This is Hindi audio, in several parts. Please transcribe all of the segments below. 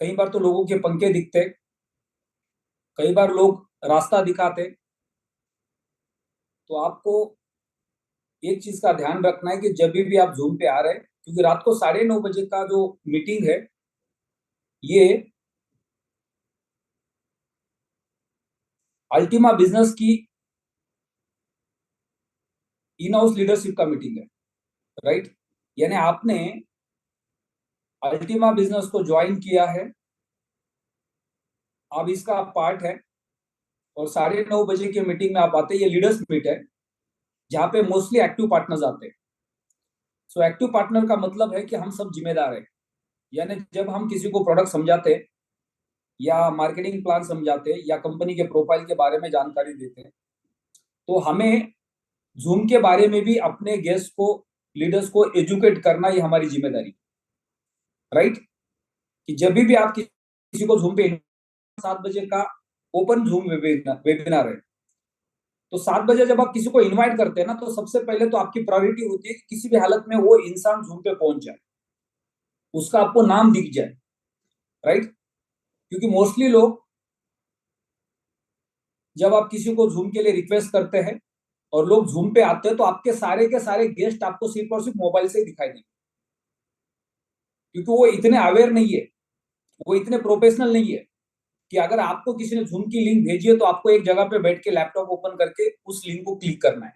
कई बार तो लोगों के पंखे दिखते, कई बार लोग रास्ता दिखाते। तो आपको एक चीज का ध्यान रखना है कि जब भी आप जूम पे आ रहे हैं, क्योंकि रात को 9:30 बजे का जो मीटिंग है, ये अल्टीमा बिजनेस की इन हाउस लीडरशिप का मीटिंग है। राइट, यानी आपने अल्टीमा बिजनेस को ज्वाइन किया है, अब इसका आप पार्ट है, और 9:30 बजे की मीटिंग में आप आते हैं। ये लीडर्स मीट है जहाँ पे मोस्टली एक्टिव पार्टनर्स आते हैं। सो एक्टिव पार्टनर का मतलब है कि हम सब जिम्मेदार हैं। यानी जब हम किसी को प्रोडक्ट समझाते हैं या मार्केटिंग प्लान समझाते हैं या कंपनी के प्रोफाइल के बारे में जानकारी देते हैं, तो हमें जूम के बारे में भी अपने गेस्ट को, लीडर्स को एजुकेट करना, ये हमारी जिम्मेदारी। राइट, कि जब भी आप किसी को जूम पे 7 बजे का ओपन जूम वेबिनार है, तो 7 बजे जब आप किसी को इनवाइट करते हैं ना, तो सबसे पहले तो आपकी प्रायोरिटी होती है कि किसी भी हालत में वो इंसान जूम पे पहुंच जाए, उसका आपको नाम दिख जाए। राइट, क्योंकि मोस्टली लोग, जब आप किसी को जूम के लिए रिक्वेस्ट करते हैं और लोग जूम पे आते हैं, तो आपके सारे के सारे गेस्ट आपको सिर्फ और सिर्फ मोबाइल से ही दिखाई देंगे, क्योंकि वो इतने अवेयर नहीं है, वो इतने प्रोफेशनल नहीं है कि अगर आपको किसी ने जूम की लिंक भेजी है तो आपको एक जगह पे बैठ के लैपटॉप ओपन करके उस लिंक को क्लिक करना है।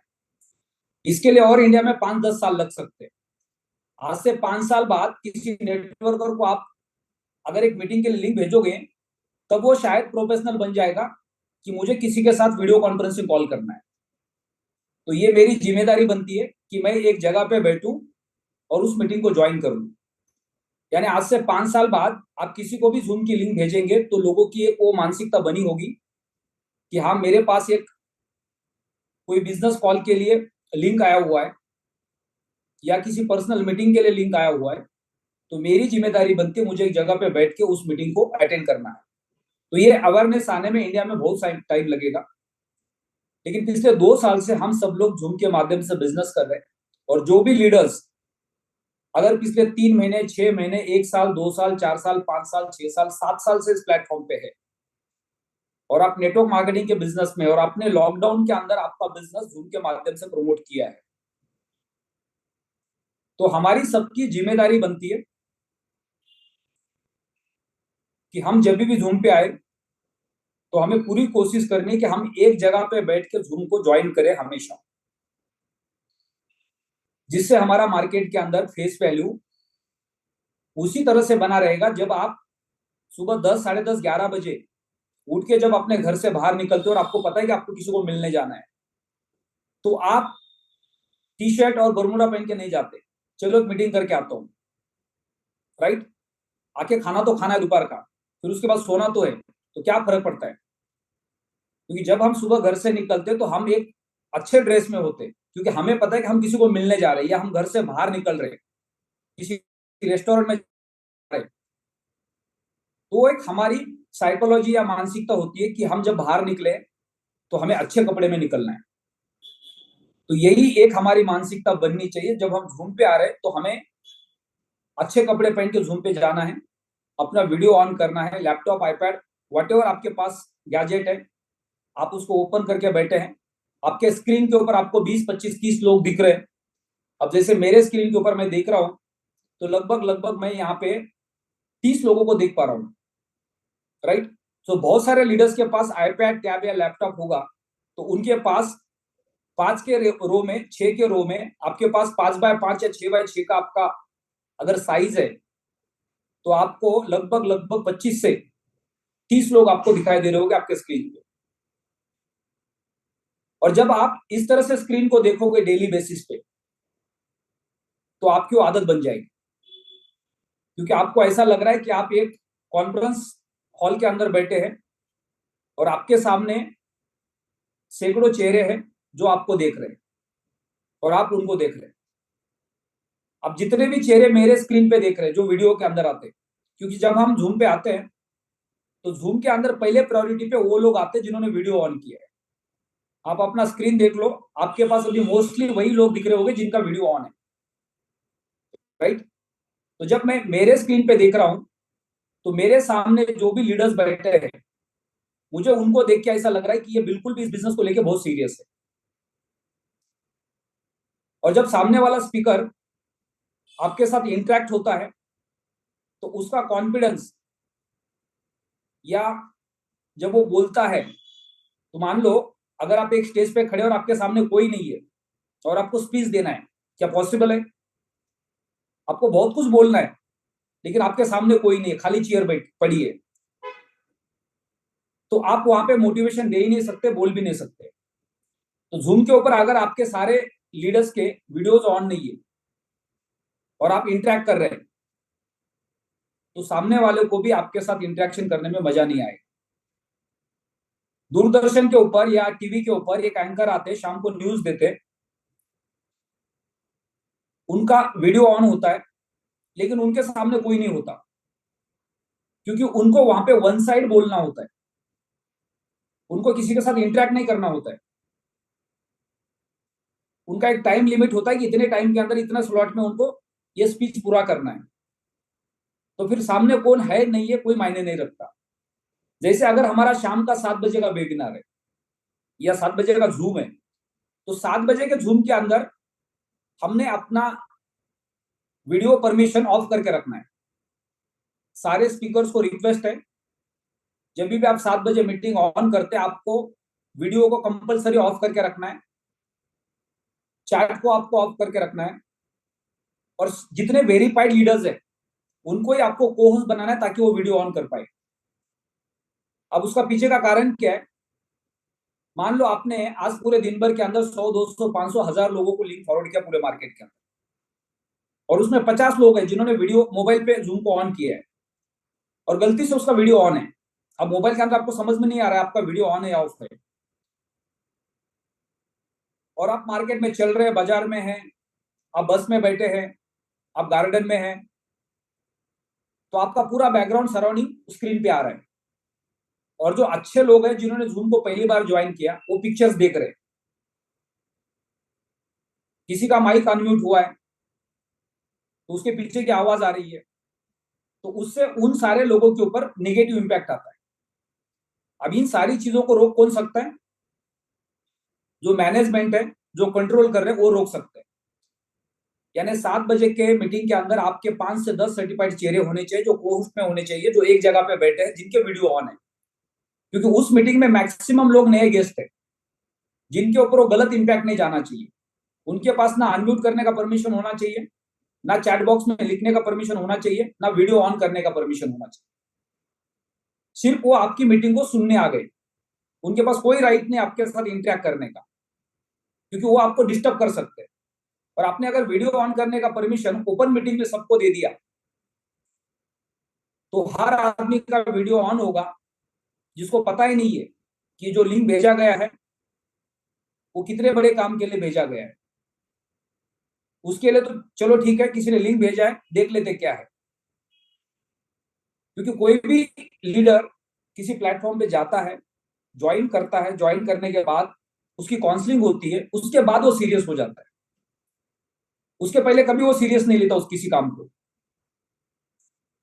इसके लिए और इंडिया में 5-10 साल लग सकते हैं। आज से 5 साल बाद किसी नेटवर्कर को आप अगर एक मीटिंग के लिए लिंक भेजोगे, तब वो शायद प्रोफेशनल बन जाएगा कि मुझे किसी के साथ वीडियो कॉन्फ्रेंसिंग कॉल करना है। तो ये मेरी जिम्मेदारी बनती है कि मैं एक जगह पे बैठूं और उस मीटिंग को ज्वाइन करूं। यानी आज से 5 साल बाद आप किसी को भी जूम की लिंक भेजेंगे तो लोगों की एक वो मानसिकता बनी होगी कि हाँ, मेरे पास एक कोई बिजनेस कॉल के लिए लिंक आया हुआ है या किसी पर्सनल मीटिंग के लिए लिंक आया हुआ है, तो मेरी जिम्मेदारी बनती है मुझे एक जगह पे बैठ के उस मीटिंग को अटेंड करना है। तो ये अवेयरनेस आने में इंडिया में बहुत टाइम लगेगा, लेकिन पिछले 2 साल से हम सब लोग जूम के माध्यम से बिजनेस कर रहे हैं। और जो भी लीडर्स अगर पिछले 3 महीने, 6 महीने, 1 साल, 2 साल, 4 साल, 5 साल, 6 साल, 7 साल से इस प्लेटफॉर्म पे है, और आप नेटवर्क मार्केटिंग के बिजनेस में और आपने लॉकडाउन के अंदर आपका बिजनेस जूम के माध्यम से प्रमोट किया है, तो हमारी सबकी जिम्मेदारी बनती है कि हम जब भी जूम पे आए तो हमें पूरी कोशिश करनी है कि हम एक जगह पे बैठ के जूम को ज्वाइन करें हमेशा, जिससे हमारा मार्केट के अंदर फेस वैल्यू उसी तरह से बना रहेगा। जब आप सुबह 10, साढ़े 10, 11 बजे उठ के जब अपने घर से बाहर निकलते हो और आपको पता है कि आपको किसी को मिलने जाना है, तो आप टी शर्ट और बरमूडा पहन के नहीं जाते, चलो एक मीटिंग करके आता हूँ। राइट, आके खाना तो खाना है दोपहर का, फिर उसके बाद सोना तो है, तो क्या फर्क पड़ता है? क्योंकि जब हम सुबह घर से निकलते तो हम एक अच्छे ड्रेस में होते, क्योंकि हमें पता है कि हम किसी को मिलने जा रहे हैं या हम घर से बाहर निकल रहे हैं, किसी रेस्टोरेंट में जा रहे हैं। तो एक हमारी साइकोलॉजी या मानसिकता होती है कि हम जब बाहर निकले तो हमें अच्छे कपड़े में निकलना है। तो यही एक हमारी मानसिकता बननी चाहिए। जब हम जूम पे आ रहे हैं तो हमें अच्छे कपड़े पहन के जूम पे जाना है, अपना वीडियो ऑन करना है, लैपटॉप, आईपैड, व्हाटएवर आपके पास गैजेट है, आप उसको ओपन करके बैठे हैं। आपके स्क्रीन के ऊपर आपको 20, 25, 30 लोग दिख रहे हैं। अब जैसे मेरे स्क्रीन के ऊपर मैं देख रहा हूं, तो लगभग लगभग मैं यहाँ पे 30 लोगों को देख पा रहा हूँ। राइट, तो बहुत सारे लीडर्स के पास आईपैड, टैब या लैपटॉप होगा, तो उनके पास 5 के रो में, 6 के रो में आपके पास 5x5 या 6x6 का आपका अगर साइज है, तो आपको लगभग लगभग 25 से 30 लोग आपको दिखाई दे रहे होंगे आपके स्क्रीन पे। और जब आप इस तरह से स्क्रीन को देखोगे डेली बेसिस पे, तो आपकी आदत बन जाएगी, क्योंकि आपको ऐसा लग रहा है कि आप एक कॉन्फ्रेंस हॉल के अंदर बैठे हैं और आपके सामने सैकड़ों चेहरे हैं जो आपको देख रहे हैं और आप उनको देख रहे हैं। अब जितने भी चेहरे मेरे स्क्रीन पे देख रहे हैं जो वीडियो के अंदर आते हैं, क्योंकि जब हम जूम पे आते हैं तो जूम के अंदर पहले प्रायोरिटी पे वो लोग आते हैं जिन्होंने वीडियो ऑन किया है। आप अपना स्क्रीन देख लो, आपके पास अभी मोस्टली वही लोग दिख रहे होंगे जिनका वीडियो ऑन है। राइट, तो जब मैं मेरे स्क्रीन पे देख रहा हूं तो मेरे सामने जो भी लीडर्स बैठे हैं, मुझे उनको देख के ऐसा लग रहा है कि ये बिल्कुल भी इस बिजनेस को लेके बहुत सीरियस है। और जब सामने वाला स्पीकर आपके साथ इंटरेक्ट होता है तो उसका कॉन्फिडेंस, या जब वो बोलता है, तो मान लो अगर आप एक स्टेज पे खड़े और आपके सामने कोई नहीं है और आपको स्पीच देना है, क्या पॉसिबल है? आपको बहुत कुछ बोलना है लेकिन आपके सामने कोई नहीं है, खाली चेयर बैठ पड़ी है, तो आप वहां पे मोटिवेशन दे ही नहीं सकते, बोल भी नहीं सकते। तो जूम के ऊपर अगर आपके सारे लीडर्स के वीडियोस ऑन नहीं है और आप इंटरेक्ट कर रहे हैं, तो सामने वाले को भी आपके साथ इंटरेक्शन करने में मजा नहीं आएगा। दूरदर्शन के ऊपर या टीवी के ऊपर एक एंकर आते, शाम को न्यूज देते, उनका वीडियो ऑन होता है लेकिन उनके सामने कोई नहीं होता, क्योंकि उनको वहां पे वन साइड बोलना होता है, उनको किसी के साथ इंटरेक्ट नहीं करना होता है। उनका एक टाइम लिमिट होता है कि इतने टाइम के अंदर, इतना स्लॉट में उनको ये स्पीच पूरा करना है। तो फिर सामने कौन है नहीं है कोई मायने नहीं रखता। जैसे अगर हमारा शाम का 7 बजे का वेबिनार है या 7 बजे का जूम है, तो 7 बजे के जूम के अंदर हमने अपना वीडियो परमिशन ऑफ करके रखना है। सारे स्पीकर्स को रिक्वेस्ट है, जब भी आप 7 बजे मीटिंग ऑन करते हैं, आपको वीडियो को कंपलसरी ऑफ करके रखना है, चैट को आपको ऑफ करके रखना है, और जितने वेरीफाइड लीडर्स है उनको ही आपको को होस्ट बनाना है ताकि वो वीडियो ऑन कर पाए। अब उसका पीछे का कारण क्या है? मान लो आपने आज पूरे दिन भर के अंदर 100, 200, 500, 1000 लोगों को लिंक फॉरवर्ड किया पूरे मार्केट के अंदर, और उसमें 50 लोग हैं जिन्होंने वीडियो मोबाइल पे जूम को ऑन किया है और गलती से उसका वीडियो ऑन है। अब मोबाइल के अंदर आपको समझ में नहीं आ रहा है आपका वीडियो ऑन है या ऑफ है, और आप मार्केट में चल रहे हैं, बाजार में हैं, आप बस में बैठे हैं, आप गार्डन में हैं, तो आपका पूरा बैकग्राउंड सराउंडिंग स्क्रीन पे आ रहा है, और जो अच्छे लोग हैं जिन्होंने जूम को पहली बार ज्वाइन किया वो पिक्चर्स देख रहे हैं, किसी का माइक अनम्यूट हुआ है तो उसके पीछे की आवाज आ रही है, तो उससे उन सारे लोगों के ऊपर नेगेटिव इंपैक्ट आता है। अब इन सारी चीजों को रोक कौन सकता है? जो मैनेजमेंट है, जो कंट्रोल कर रहे हैं, वो रोक सकते हैं। यानी 7 बजे के मीटिंग के अंदर आपके 5 से 10 सर्टिफाइड चेहरे होने चाहिए, जो कोहोस्ट में होने चाहिए, जो एक जगह पे बैठे हैं, जिनके वीडियो ऑन है, क्योंकि उस मीटिंग में मैक्सिमम लोग नए गेस्ट है जिनके ऊपर वो गलत इंपैक्ट नहीं जाना चाहिए। उनके पास ना अनम्यूट करने का परमिशन होना चाहिए, ना चैट बॉक्स में लिखने का परमिशन होना चाहिए, ना वीडियो ऑन करने का परमिशन होना चाहिए। सिर्फ वो आपकी मीटिंग को सुनने आ गए, उनके पास कोई राइट नहीं आपके साथ इंटरेक्ट करने का, क्योंकि वो आपको डिस्टर्ब कर सकते हैं। और आपने अगर वीडियो ऑन करने का परमिशन ओपन मीटिंग में सबको दे दिया, तो हर आदमी का वीडियो ऑन होगा जिसको पता ही नहीं है कि जो लिंक भेजा गया है वो कितने बड़े काम के लिए भेजा गया है। उसके लिए तो चलो ठीक है, किसी ने लिंक भेजा है, देख लेते क्या है, क्योंकि कोई भी लीडर किसी प्लेटफॉर्म पे जाता है, ज्वाइन करता है, ज्वाइन करने के बाद उसकी काउंसलिंग होती है, उसके बाद वो सीरियस हो जाता है। उसके पहले कभी वो सीरियस नहीं लेता उस किसी काम को।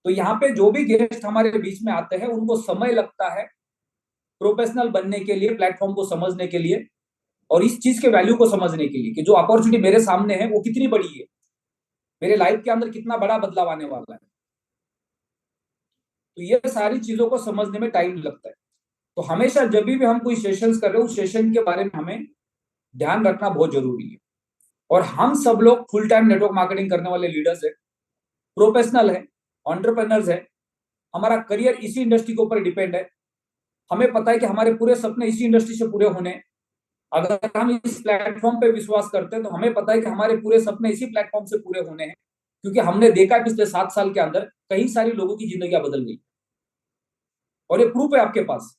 तो यहाँ पे जो भी गेस्ट हमारे बीच में आते हैं उनको समय लगता है प्रोफेशनल बनने के लिए, प्लेटफॉर्म को समझने के लिए, और इस चीज के वैल्यू को समझने के लिए कि जो अपॉर्चुनिटी मेरे सामने है वो कितनी बड़ी है, मेरे लाइफ के अंदर कितना बड़ा बदलाव आने वाला है। तो ये सारी चीजों को समझने में टाइम लगता है। तो हमेशा जब भी हम कोई सेशंस कर रहे हो, उस सेशन के बारे में हमें ध्यान रखना बहुत जरूरी है। और हम सब लोग फुल टाइम नेटवर्क मार्केटिंग करने वाले लीडर्स है, प्रोफेशनल है, एंटरप्रेन्योर्स है, हमारा करियर इसी इंडस्ट्री के ऊपर डिपेंड है। हमें पता है कि हमारे पूरे सपने इसी इंडस्ट्री से पूरे होने हैं। अगर हम इस प्लेटफॉर्म पे विश्वास करते हैं तो हमें पता है कि हमारे पूरे सपने इसी प्लेटफॉर्म से पूरे होने हैं, क्योंकि हमने देखा है पिछले 7 साल के अंदर कई सारी लोगों की जिंदगियां बदल गई, और ये प्रूफ है आपके पास।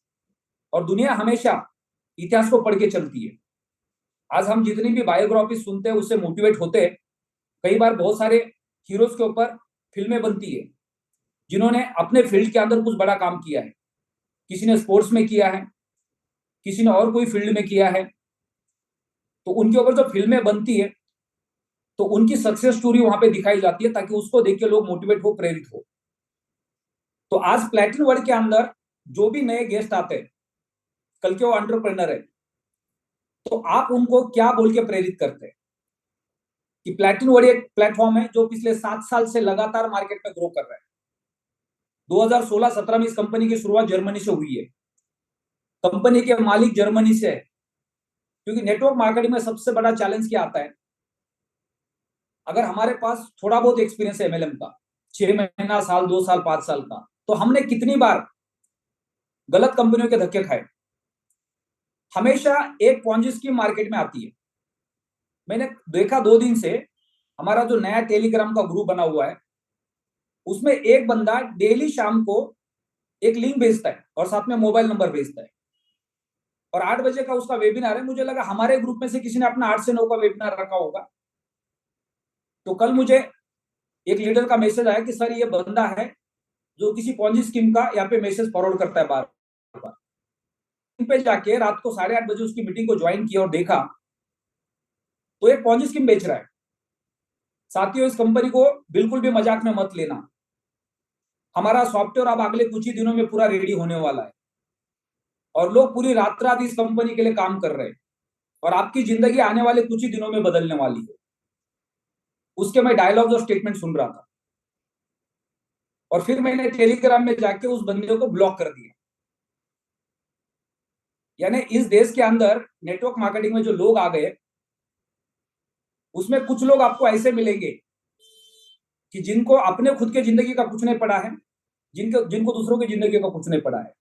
और दुनिया हमेशा इतिहास को पढ़ के चलती है। आज हम जितनी भी बायोग्राफी सुनते हैं उससे मोटिवेट होते हैं। कई बार बहुत सारे हीरोज के ऊपर फिल्में बनती है जिन्होंने अपने फील्ड के अंदर कुछ बड़ा काम किया है। किसी ने स्पोर्ट्स में किया है, किसी ने और कोई फील्ड में किया है, तो उनके ऊपर जो फिल्में बनती है तो उनकी सक्सेस स्टोरी वहां पे दिखाई जाती है ताकि उसको देख के लोग मोटिवेट हो, प्रेरित हो। तो आज प्लेटिनम वर्ल्ड के अंदर जो भी नए गेस्ट आते हैं, कल के वो एंटरप्रेन्योर है, तो आप उनको क्या बोल के प्रेरित करते हैं कि प्लेटिनम वर्ल्ड एक प्लेटफॉर्म है जो पिछले 7 साल से लगातार मार्केट में ग्रो कर रहा है। 2016-17 में इस कंपनी की शुरुआत जर्मनी से हुई है। कंपनी के मालिक जर्मनी से है, क्योंकि नेटवर्क मार्केटिंग में सबसे बड़ा चैलेंज क्या आता है, अगर हमारे पास थोड़ा बहुत एक्सपीरियंस है एमएलएम का, 6 महीना, साल, 2 साल, 5 साल का, तो हमने कितनी बार गलत कंपनियों के धक्के खाए। हमेशा एक पॉन्जी स्कीम मार्केट में आती है। मैंने देखा 2 दिन से हमारा जो नया टेलीग्राम का ग्रुप बना हुआ है, उसमें एक बंदा डेली शाम को एक लिंक भेजता है और साथ में मोबाइल नंबर भेजता है, और 8 बजे का उसका वेबिनार है। मुझे लगा हमारे ग्रुप में से किसी ने अपना 8 से 9 का वेबिनार रखा होगा। तो कल मुझे एक लीडर का मैसेज आया कि सर ये बंदा है जो किसी पॉन्जी स्कीम का यहाँ पे मैसेज फॉरवर्ड करता है बार बार। पे जाके रात को 8:30 बजे उसकी मीटिंग को ज्वाइन किया और देखा तो एक पॉन्जी स्कीम बेच रहा है। साथियों, इस कंपनी को बिल्कुल भी मजाक में मत लेना। हमारा सॉफ्टवेयर अब अगले कुछ ही दिनों में पूरा रेडी होने वाला है, और लोग पूरी रात रात इस कंपनी के लिए काम कर रहे हैं, और आपकी जिंदगी आने वाले कुछ ही दिनों में बदलने वाली है। उसके मैं डायलॉग्स और स्टेटमेंट सुन रहा था, और फिर मैंने टेलीग्राम में जाके उस बंदे को ब्लॉक कर दिया। यानी इस देश के अंदर नेटवर्क मार्केटिंग में जो लोग आ गए, उसमें कुछ लोग आपको ऐसे मिलेंगे कि जिनको अपने खुद के जिंदगी का कुछ नहीं पड़ा है, जिनको दूसरों की जिंदगी का कुछ नहीं पड़ा है,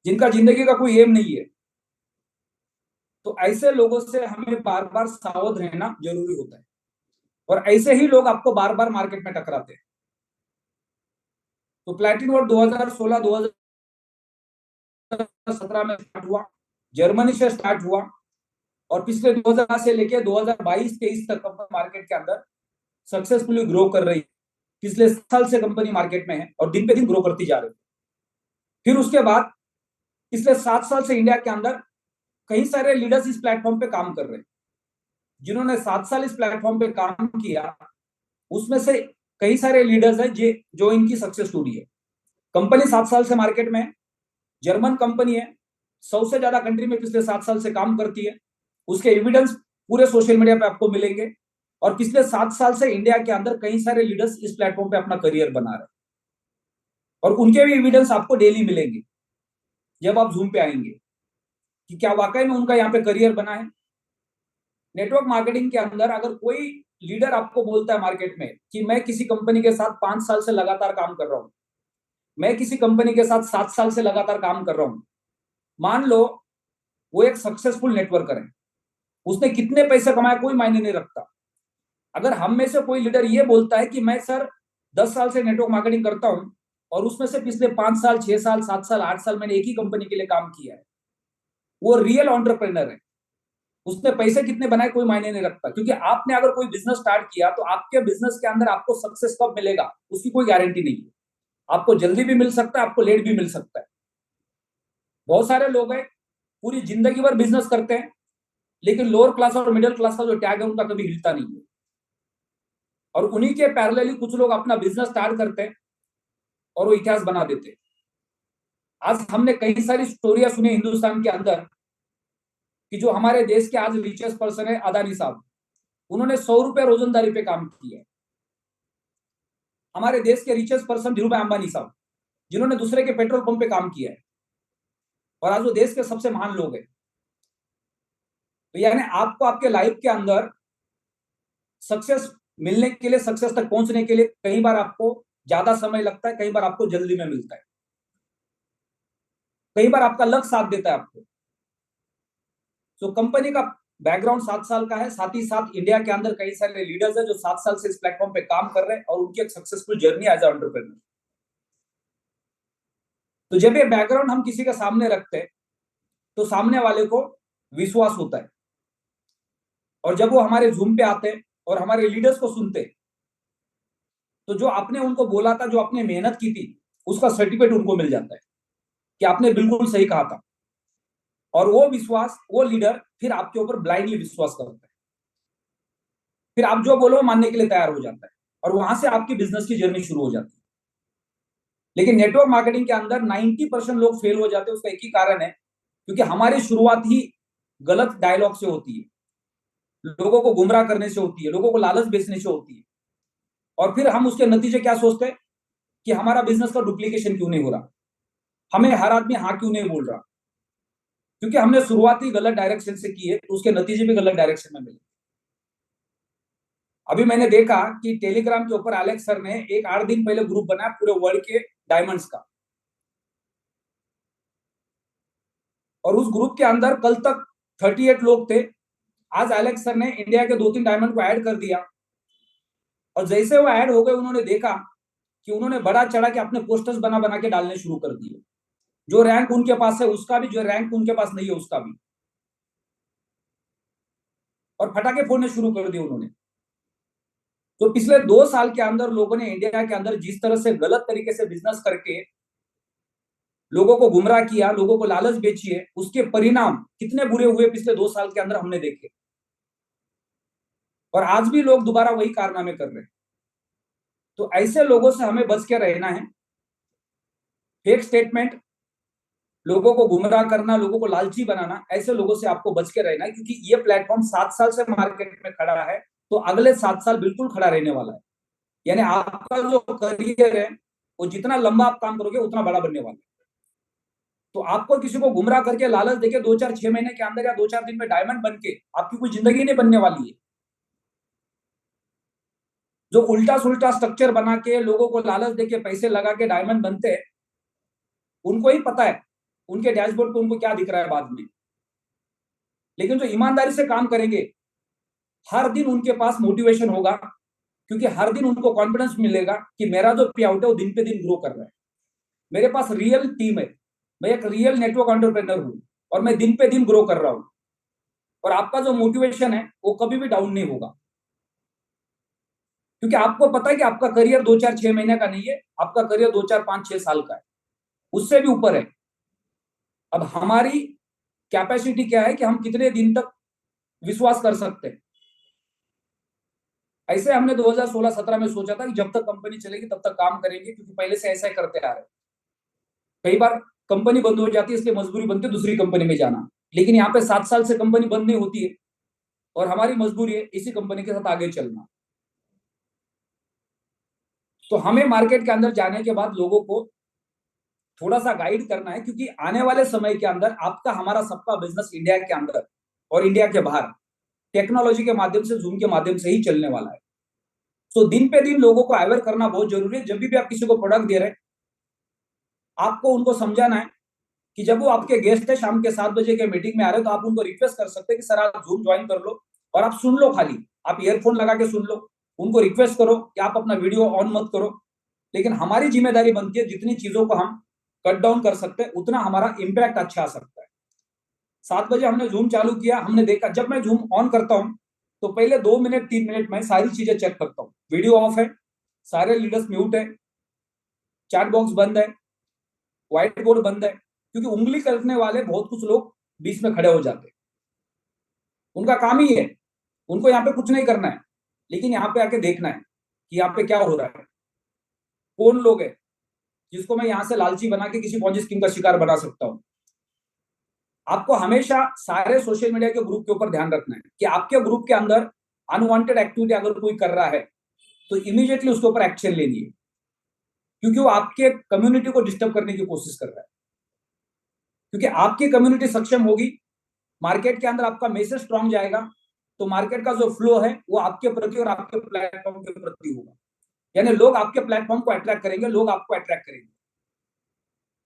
जिनका जिंदगी का कोई एम नहीं है। तो ऐसे लोगों से हमें बार बार सावधान रहना जरूरी होता है, और ऐसे ही लोग आपको बार बार मार्केट में टकराते हैं। तो प्लेटिनम वर्ल्ड 2016-2017 में स्टार्ट हुआ, जर्मनी से स्टार्ट हुआ, और पिछले 2000 से लेके 2022-23 तक कंपनी मार्केट के अंदर सक्सेसफुली ग्रो कर रही है। पिछले साल से कंपनी मार्केट में है और दिन पे दिन ग्रो करती जा रही है। फिर उसके बाद पिछले 7 साल से इंडिया के अंदर कई सारे लीडर्स इस प्लेटफॉर्म पे काम कर रहे हैं। जिन्होंने 7 साल इस प्लेटफॉर्म पे काम किया, उसमें से कई सारे लीडर्स हैं जो इनकी सक्सेस स्टोरी है। कंपनी 7 साल से मार्केट में है, जर्मन कंपनी है, 100 से ज्यादा कंट्री में पिछले 7 साल से काम करती है। उसके एविडेंस पूरे सोशल मीडिया पे आपको मिलेंगे, और पिछले 7 साल से इंडिया के अंदर कई सारे लीडर्स इस प्लेटफॉर्म पे अपना करियर बना रहे हैं, और उनके भी एविडेंस आपको डेली मिलेंगे जब आप जूम पे आएंगे कि क्या वाकई में उनका यहाँ पे करियर बना है। नेटवर्क मार्केटिंग के अंदर अगर कोई लीडर आपको बोलता है मार्केट में कि मैं किसी कंपनी के साथ 5 साल से लगातार काम कर रहा हूं, मैं किसी कंपनी के साथ 7 साल से लगातार काम कर रहा हूं, मान लो वो एक सक्सेसफुल नेटवर्कर है, उसने कितने पैसे कमाए कोई मायने नहीं रखता। अगर हम में से कोई लीडर ये बोलता है कि मैं सर 10 साल से नेटवर्क मार्केटिंग करता हूं, और उसमें से पिछले 5 साल, 6 साल, 7 साल, 8 साल मैंने एक ही कंपनी के लिए काम किया है, वो रियल एंटरप्रेन्योर है। उसने पैसे कितने बनाए कोई मायने नहीं रखता, क्योंकि आपने अगर कोई बिजनेस स्टार्ट किया तो आपके बिजनेस के अंदर आपको सक्सेस कब मिलेगा उसकी कोई गारंटी नहीं है। आपको जल्दी भी मिल सकता है, आपको लेट भी मिल सकता है। बहुत सारे लोग हैं पूरी जिंदगी भर बिजनेस करते हैं, लेकिन लोअर क्लास और मिडिल क्लास का जो टैग है उनका कभी हिलता नहीं है, और उन्हीं के पैरेलली कुछ लोग अपना बिजनेस स्टार्ट करते हैं और वो इतिहास बना देते हैं। आज हमने कई सारी स्टोरियां सुनी हिंदुस्तान के अंदर कि जो हमारे देश के आज रिचेस्ट पर्सन है अदानी साहब, उन्होंने 100 रुपए रोजंदारी पे काम किया है। हमारे देश के रिचेस्ट पर्सन धीरू भाई अंबानी साहब, जिन्होंने दूसरे के पेट्रोल पंप पे काम किया है, और आज वो देश के सबसे महान लोग हैं। तो यानी आपको आपके लाइफ के अंदर सक्सेस मिलने के लिए, सक्सेस तक पहुंचने के लिए कई बार आपको ज्यादा समय लगता है, कई बार आपको जल्दी में मिलता है, कई बार आपका लक साथ देता है आपको। तो कंपनी का बैकग्राउंड 7 साल का है, साथ ही साथ इंडिया के अंदर कई सारे लीडर्स हैं जो 7 साल से इस प्लेटफॉर्म पे काम कर रहे हैं, और उनकी एक सक्सेसफुल जर्नी एज एंटरप्रेन्योर। तो जब ये बैकग्राउंड हम किसी के सामने रखते हैं तो सामने वाले को विश्वास होता है, और जब वो हमारे जूम पे आते हैं और हमारे लीडर्स को सुनते हैं, तो जो आपने उनको बोला था, जो आपने मेहनत की थी, उसका सर्टिफिकेट उनको मिल जाता है कि आपने बिल्कुल सही कहा था। और वो विश्वास, वो लीडर फिर आपके ऊपर ब्लाइंडली विश्वास करता है, फिर आप जो बोलो मानने के लिए तैयार हो जाता है, और वहां से आपकी बिजनेस की जर्नी शुरू हो जाती है। लेकिन नेटवर्क मार्केटिंग के अंदर 90% लोग फेल हो जाते हैं। उसका एक ही कारण है, क्योंकि हमारी शुरुआत ही गलत डायलॉग से होती है, लोगों को गुमराह करने से होती है, लोगों को लालच बेचने से होती है। और फिर हम उसके नतीजे क्या सोचते हैं कि हमारा बिजनेस का डुप्लीकेशन क्यों नहीं हो रहा, हमें हर आदमी हाँ क्यों नहीं बोल रहा, क्योंकि हमने शुरुआत ही गलत डायरेक्शन से की है, तो उसके नतीजे भी गलत डायरेक्शन में मिले। अभी मैंने देखा कि टेलीग्राम के ऊपर एलेक्स सर ने एक 8 दिन पहले ग्रुप बनाया पूरे वर्ल्ड के डायमंड्स का, और उस ग्रुप के अंदर कल तक 38 लोग थे। आज एलेक्स सर ने इंडिया के 2-3 डायमंड को ऐड कर दिया, और जैसे वो ऐड हो गए उन्होंने देखा कि उन्होंने बड़ा चढ़ा के अपने पोस्टर्स बना बना के डालने शुरू कर दिए। जो रैंक उनके पास है उसका भी, जो रैंक उनके पास नहीं है उसका भी, और फटाके फोड़ने शुरू कर दिए उन्होंने। तो पिछले 2 साल के अंदर लोगों ने इंडिया के अंदर जिस तरह से गलत तरीके से बिजनेस करके लोगों को गुमराह किया, लोगों को लालच बेची है, उसके परिणाम कितने बुरे हुए पिछले 2 साल के अंदर हमने देखे। और आज भी लोग दोबारा वही कारनामे कर रहे हैं। तो ऐसे लोगों से हमें बच के रहना है। फेक स्टेटमेंट, लोगों को गुमराह करना, लोगों को लालची बनाना, ऐसे लोगों से आपको बच के रहना है, क्योंकि ये प्लेटफॉर्म 7 साल से मार्केट में खड़ा है, तो अगले 7 साल बिल्कुल खड़ा रहने वाला है। यानी आपका जो करियर है वो जितना लंबा आप काम करोगे उतना बड़ा बनने वाला है। तो आपको किसी को गुमराह करके लालच देके 2-4-6 महीने के अंदर या 2-4 दिन में डायमंड बन के आपकी कोई जिंदगी नहीं बनने वाली है। जो उल्टा सुल्टा स्ट्रक्चर बना के लोगों को लालच देके पैसे लगा के डायमंड बनते हैं, उनको ही पता है उनके डैशबोर्ड पे उनको क्या दिख रहा है बाद में। लेकिन जो ईमानदारी से काम करेंगे, हर दिन उनके पास मोटिवेशन होगा, क्योंकि हर दिन उनको कॉन्फिडेंस मिलेगा कि मेरा जो पे आउट है वो दिन पे दिन ग्रो कर रहा है, मेरे पास रियल टीम है, मैं एक रियल नेटवर्क एंटरप्रेन्योर हूं, और मैं दिन पे दिन ग्रो कर रहा हूं। और आपका जो मोटिवेशन है वो कभी भी डाउन नहीं होगा, क्योंकि आपको पता है कि आपका करियर 2-4-6 महीने का नहीं है, आपका करियर 2-4-5-6 साल का है, उससे भी ऊपर है। अब हमारी कैपेसिटी क्या है कि हम कितने दिन तक विश्वास कर सकते हैं। ऐसे हमने 2016-17 में सोचा था कि जब तक कंपनी चलेगी तब तक काम करेंगे, क्योंकि पहले से ऐसा ही करते आ रहे हैं। कई बार कंपनी बंद हो जाती है, इसलिए मजबूरी बनती है दूसरी कंपनी में जाना, लेकिन यहाँ पे 7 साल से कंपनी बंद नहीं होती है, और हमारी मजबूरी है इसी कंपनी के साथ आगे चलना। तो हमें मार्केट के अंदर जाने के बाद लोगों को थोड़ा सा गाइड करना है, क्योंकि आने वाले समय के अंदर आपका हमारा सबका बिजनेस इंडिया के अंदर और इंडिया के बाहर टेक्नोलॉजी के माध्यम से, जूम के माध्यम से ही चलने वाला है। तो दिन पे दिन लोगों को अवेयर करना बहुत जरूरी है। जब भी आप किसी को प्रोडक्ट दे रहे हैं, आपको उनको समझाना है कि जब वो आपके गेस्ट है शाम के 7 बजे के मीटिंग में आ रहे हो, तो आप उनको रिक्वेस्ट कर सकते हैं कि सर आप जूम ज्वाइन कर लो और आप सुन लो, खाली आप ईयरफोन लगा के सुन लो। उनको रिक्वेस्ट करो कि आप अपना वीडियो ऑन मत करो, लेकिन हमारी जिम्मेदारी बनती है जितनी चीजों को हम कट डाउन कर सकते हैं उतना हमारा इम्पैक्ट अच्छा आ सकता है। 7 बजे हमने जूम चालू किया, हमने देखा जब मैं जूम ऑन करता हूं तो पहले 2 मिनट 3 मिनट में सारी चीजें चेक करता हूँ। वीडियो ऑफ है, सारे लीडर्स म्यूट है, चैट बॉक्स बंद है, व्हाइट बोर्ड बंद है, क्योंकि उंगली करने वाले बहुत कुछ लोग बीच में खड़े हो जाते हैं। उनका काम ही है, उनको यहाँ पे कुछ नहीं करना है, लेकिन यहाँ पे आके देखना है कि यहाँ पे क्या हो रहा है, कौन लोग है जिसको मैं यहाँ से लालची बना के किसी पॉन्जी स्कीम का शिकार बना सकता हूँ। आपको हमेशा सारे सोशल मीडिया के ग्रुप के ऊपर ध्यान रखना है कि आपके ग्रुप के अंदर अनवांटेड एक्टिविटी अगर कोई कर रहा है तो इमीडिएटली उसके ऊपर एक्शन लेनी है, क्योंकि वो आपके कम्युनिटी को डिस्टर्ब करने की कोशिश कर रहा है। क्योंकि आपकी कम्युनिटी सक्षम होगी, मार्केट के अंदर आपका मैसेज स्ट्रांग जाएगा, तो मार्केट का जो फ्लो है वो आपके प्रति और आपके प्लेटफॉर्म के प्रति होगा। यानी लोग आपके प्लेटफॉर्म को अट्रैक्ट करेंगे, लोग आपको अट्रैक्ट करेंगे।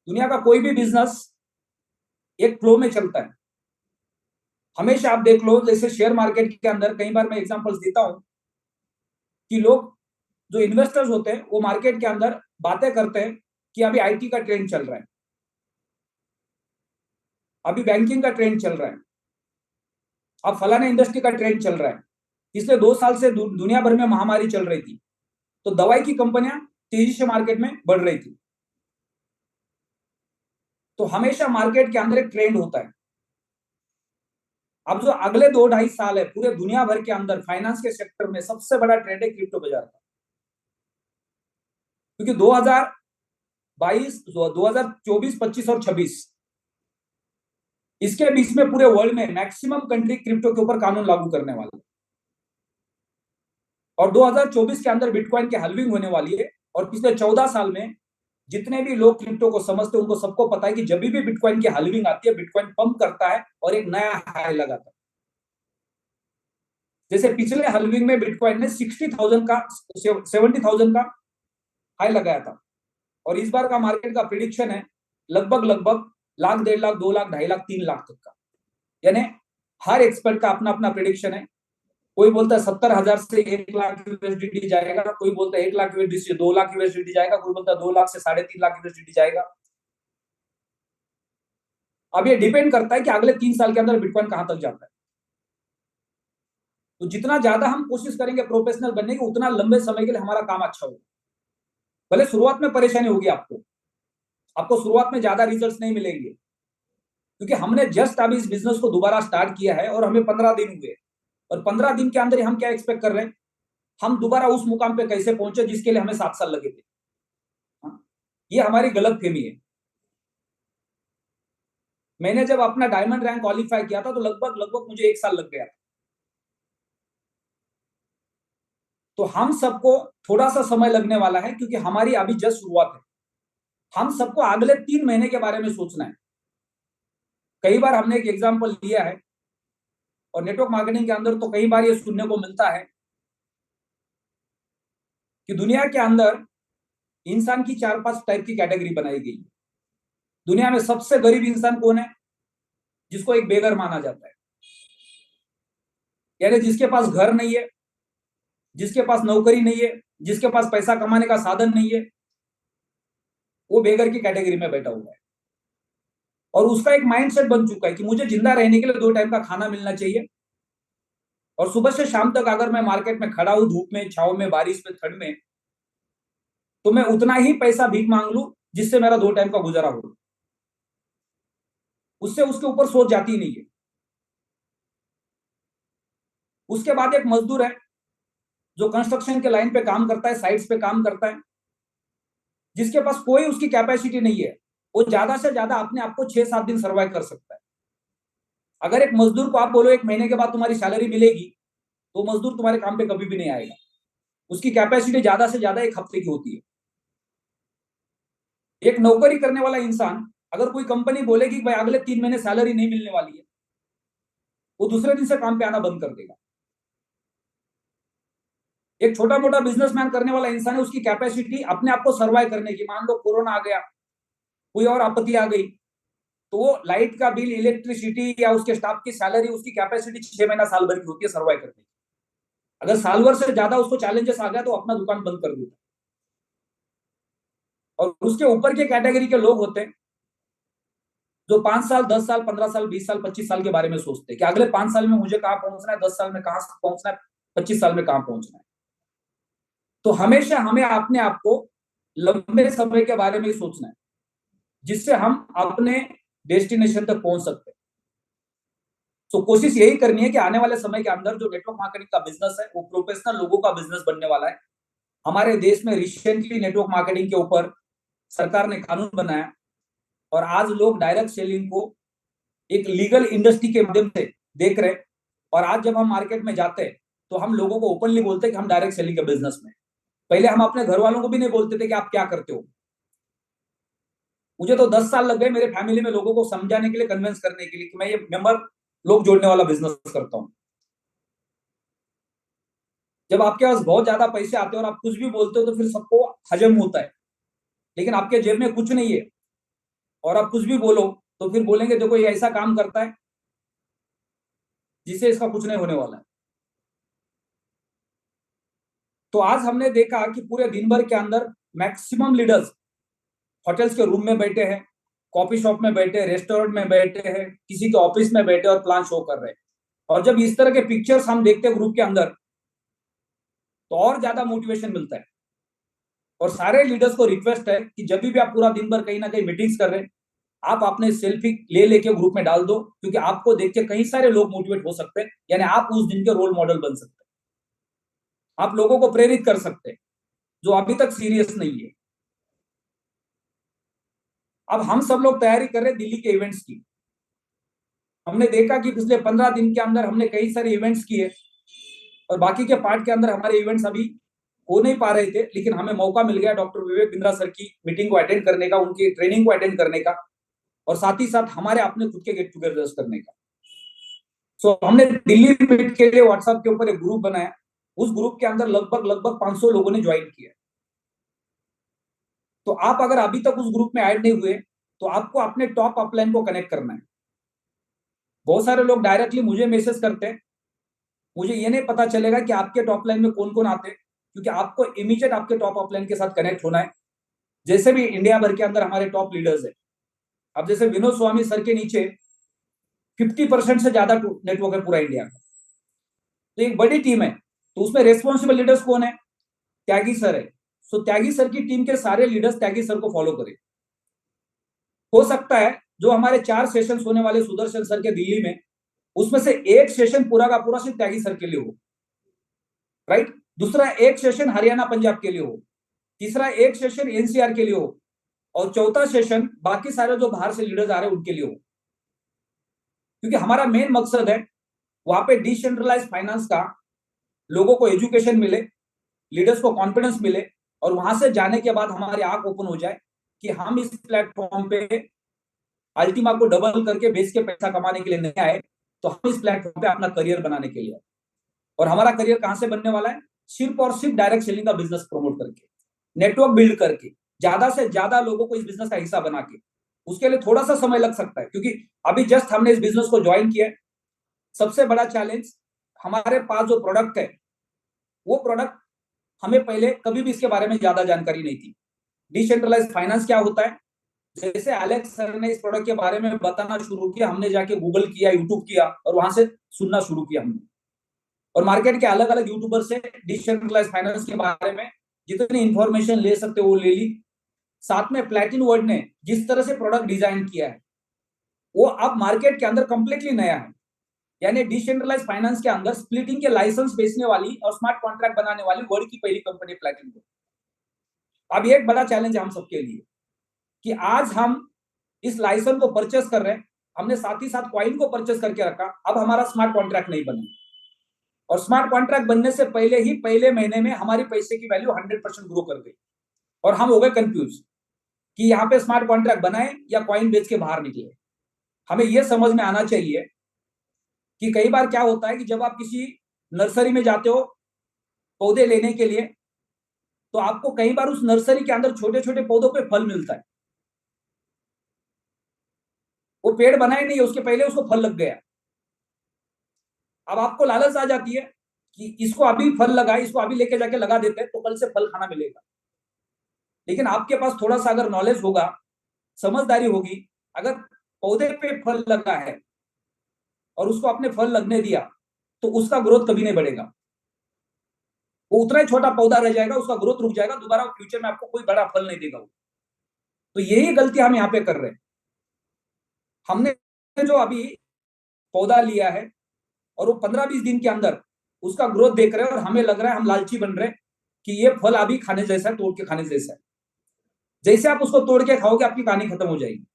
दुनिया का कोई भी बिजनेस एक फ्लो में चलता है। हमेशा आप देख लो, जैसे शेयर मार्केट के अंदर कई बार मैं एग्जांपल्स देता हूं कि लोग जो इन्वेस्टर्स होते हैं वो मार्केट के अंदर बातें करते हैं कि अभी आईटी का ट्रेंड चल रहा है, अभी बैंकिंग का ट्रेंड चल रहा है, अब फलाने इंडस्ट्री का ट्रेंड चल रहा है। पिछले 2 साल से दुनिया भर में महामारी चल रही थी, तो दवाई की कंपनियां तेजी से मार्केट में बढ़ रही थी। तो हमेशा मार्केट के अंदर एक ट्रेंड होता है। अब जो अगले 2-2.5 साल है पूरे दुनिया भर के अंदर फाइनेंस के सेक्टर में सबसे बड़ा ट्रेंड है क्रिप्टो बाजार का। क्योंकि 2022, 2024, 25 और 26 इसके बीच में पूरे वर्ल्ड में मैक्सिमम कंट्री क्रिप्टो के ऊपर कानून लागू करने वाले हैं। और 2024 के अंदर बिटकॉइन की हल्विंग होने वाली है। और पिछले 14 साल में जितने भी लोग क्रिप्टो को समझते हैं उनको सबको पता है कि जब भी बिटकॉइन की हल्विंग आती है, बिटकॉइन पंप करता है और एक नया हाई लगाता है। जैसे पिछले हल्विंग में बिटकॉइन ने 60,000 का 70,000 का हाई लगाया था। और इस बार का मार्केट का प्रिडिक्शन है लगभग लगभग लाख, 1.5 लाख, 2 लाख, 2.5 लाख, 3 लाख तक का। यानी हर एक्सपर्ट का अपना अपना प्रिडिक्शन है। कोई बोलता है 70,000 से 1 लाख यूएसडीटी जाएगा, कोई बोलता है 1 लाख यूएसडीटी से 2 लाख यूएसडीटी जाएगा, कोई बोलता है 2 लाख से 3.5 लाख यूएसडीटी जाएगा। अब ये डिपेंड करता है कि अगले 3 साल के अंदर बिटकॉइन कहां तक जाता है। तो जितना ज्यादा हम कोशिश करेंगे प्रोफेशनल बनने की, उतना लंबे समय के लिए हमारा काम अच्छा होगा। भले शुरुआत में परेशानी होगी, आपको शुरुआत में ज्यादा रिजल्ट्स नहीं मिलेंगे, क्योंकि हमने जस्ट अभी इस बिजनेस को दोबारा स्टार्ट किया है और हमें 15 दिन हुए। और 15 दिन के अंदर हम क्या एक्सपेक्ट कर रहे हैं, हम दोबारा उस मुकाम पे कैसे पहुंचे जिसके लिए हमें 7 साल लगे थे। ये हमारी गलत फहमी है। मैंने जब अपना डायमंड रैंक क्वालिफाई किया था तो लगभग लगभग मुझे 1 साल लग गया था। तो हम सबको थोड़ा सा समय लगने वाला है, क्योंकि हमारी अभी जस्ट शुरुआत है। हम सबको अगले 3 महीने के बारे में सोचना है। कई बार हमने एक एग्जाम्पल लिया है, और नेटवर्क मार्केटिंग के अंदर तो कई बार ये सुनने को मिलता है कि दुनिया के अंदर इंसान की 4-5 टाइप की कैटेगरी बनाई गई। दुनिया में सबसे गरीब इंसान कौन है? जिसको एक बेगर माना जाता है, यानी जिसके पास घर नहीं है, जिसके पास नौकरी नहीं है, जिसके पास पैसा कमाने का साधन नहीं है, वो बेगर की कैटेगरी में बैठा हुआ है। और उसका एक माइंडसेट बन चुका है कि मुझे जिंदा रहने के लिए 2 टाइम का खाना मिलना चाहिए, और सुबह से शाम तक अगर मैं मार्केट में खड़ा हूं, धूप में, छाव में, बारिश में, ठंड में, तो मैं उतना ही पैसा भीख मांग लूं जिससे मेरा 2 टाइम का गुजारा हो। उससे उसके ऊपर सोच जाती नहीं है। उसके बाद एक मजदूर है जो कंस्ट्रक्शन के लाइन पे काम करता है, साइट्स पे काम करता है, जिसके पास कोई उसकी कैपेसिटी नहीं है। वो ज्यादा से ज्यादा अपने आप को 6-7 दिन सर्वाइव कर सकता है। अगर एक मजदूर को आप बोलो 1 महीने के बाद तुम्हारी सैलरी मिलेगी, तो मजदूर तुम्हारे काम पे कभी भी नहीं आएगा। उसकी कैपेसिटी ज्यादा से ज्यादा 1 हफ्ते की होती है। एक नौकरी करने वाला इंसान, अगर कोई कंपनी बोलेगी कि भाई अगले 3 महीने सैलरी नहीं मिलने वाली है, वो दूसरे दिन से काम पे आना बंद कर देगा। एक छोटा मोटा बिजनेसमैन करने वाला इंसान है, उसकी कैपेसिटी अपने आप को सर्वाइव करने की, मान लो कोरोना आ गया, कोई और आपत्ति आ गई, तो वो लाइट का बिल, इलेक्ट्रिसिटी या उसके स्टाफ की सैलरी, उसकी कैपेसिटी 6 महीना, साल भर की होती है सर्वाइव करने की। अगर साल भर से ज्यादा उसको चैलेंजेस आ गया तो अपना दुकान बंद कर देता। और उसके ऊपर के कैटेगरी के लोग होते हैं जो 5 साल, 10 साल, 15 साल, 20 साल, 25 साल के बारे में सोचते हैं कि अगले 5 साल में मुझे कहां पहुंचना है, 10 साल में कहां पहुंचना है, 25 साल में कहां पहुंचना है। तो हमेशा हमें अपने आप को लंबे समय के बारे में ही सोचना है, जिससे हम अपने डेस्टिनेशन तक पहुंच सकते हैं। तो कोशिश यही करनी है कि आने वाले समय के अंदर जो नेटवर्क मार्केटिंग का बिजनेस है वो प्रोफेशनल लोगों का बिजनेस बनने वाला है। हमारे देश में रिसेंटली नेटवर्क मार्केटिंग के ऊपर सरकार ने कानून बनाया, और आज लोग डायरेक्ट सेलिंग को एक लीगल इंडस्ट्री के माध्यम से देख रहे हैं। और आज जब हम मार्केट में जाते हैं तो हम लोगों को ओपनली बोलते हैं कि हम डायरेक्ट सेलिंग के बिजनेस में। पहले हम अपने घर वालों को भी नहीं बोलते थे कि आप क्या करते हो। मुझे तो 10 साल लग गए मेरे फैमिली में लोगों को समझाने के लिए, कन्विंस करने के लिए कि मैं ये मेंबर लोग जोड़ने वाला बिजनेस करता हूं। जब आपके पास बहुत ज्यादा पैसे आते हैं और आप कुछ भी बोलते हो तो फिर सबको हजम होता है। लेकिन आपके जेब में कुछ नहीं है और आप कुछ भी बोलो तो फिर बोलेंगे देखो ये ऐसा काम करता है जिससे इसका कुछ नहीं होने वाला है। तो आज हमने देखा कि पूरे दिन भर के अंदर मैक्सिमम लीडर्स होटल्स के रूम में बैठे हैं, कॉफी शॉप में बैठे हैं, रेस्टोरेंट में बैठे हैं, किसी के ऑफिस में बैठे और प्लान शो कर रहे हैं। और जब इस तरह के पिक्चर्स हम देखते हैं ग्रुप के अंदर तो और ज्यादा मोटिवेशन मिलता है। और सारे लीडर्स को रिक्वेस्ट है कि जब भी आप पूरा दिन भर कहीं ना कहीं मीटिंग्स कर रहे हैं, आप अपने सेल्फी ले लेके ग्रुप में डाल दो, क्योंकि आपको देख के कई सारे लोग मोटिवेट हो सकते हैं। यानी आप उस दिन के रोल मॉडल बन सकते हैं, आप लोगों को प्रेरित कर सकते हैं जो अभी तक सीरियस नहीं है। अब हम सब लोग तैयारी कर रहे हैं दिल्ली के इवेंट्स की। हमने देखा कि पिछले 15 दिन के अंदर हमने कई सारे इवेंट्स किए और बाकी के पार्ट के अंदर हमारे इवेंट्स अभी हो नहीं पा रहे थे, लेकिन हमें मौका मिल गया डॉक्टर विवेक बिंद्रा सर की मीटिंग को अटेंड करने का, उनकी ट्रेनिंग को अटेंड करने का, और साथ ही साथ हमारे अपने खुद के गेट टुगेदर्स करने का। सो हमने दिल्ली मीट के लिए व्हाट्सएप के ऊपर एक ग्रुप बनाया। उस ग्रुप के अंदर लगभग लगभग 500 लोगों ने ज्वाइन किया। तो आप अगर अभी तक उस ग्रुप में ऐड नहीं हुए तो आपको अपने टॉप अपलाइन को कनेक्ट करना है। बहुत सारे लोग डायरेक्टली मुझे मैसेज करते हैं, मुझे ये नहीं पता चलेगा कि आपके टॉप लाइन में कौन कौन आते हैं, क्योंकि आपको इमीडिएट आपके टॉप अपलाइन के साथ कनेक्ट होना है। जैसे भी इंडिया भर के अंदर हमारे टॉप लीडर्स है, अब जैसे विनोद स्वामी सर के नीचे 50% से ज्यादा नेटवर्क है पूरा इंडिया का, तो एक बड़ी टीम है। तो उसमें रेस्पॉन्सिबल लीडर्स कौन है? त्यागी सर है। सो त्यागी सर की टीम के सारे लीडर्स त्यागी सर को फॉलो करें। हो सकता है जो हमारे 4 सेशन होने वाले सुदर्शन सर के दिल्ली में, उसमें से एक सेशन पूरा का पूरा सिर्फ त्यागी सर के लिए हो, राइट। दूसरा एक सेशन हरियाणा पंजाब के लिए हो, तीसरा एक सेशन एनसीआर के लिए हो, और चौथा सेशन बाकी सारे जो बाहर से लीडर्स आ रहे हैं उनके लिए हो। क्योंकि हमारा मेन मकसद है वहां पे डिसेंट्रलाइज फाइनेंस का लोगों को एजुकेशन मिले, लीडर्स को कॉन्फिडेंस मिले, और वहां से जाने के बाद हमारी आंख ओपन हो जाए कि हम इस प्लेटफॉर्म पे अल्टीमा को डबल करके बेच के पैसा कमाने के लिए नहीं आए, तो हम इस प्लेटफॉर्म पे अपना करियर बनाने के लिए। और हमारा करियर कहां से बनने वाला है? सिर्फ और सिर्फ डायरेक्ट सेलिंग का बिजनेस प्रमोट करके, नेटवर्क बिल्ड करके, ज्यादा से ज्यादा लोगों को इस बिजनेस का हिस्सा बना के। उसके लिए थोड़ा सा समय लग सकता है, क्योंकि अभी जस्ट हमने इस बिजनेस को ज्वाइन किया है। सबसे बड़ा चैलेंज, हमारे पास जो प्रोडक्ट है वो प्रोडक्ट हमें पहले कभी भी इसके बारे में ज्यादा जानकारी नहीं थी। डिसेंट्रलाइज फाइनेंस क्या होता है, जैसे एलेक्स सर ने इस प्रोडक्ट के बारे में बताना शुरू किया, हमने जाके गूगल किया, यूट्यूब किया, और वहां से सुनना शुरू किया हमने। और मार्केट के अलग अलग यूट्यूबर से डिसेंट्रलाइज फाइनेंस के बारे में जितनी इंफॉर्मेशन ले सकते वो ले ली। साथ में प्लेटिन वर्ल्ड ने जिस तरह से प्रोडक्ट डिजाइन किया है वो अब मार्केट के अंदर कंप्लीटली नया है। यानी डिसेंट्रलाइज फाइनेंस के अंदर स्प्लिटिंग के लाइसेंस बेचने वाली और स्मार्ट कॉन्ट्रैक्ट बनाने वाली वर्ल्ड की पहली कंपनी प्लेटिन वर्ल्ड। अब ये एक बड़ा चैलेंज है हम सबके लिए कि आज हम इस लाइसेंस को परचेस कर रहे हैं, हमने साथ ही साथ कॉइन को परचेस करके रखा, अब हमारा स्मार्ट कॉन्ट्रैक्ट नहीं बना, और स्मार्ट कॉन्ट्रैक्ट बनने से पहले ही पहले महीने में हमारी पैसे की वैल्यू 100% ग्रो कर गई, और हम हो गए कंफ्यूज कि यहाँ पे स्मार्ट कॉन्ट्रैक्ट बनाए या कॉइन बेच के बाहर निकले। हमें यह समझ में आना चाहिए कि कई बार क्या होता है कि जब आप किसी नर्सरी में जाते हो पौधे लेने के लिए, तो आपको कई बार उस नर्सरी के अंदर छोटे छोटे पौधों पे फल मिलता है। वो पेड़ बनाए नहीं, उसके पहले उसको फल लग गया। अब आपको लालच आ जाती है कि इसको अभी फल लगाए, इसको अभी लेके जाके लगा देते हैं तो कल से फल खाना मिलेगा। लेकिन आपके पास थोड़ा सा अगर नॉलेज होगा, समझदारी होगी, अगर पौधे पे फल लगा है और उसको अपने फल लगने दिया तो उसका ग्रोथ कभी नहीं बढ़ेगा, वो उतना ही छोटा पौधा रह जाएगा, उसका ग्रोथ रुक जाएगा, दोबारा फ्यूचर में आपको कोई बड़ा फल नहीं देगा। तो यही गलती हम यहाँ पे कर रहे हैं। हमने जो अभी पौधा लिया है और वो 15-20 दिन के अंदर उसका ग्रोथ देख रहे हैं, और हमें लग रहा है हम लालची बन रहे हैं कि ये फल अभी खाने जैसा है, तोड़ के खाने जैसा है। जैसे आप उसको तोड़ के खाओगे आपकी कहानी खत्म हो जाएगी।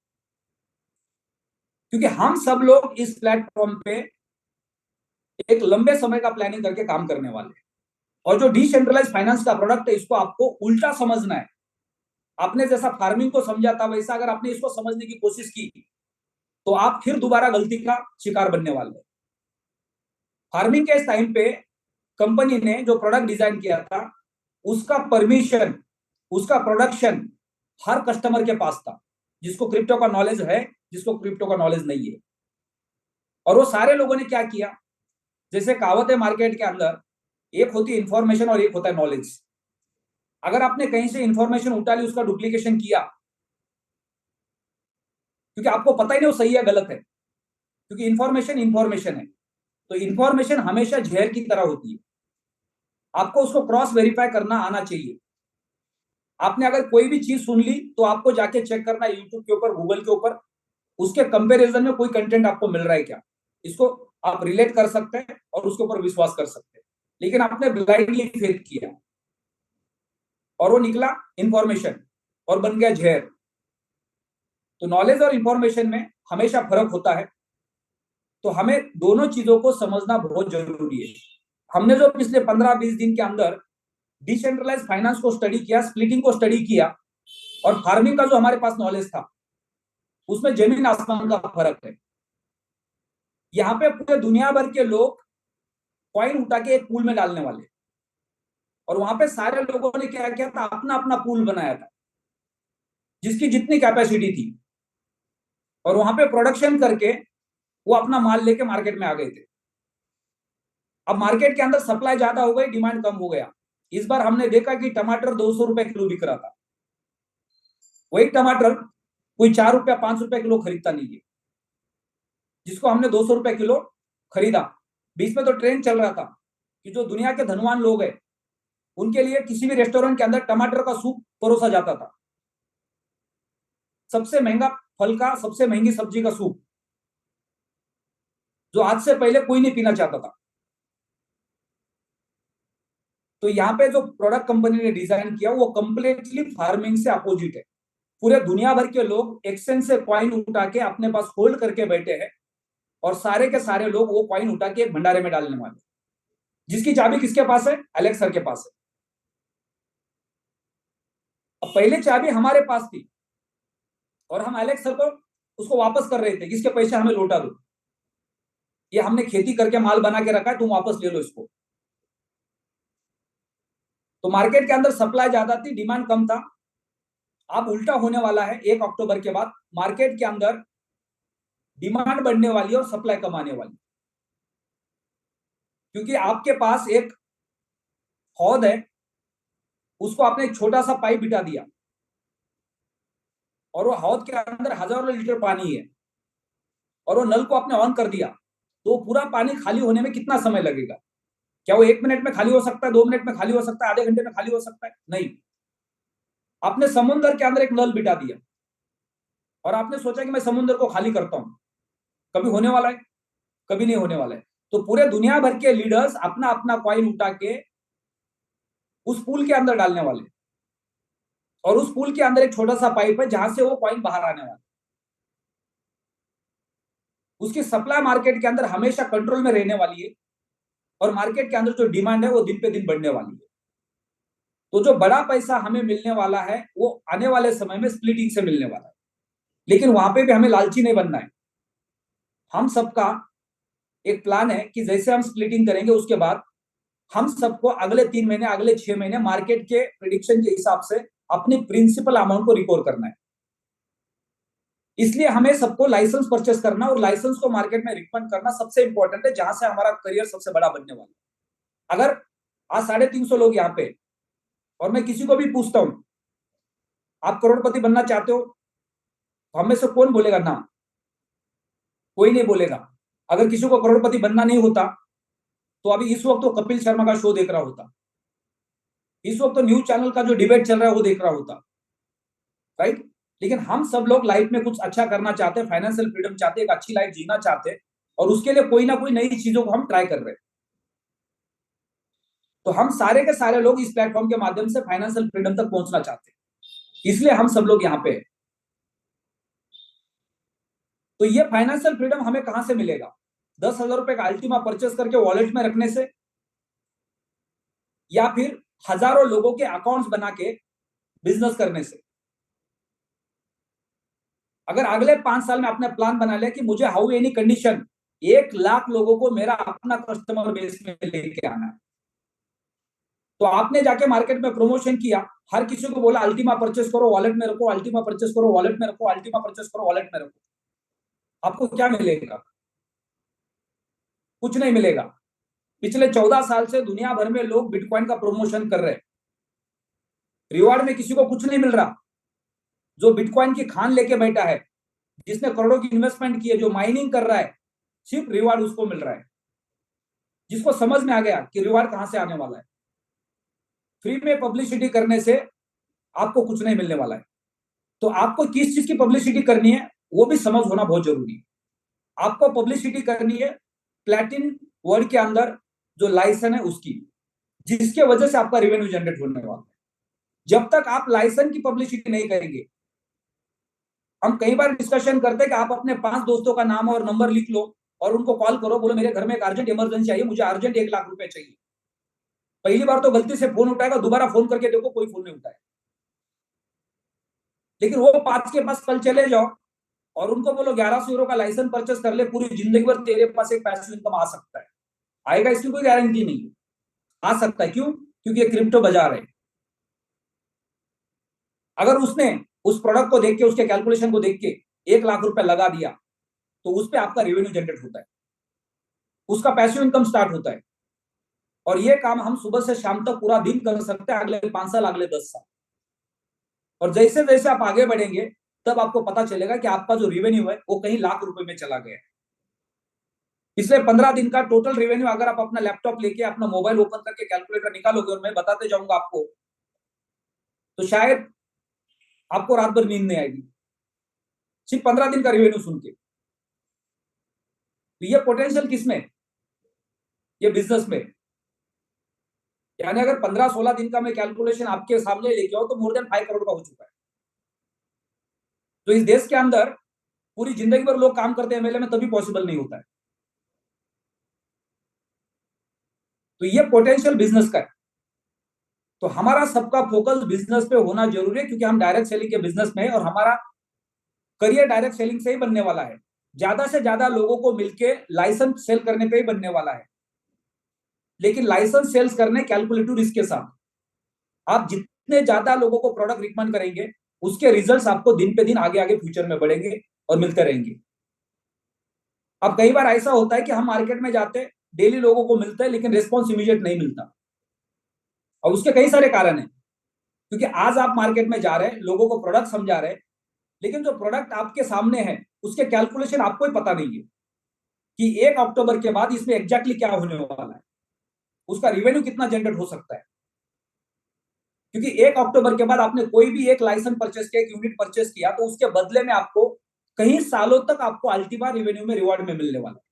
क्योंकि हम सब लोग इस प्लेटफॉर्म पे एक लंबे समय का प्लानिंग करके काम करने वाले हैं, और जो डिसेंट्रलाइज फाइनेंस का प्रोडक्ट है इसको आपको उल्टा समझना है। आपने जैसा फार्मिंग को समझा था वैसा अगर आपने इसको समझने की कोशिश की तो आप फिर दोबारा गलती का शिकार बनने वाले हैं। फार्मिंग के इस टाइम पे कंपनी ने जो प्रोडक्ट डिजाइन किया था उसका परमिशन, उसका प्रोडक्शन हर कस्टमर के पास था, जिसको क्रिप्टो का नॉलेज है, जिसको क्रिप्टो का नॉलेज नहीं है। और वो सारे लोगों ने क्या किया, जैसे कहावत है मार्केट के अंदर, एक होती है इंफॉर्मेशन और एक होता है नॉलेज। अगर आपने कहीं से इंफॉर्मेशन उठा ली, उसका डुप्लीकेशन किया, क्योंकि आपको पता ही नहीं वो सही है गलत है, क्योंकि इंफॉर्मेशन इंफॉर्मेशन है, तो इंफॉर्मेशन हमेशा जहर की तरह होती है। आपको उसको क्रॉस वेरीफाई करना आना चाहिए। आपने अगर कोई भी चीज सुन ली तो आपको जाके चेक करना यूट्यूब के ऊपर, गूगल के ऊपर, उसके कंपैरिजन में कोई कंटेंट आपको मिल रहा है क्या, इसको आप रिलेट कर सकते हैं और उसके ऊपर विश्वास कर सकते हैं। लेकिन आपने ब्लाइंडली फेथ किया और वो निकला इंफॉर्मेशन और बन गया जहर। तो नॉलेज और इंफॉर्मेशन में हमेशा फर्क होता है। तो हमें दोनों चीजों को समझना बहुत जरूरी है। हमने जो पिछले 15-20 दिन के अंदर डिसेंट्रलाइज फाइनेंस को स्टडी किया, स्प्लिटिंग को स्टडी किया, और फार्मिंग का जो हमारे पास नॉलेज था, उसमें जमीन आसमान का फर्क है। यहाँ पे पूरे दुनिया भर के लोग कॉइन उठा के एक पूल में डालने वाले, और वहां पे सारे लोगों ने क्या किया था, अपना अपना पूल बनाया था जिसकी जितनी कैपेसिटी थी, और वहां पे प्रोडक्शन करके वो अपना माल लेके मार्केट में आ गए थे। अब मार्केट के अंदर सप्लाई ज्यादा हो गई, डिमांड कम हो गया। इस बार हमने देखा कि टमाटर 200 रुपए किलो बिक रहा था। वही टमाटर कोई 4 रुपया 5 रुपए किलो खरीदता नहीं है, जिसको हमने 200 रुपए किलो खरीदा। बीच में तो ट्रेंड चल रहा था कि जो दुनिया के धनवान लोग हैं उनके लिए किसी भी रेस्टोरेंट के अंदर टमाटर का सूप परोसा जाता था। सबसे महंगा फल का, सबसे महंगी सब्जी का सूप, जो आज से पहले कोई नहीं पीना चाहता था। तो यहाँ पे जो प्रोडक्ट कंपनी ने डिजाइन किया वो कंप्लीटली फार्मिंग से अपोजिट है। पूरे दुनिया भर के लोग एक्सचेंज से कॉइन उठा के अपने पास होल्ड करके बैठे हैं, और सारे के सारे लोग वो कॉइन उठा के एक भंडारे में डालने वाले, जिसकी चाबी किसके पास है? एलेक्स सर के पास है। अब पहले चाबी हमारे पास थी और हम एलेक्स सर को उसको वापस कर रहे थे, इसके पैसे हमें लौटा दो, ये हमने खेती करके माल बना के रखा है, तुम वापस ले लो इसको। तो मार्केट के अंदर सप्लाई ज्यादा थी, डिमांड कम था। अब उल्टा होने वाला है, 1 अक्टूबर के बाद मार्केट के अंदर डिमांड बढ़ने वाली है और सप्लाई कम आने वाली, क्योंकि आपके पास एक हौद है, उसको आपने एक छोटा सा पाइप बिठा दिया, और वो हौद के अंदर हजारों लीटर पानी है, और वो नल को आपने ऑन कर दिया, तो पूरा पानी खाली होने में कितना समय लगेगा? क्या वो 1 मिनट में खाली हो सकता है? 2 मिनट में खाली हो सकता है? आधे घंटे में खाली हो सकता है? नहीं। आपने समुद्र के अंदर एक नल बिठा दिया और आपने सोचा कि मैं समुद्र को खाली करता हूं। कभी होने वाला है? कभी नहीं होने वाला है। तो पूरे दुनिया भर के लीडर्स अपना अपना कॉइन उठा के उस पूल के अंदर डालने वाले, और उस पूल के अंदर एक छोटा सा पाइप है जहां से वो कॉइन बाहर आने वाला। उसकी सप्लाई मार्केट के अंदर हमेशा कंट्रोल में रहने वाली है, और मार्केट के अंदर जो डिमांड है वो दिन पे दिन बढ़ने वाली है। तो जो बड़ा पैसा हमें मिलने वाला है वो आने वाले समय में स्प्लिटिंग से मिलने वाला है। लेकिन वहां पे भी हमें लालची नहीं बनना है। हम सबका एक प्लान है कि जैसे हम स्प्लिटिंग करेंगे उसके बाद हम सबको अगले 3 महीने, अगले 6 महीने मार्केट के प्रिडिक्शन के हिसाब से अपनी प्रिंसिपल अमाउंट को रिकवर करना है। इसलिए हमें सबको लाइसेंस परचेस करना और लाइसेंस को मार्केट में रिकमेंड करना सबसे इंपॉर्टेंट है, जहां से हमारा करियर सबसे बड़ा बनने वाला है। अगर आज 350 लोग यहाँ पे, और मैं किसी को भी पूछता हूं आप करोड़पति बनना चाहते हो, तो हम में से कौन बोलेगा ना? कोई नहीं बोलेगा। अगर किसी को करोड़पति बनना नहीं होता तो अभी इस वक्त तो कपिल शर्मा का शो देख रहा होता, इस वक्त तो न्यूज चैनल का जो डिबेट चल रहा है वो देख रहा होता, राइट? लेकिन हम सब लोग लाइफ में कुछ अच्छा करना चाहते हैं, फाइनेंशियल फ्रीडम चाहते हैं, एक अच्छी लाइफ जीना चाहते हैं, और उसके लिए कोई ना कोई नई चीजों को हम ट्राई कर रहे हैं। तो हम सारे के सारे लोग इस प्लेटफॉर्म के माध्यम से फाइनेंशियल फ्रीडम तक पहुंचना चाहते हैं, इसलिए हम सब लोग यहाँ पे हैं। तो ये फाइनेंशियल फ्रीडम हमें कहां से मिलेगा? 10,000 रुपए का अल्टीमा परचेस करके वॉलेट में रखने से, या फिर हजारों लोगों के अकाउंट्स बना के बिजनेस करने से। अगर अगले 5 साल में आपने प्लान बना लिया कि मुझे हाउ एनी कंडीशन 1 लाख लोगों को मेरा अपना कस्टमर बेस में लेके आना है, तो आपने जाके मार्केट में प्रमोशन किया, हर किसी को बोला अल्टीमा परचेस करो, वॉलेट में रखो, अल्टीमा परचेस करो, वॉलेट में रखो, अल्टीमा परचेस करो, वॉलेट में रखो, आपको क्या मिलेगा? कुछ नहीं मिलेगा। पिछले 14 साल से दुनिया भर में लोग बिटकॉइन का प्रमोशन कर रहे हैं, रिवार्ड में किसी को कुछ नहीं मिल रहा। जो बिटकॉइन की खान लेके बैठा है, जिसने करोड़ों की इन्वेस्टमेंट की है, जो माइनिंग कर रहा है, सिर्फ रिवार्ड उसको मिल रहा है, जिसको समझ में आ गया कि रिवार्ड कहां से आने वाला है। फ्री में पब्लिसिटी करने से आपको कुछ नहीं मिलने वाला है। तो आपको किस चीज की पब्लिसिटी करनी है वो भी समझ होना बहुत जरूरी है। आपको पब्लिसिटी करनी है प्लेटिन वर्ड के अंदर जो लाइसेंस है उसकी, जिसके वजह से आपका रेवेन्यू जनरेट होने वाला है। जब तक आप लाइसेंस की पब्लिसिटी नहीं करेंगे, हम कई बार डिस्कशन करते हैं कि आप अपने 5 दोस्तों का नाम और नंबर लिख लो और उनको कॉल करो, बोलो मेरे घर में एक अर्जेंट इमरजेंसी चाहिए, मुझे अर्जेंट 1 लाख रुपए चाहिए। पहली बार तो गलती से फोन उठाएगा, दोबारा फोन करके देखो कोई फोन नहीं उठाएगा। लेकिन वो 5 के पास कल चले जाओ और उनको बोलो 1100 € का लाइसेंस परचेस कर ले, पूरी जिंदगी भर तेरे पास एक पैसिव इनकम आ सकता है। आएगा इसकी कोई गारंटी नहीं है, आ सकता है। क्यों? क्योंकि ये क्रिप्टो बाजार है। अगर उसने उस प्रोडक्ट को देख के, उसके कैलकुलेशन को देख के 1 लाख रुपए लगा दिया, तो उस पर आपका रेवेन्यू जनरेट होता है, उसका पैसिव इनकम स्टार्ट होता है। और ये काम हम सुबह से शाम तक पूरा दिन कर सकते हैं, अगले 5 साल, अगले 10 साल। और जैसे जैसे आप आगे बढ़ेंगे तब आपको पता चलेगा कि आपका जो रेवेन्यू है वो कहीं लाख रुपए में चला गया है। पिछले 15 दिन का टोटल रेवेन्यू अगर आप अपना लैपटॉप लेके, अपना मोबाइल ओपन करके कैलकुलेटर निकालोगे और मैं बताते जाऊंगा आपको, तो शायद आपको रात भर नींद नहीं आएगी, सिर्फ 15 दिन का रेवेन्यू सुन के। तो ये पोटेंशियल किसमें? ये बिजनेस में। यानी अगर 15-16 दिन का मैं कैलकुलेशन आपके सामने लेके आओ तो मोर देन 5 करोड़ का हो चुका है। तो इस देश के अंदर पूरी जिंदगी भर लोग काम करते हैं एमएलए में, तभी पॉसिबल नहीं होता है। तो ये पोटेंशियल बिजनेस का है। तो हमारा सबका फोकस बिजनेस पे होना जरूरी है, क्योंकि हम डायरेक्ट सेलिंग के बिजनेस में है और हमारा करियर डायरेक्ट सेलिंग से ही बनने वाला है। ज्यादा से ज्यादा लोगों को मिलके लाइसेंस सेल करने पे ही बनने वाला है। लेकिन लाइसेंस सेल्स करने कैलकुलेटिव रिस्क के साथ। आप जितने ज्यादा लोगों को प्रोडक्ट रिकमेंड करेंगे, उसके रिजल्ट्स आपको दिन पे दिन आगे आगे फ्यूचर में बढ़ेंगे और मिलते रहेंगे। अब कई बार ऐसा होता है कि हम मार्केट में जाते हैं, डेली लोगों को मिलते हैं, लेकिन रिस्पॉन्स इमीडिएट नहीं मिलता। और उसके कई सारे कारण हैं, क्योंकि आज आप मार्केट में जा रहे हैं, लोगों को प्रोडक्ट समझा रहे हैं, लेकिन जो प्रोडक्ट आपके सामने है उसके कैलकुलेशन आपको ही पता नहीं है कि 1 अक्टूबर के बाद इसमें एग्जैक्टली क्या होने वाला है, उसका रेवेन्यू कितना जनरेट हो सकता है। क्योंकि 1 अक्टूबर के बाद आपने कोई भी एक लाइसेंस परचेस किया, एक यूनिट परचेस किया, तो उसके बदले में आपको कई सालों तक आपको अल्टीमा रेवेन्यू में रिवॉर्ड में मिलने वाला है।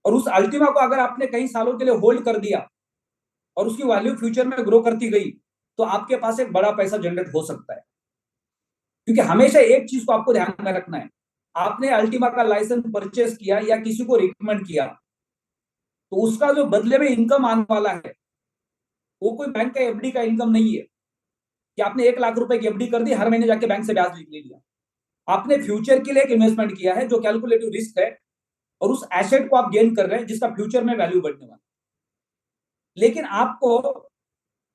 और उस अल्टीमा को अगर आपने कई सालों के लिए होल्ड कर दिया और उसकी वैल्यू फ्यूचर में ग्रो करती गई, तो आपके पास एक बड़ा पैसा जनरेट हो सकता है। क्योंकि हमेशा एक चीज को आपको ध्यान में रखना है, आपने अल्टीमा का लाइसेंस परचेस किया या किसी को रिकमेंड किया, तो उसका जो बदले में इनकम आने वाला है वो कोई बैंक का एफडी का इनकम नहीं है कि आपने 1 लाख रुपए की एफडी कर दी, हर महीने जाके बैंक से ब्याज ले लिया। आपने फ्यूचर के लिए एक इन्वेस्टमेंट किया है जो कैलकुलेटिव रिस्क है, और उस एसेट को आप गेन कर रहे हैं जिसका फ्यूचर में वैल्यू बढ़ने वाला है। लेकिन आपको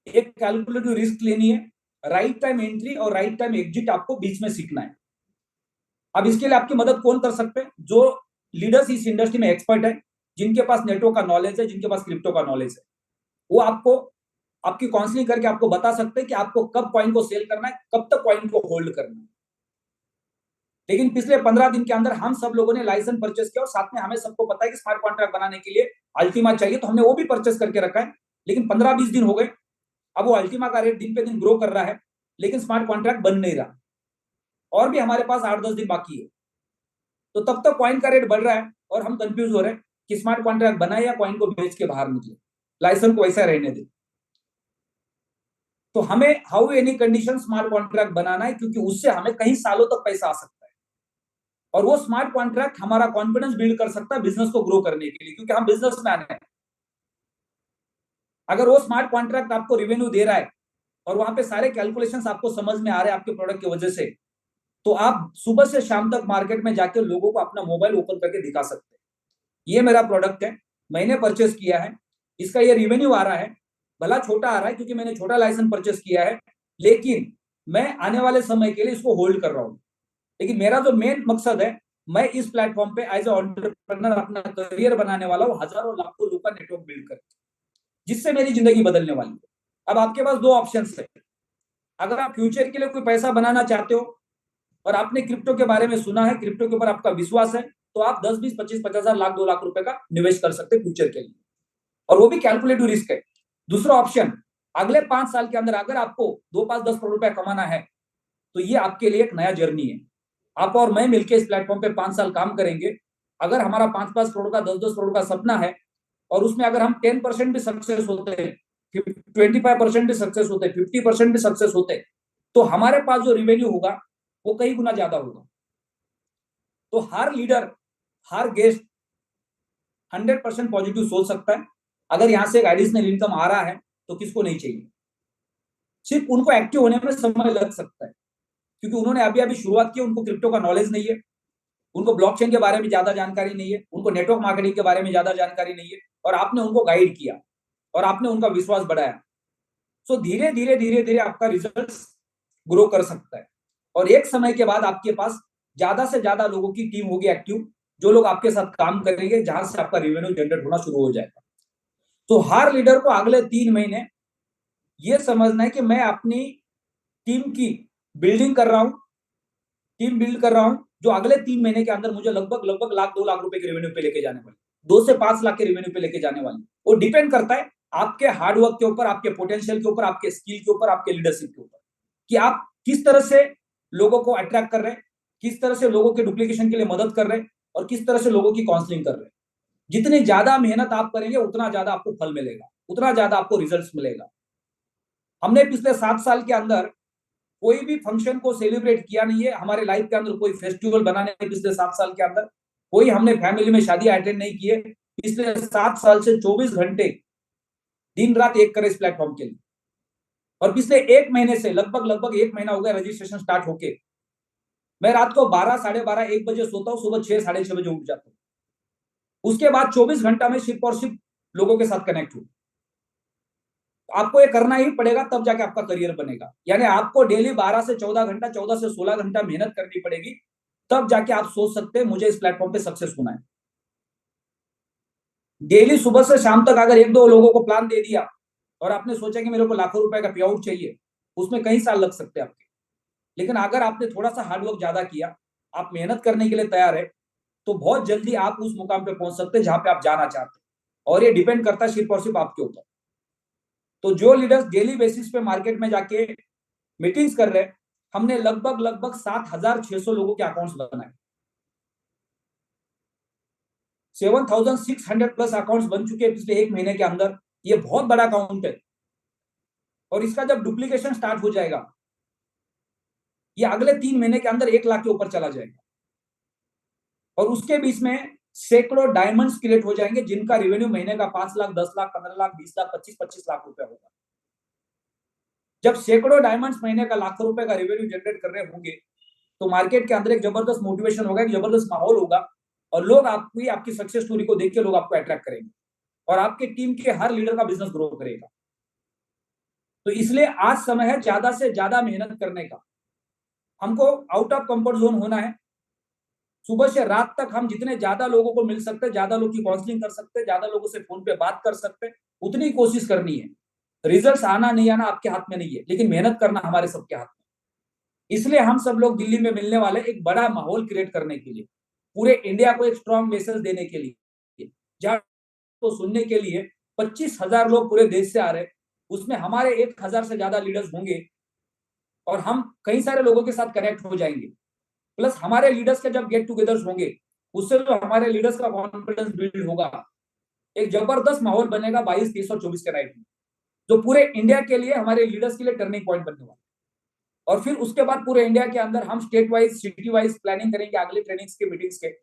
एक कैलकुलेटिव रिस्क लेनी है, राइट टाइम एंट्री और राइट टाइम एग्जिट आपको बीच में सीखना है। अब इसके लिए आपकी मदद कौन कर सकते हैं? जो लीडर्स इस इंडस्ट्री में एक्सपर्ट है, जिनके पास नेटवर्क का नॉलेज है, जिनके पास क्रिप्टो का नॉलेज है, वो आपको आपकी काउंसलिंग करके आपको बता सकते हैं कि आपको कब कॉइन को सेल करना है, कब तक कॉइन को होल्ड करना है। लेकिन पिछले 15 दिन के अंदर हम सब लोगों ने लाइसेंस परचेस किया और साथ में हमें सबको पता है कि स्मार्ट कॉन्ट्रैक्ट बनाने के लिए अल्टीमा चाहिए, तो हमने वो भी परचेस करके रखा है। लेकिन 15-20 दिन हो गए, अब वो अल्टीमा का रेट दिन पे दिन ग्रो कर रहा है, लेकिन स्मार्ट कॉन्ट्रैक्ट बन नहीं रहा, और भी हमारे पास 8-10 दिन बाकी है। तो तब तक कॉइन का रेट बढ़ रहा है और हम कंफ्यूज हो रहे हैं कि स्मार्ट कॉन्ट्रैक्ट बनाए या कॉइन को बेच के बाहर निकले, लाइसेंस को वैसा रहने दे। तो हमें how any condition smart contract बनाना है, क्योंकि उससे हमें कई सालों तक पैसा आ सकता है। और वो स्मार्ट कॉन्ट्रैक्ट हमारा कॉन्फिडेंस बिल्ड कर सकता है बिजनेस को ग्रो करने के लिए, क्योंकि हम बिजनेसमैन हैं। अगर वो स्मार्ट कॉन्ट्रैक्ट आपको रेवेन्यू दे रहा है और वहां पे सारे कैलकुलेशंस आपको समझ में आ रहे हैं आपके प्रोडक्ट की वजह से, तो आप सुबह से शाम तक मार्केट में जाके लोगों को अपना मोबाइल ओपन करके दिखा सकते हैं, ये मेरा प्रोडक्ट है, मैंने परचेस किया है, इसका ये रेवेन्यू आ रहा है। भला छोटा आ रहा है क्योंकि मैंने छोटा लाइसेंस परचेस किया है, लेकिन मैं आने वाले समय के लिए इसको होल्ड कर रहा हूं। लेकिन मेरा जो मेन मकसद है, मैं इस प्लेटफॉर्म पे एज ए एंटरप्रेन्योर अपना करियर बनाने वाला हूं, हजारों लाखों लोगों का नेटवर्क बिल्ड कर, जिससे मेरी जिंदगी बदलने वाली है। अब आपके पास 2 ऑप्शंस है। अगर आप फ्यूचर के लिए कोई पैसा बनाना चाहते हो और आपने क्रिप्टो के बारे में सुना है, क्रिप्टो के ऊपर आपका विश्वास है, तो आप 10, 20, 25, 50,000, लाख, 2 लाख रुपए का निवेश कर सकते हैं फ्यूचर के लिए, और वो भी कैलकुलेटिव रिस्क है। दूसरा ऑप्शन, अगले 5 साल के अंदर अगर आपको 2, 5, 10 करोड़ रुपया कमाना है, तो ये आपके लिए एक नया जर्नी है। आप और मैं मिलकर इस प्लेटफॉर्म पे 5 साल काम करेंगे। अगर हमारा 5-5 करोड़ का, 10-10 करोड़ का सपना है, और उसमें अगर हम 10% भी सक्सेस होते हैं, 25% भी सक्सेस होते हैं, 50% भी सक्सेस होते हैं, तो हमारे पास जो रेवेन्यू होगा वो कई गुना ज्यादा होगा। तो हर लीडर, हर गेस्ट 100% पॉजिटिव सोच सकता है। अगर यहां से एक एडिशनल इनकम आ रहा है तो किसको नहीं चाहिए। सिर्फ उनको एक्टिव होने में समय लग सकता है, क्योंकि उन्होंने अभी अभी शुरुआत की, उनको क्रिप्टो का नॉलेज नहीं है, उनको ब्लॉकचेन के बारे में ज्यादा जानकारी नहीं है, उनको नेटवर्क मार्केटिंग के बारे में ज्यादा जानकारी नहीं है, और आपने उनको गाइड किया और आपने उनका विश्वास बढ़ाया। सो धीरे धीरे धीरे धीरे आपका रिजल्ट ग्रो कर सकता है, और एक समय के बाद आपके पास ज्यादा से ज्यादा लोगों की टीम होगी एक्टिव, जो लोग आपके साथ काम करेंगे, जहां से आपका रेवेन्यू जनरेट होना शुरू हो जाएगा। तो हर लीडर को अगले 3 महीने ये समझना है कि मैं अपनी टीम की बिल्डिंग कर रहा हूं, टीम बिल्ड कर रहा हूं, जो अगले 3 महीने के अंदर मुझे लगभग लगभग 1-2 लाख रुपए के रेवेन्यू पे लेके जाने वाली, 2 से 5 लाख के रेवेन्यू पे लेके जाने वाली। वो डिपेंड करता है आपके हार्डवर्क के ऊपर, आपके पोटेंशियल के ऊपर, आपके स्किल के ऊपर, आपके लीडरशिप के ऊपर, कि आप किस तरह से लोगों को अट्रैक्ट कर रहे हैं, किस तरह से लोगों के डुप्लीकेशन के लिए मदद कर रहे हैं, और किस तरह से लोगों की काउंसलिंग कर रहे हैं। जितनी ज्यादा मेहनत आप करेंगे उतना ज्यादा आपको फल मिलेगा, उतना ज्यादा आपको रिजल्ट्स मिलेगा। हमने पिछले 7 साल के अंदर कोई भी फंक्शन को सेलिब्रेट किया नहीं है, हमारे लाइफ के अंदर कोई फेस्टिवल बना नहीं पिछले 7 साल के अंदर, कोई हमने फैमिली में शादी अटेंड नहीं किए पिछले 7 साल से 24 घंटे दिन रात एक करे इस प्लेटफॉर्म के लिए। और पिछले 1 महीने से लगभग लगभग 1 महीना हो गया रजिस्ट्रेशन स्टार्ट होके, मैं रात को 12, 12:30, 1 बजे सोता हूँ, सुबह 6, 6:30 बजे उठ जाता हूँ। उसके बाद 24 घंटा में सिर्फ और सिर्फ लोगों के साथ कनेक्ट हूँ। आपको ये करना ही पड़ेगा, तब जाके आपका करियर बनेगा। यानी आपको डेली 12 से 14 घंटा, 14 से 16 घंटा मेहनत करनी पड़ेगी, तब जाके आप सोच सकते हैं मुझे इस प्लेटफॉर्म पे सक्सेस होना है। डेली सुबह से शाम तक अगर 1-2 लोगों को प्लान दे दिया और आपने सोचा कि मेरे को लाखों रुपए का पे आउट चाहिए, उसमें कई साल लग सकते हैं आपके। लेकिन अगर आपने थोड़ा सा हार्डवर्क ज्यादा किया, आप मेहनत करने के लिए तैयार है, तो बहुत जल्दी आप उस मुकाम पे पहुंच सकते हैं जहां पे आप जाना चाहते हैं। और ये डिपेंड करता है सिर्फ और सिर्फ आपके ऊपर। तो जो लीडर्स डेली बेसिस पे मार्केट में जाके मीटिंग्स कर रहे हैं, हमने लगभग लगभग 7,600 लोगों के अकाउंट्स बनाए, 7,600 प्लस अकाउंट्स बन चुके हैं पिछले 1 महीने के अंदर। ये बहुत बड़ा अकाउंट है, और इसका जब डुप्लीकेशन स्टार्ट हो जाएगा, ये अगले 3 महीने के अंदर 1 लाख के ऊपर चला जाएगा। और उसके बीच में सैकड़ों डायमंड्स क्रिएट हो जाएंगे, जिनका रेवेन्यू महीने का 5 लाख, 10 लाख, 15 लाख, 20 लाख, 25 लाख रुपए होगा। जब सैकड़ों डायमंड्स महीने का लाखों रुपए का रेवेन्यू जनरेट कर रहे होंगे, तो मार्केट के अंदर एक जबरदस्त मोटिवेशन होगा, एक जबरदस्त माहौल होगा, और लोग आपकी सक्सेस स्टोरी को देख के लोग आपको अट्रैक्ट करेंगे, और आपके टीम के हर लीडर का बिजनेस ग्रो करेगा। तो इसलिए आज समय है ज्यादा से ज्यादा मेहनत करने का। हमको आउट ऑफ कंफर्ट जोन होना है। सुबह से रात तक हम जितने ज्यादा लोगों को मिल सकते हैं, ज्यादा लोगों की काउंसलिंग कर सकते हैं, ज्यादा लोगों से फोन पे बात कर सकते हैं, उतनी कोशिश करनी है। रिजल्ट्स आना नहीं आना आपके हाथ में नहीं है, लेकिन मेहनत करना हमारे सबके हाथ में। इसलिए हम सब लोग दिल्ली में मिलने वाले, एक बड़ा माहौल क्रिएट करने के लिए, पूरे इंडिया को एक स्ट्रॉन्ग मैसेज देने के लिए, जहां को सुनने के लिए 25,000 लोग पूरे देश से आ रहे हैं। उसमें हमारे 1,000 से ज्यादा लीडर्स होंगे, और हम कई सारे लोगों के साथ कनेक्ट हो जाएंगे। प्लस हमारे लीडर्स के जब गेट टुगेदर्स होंगे, उससे जो हमारे लीडर्स का कॉन्फिडेंस बिल्ड होगा, एक जबरदस्त माहौल बनेगा 22, 23 और 24 के नाइट में, जो पूरे इंडिया के लिए, हमारे लीडर्स के लिए टर्निंग पॉइंट बनने वाला। और फिर उसके बाद पूरे इंडिया के अंदर हम state wise, city wise planning करेंगे अगले ट्रेनिंग्स के, मीटिंग्स के।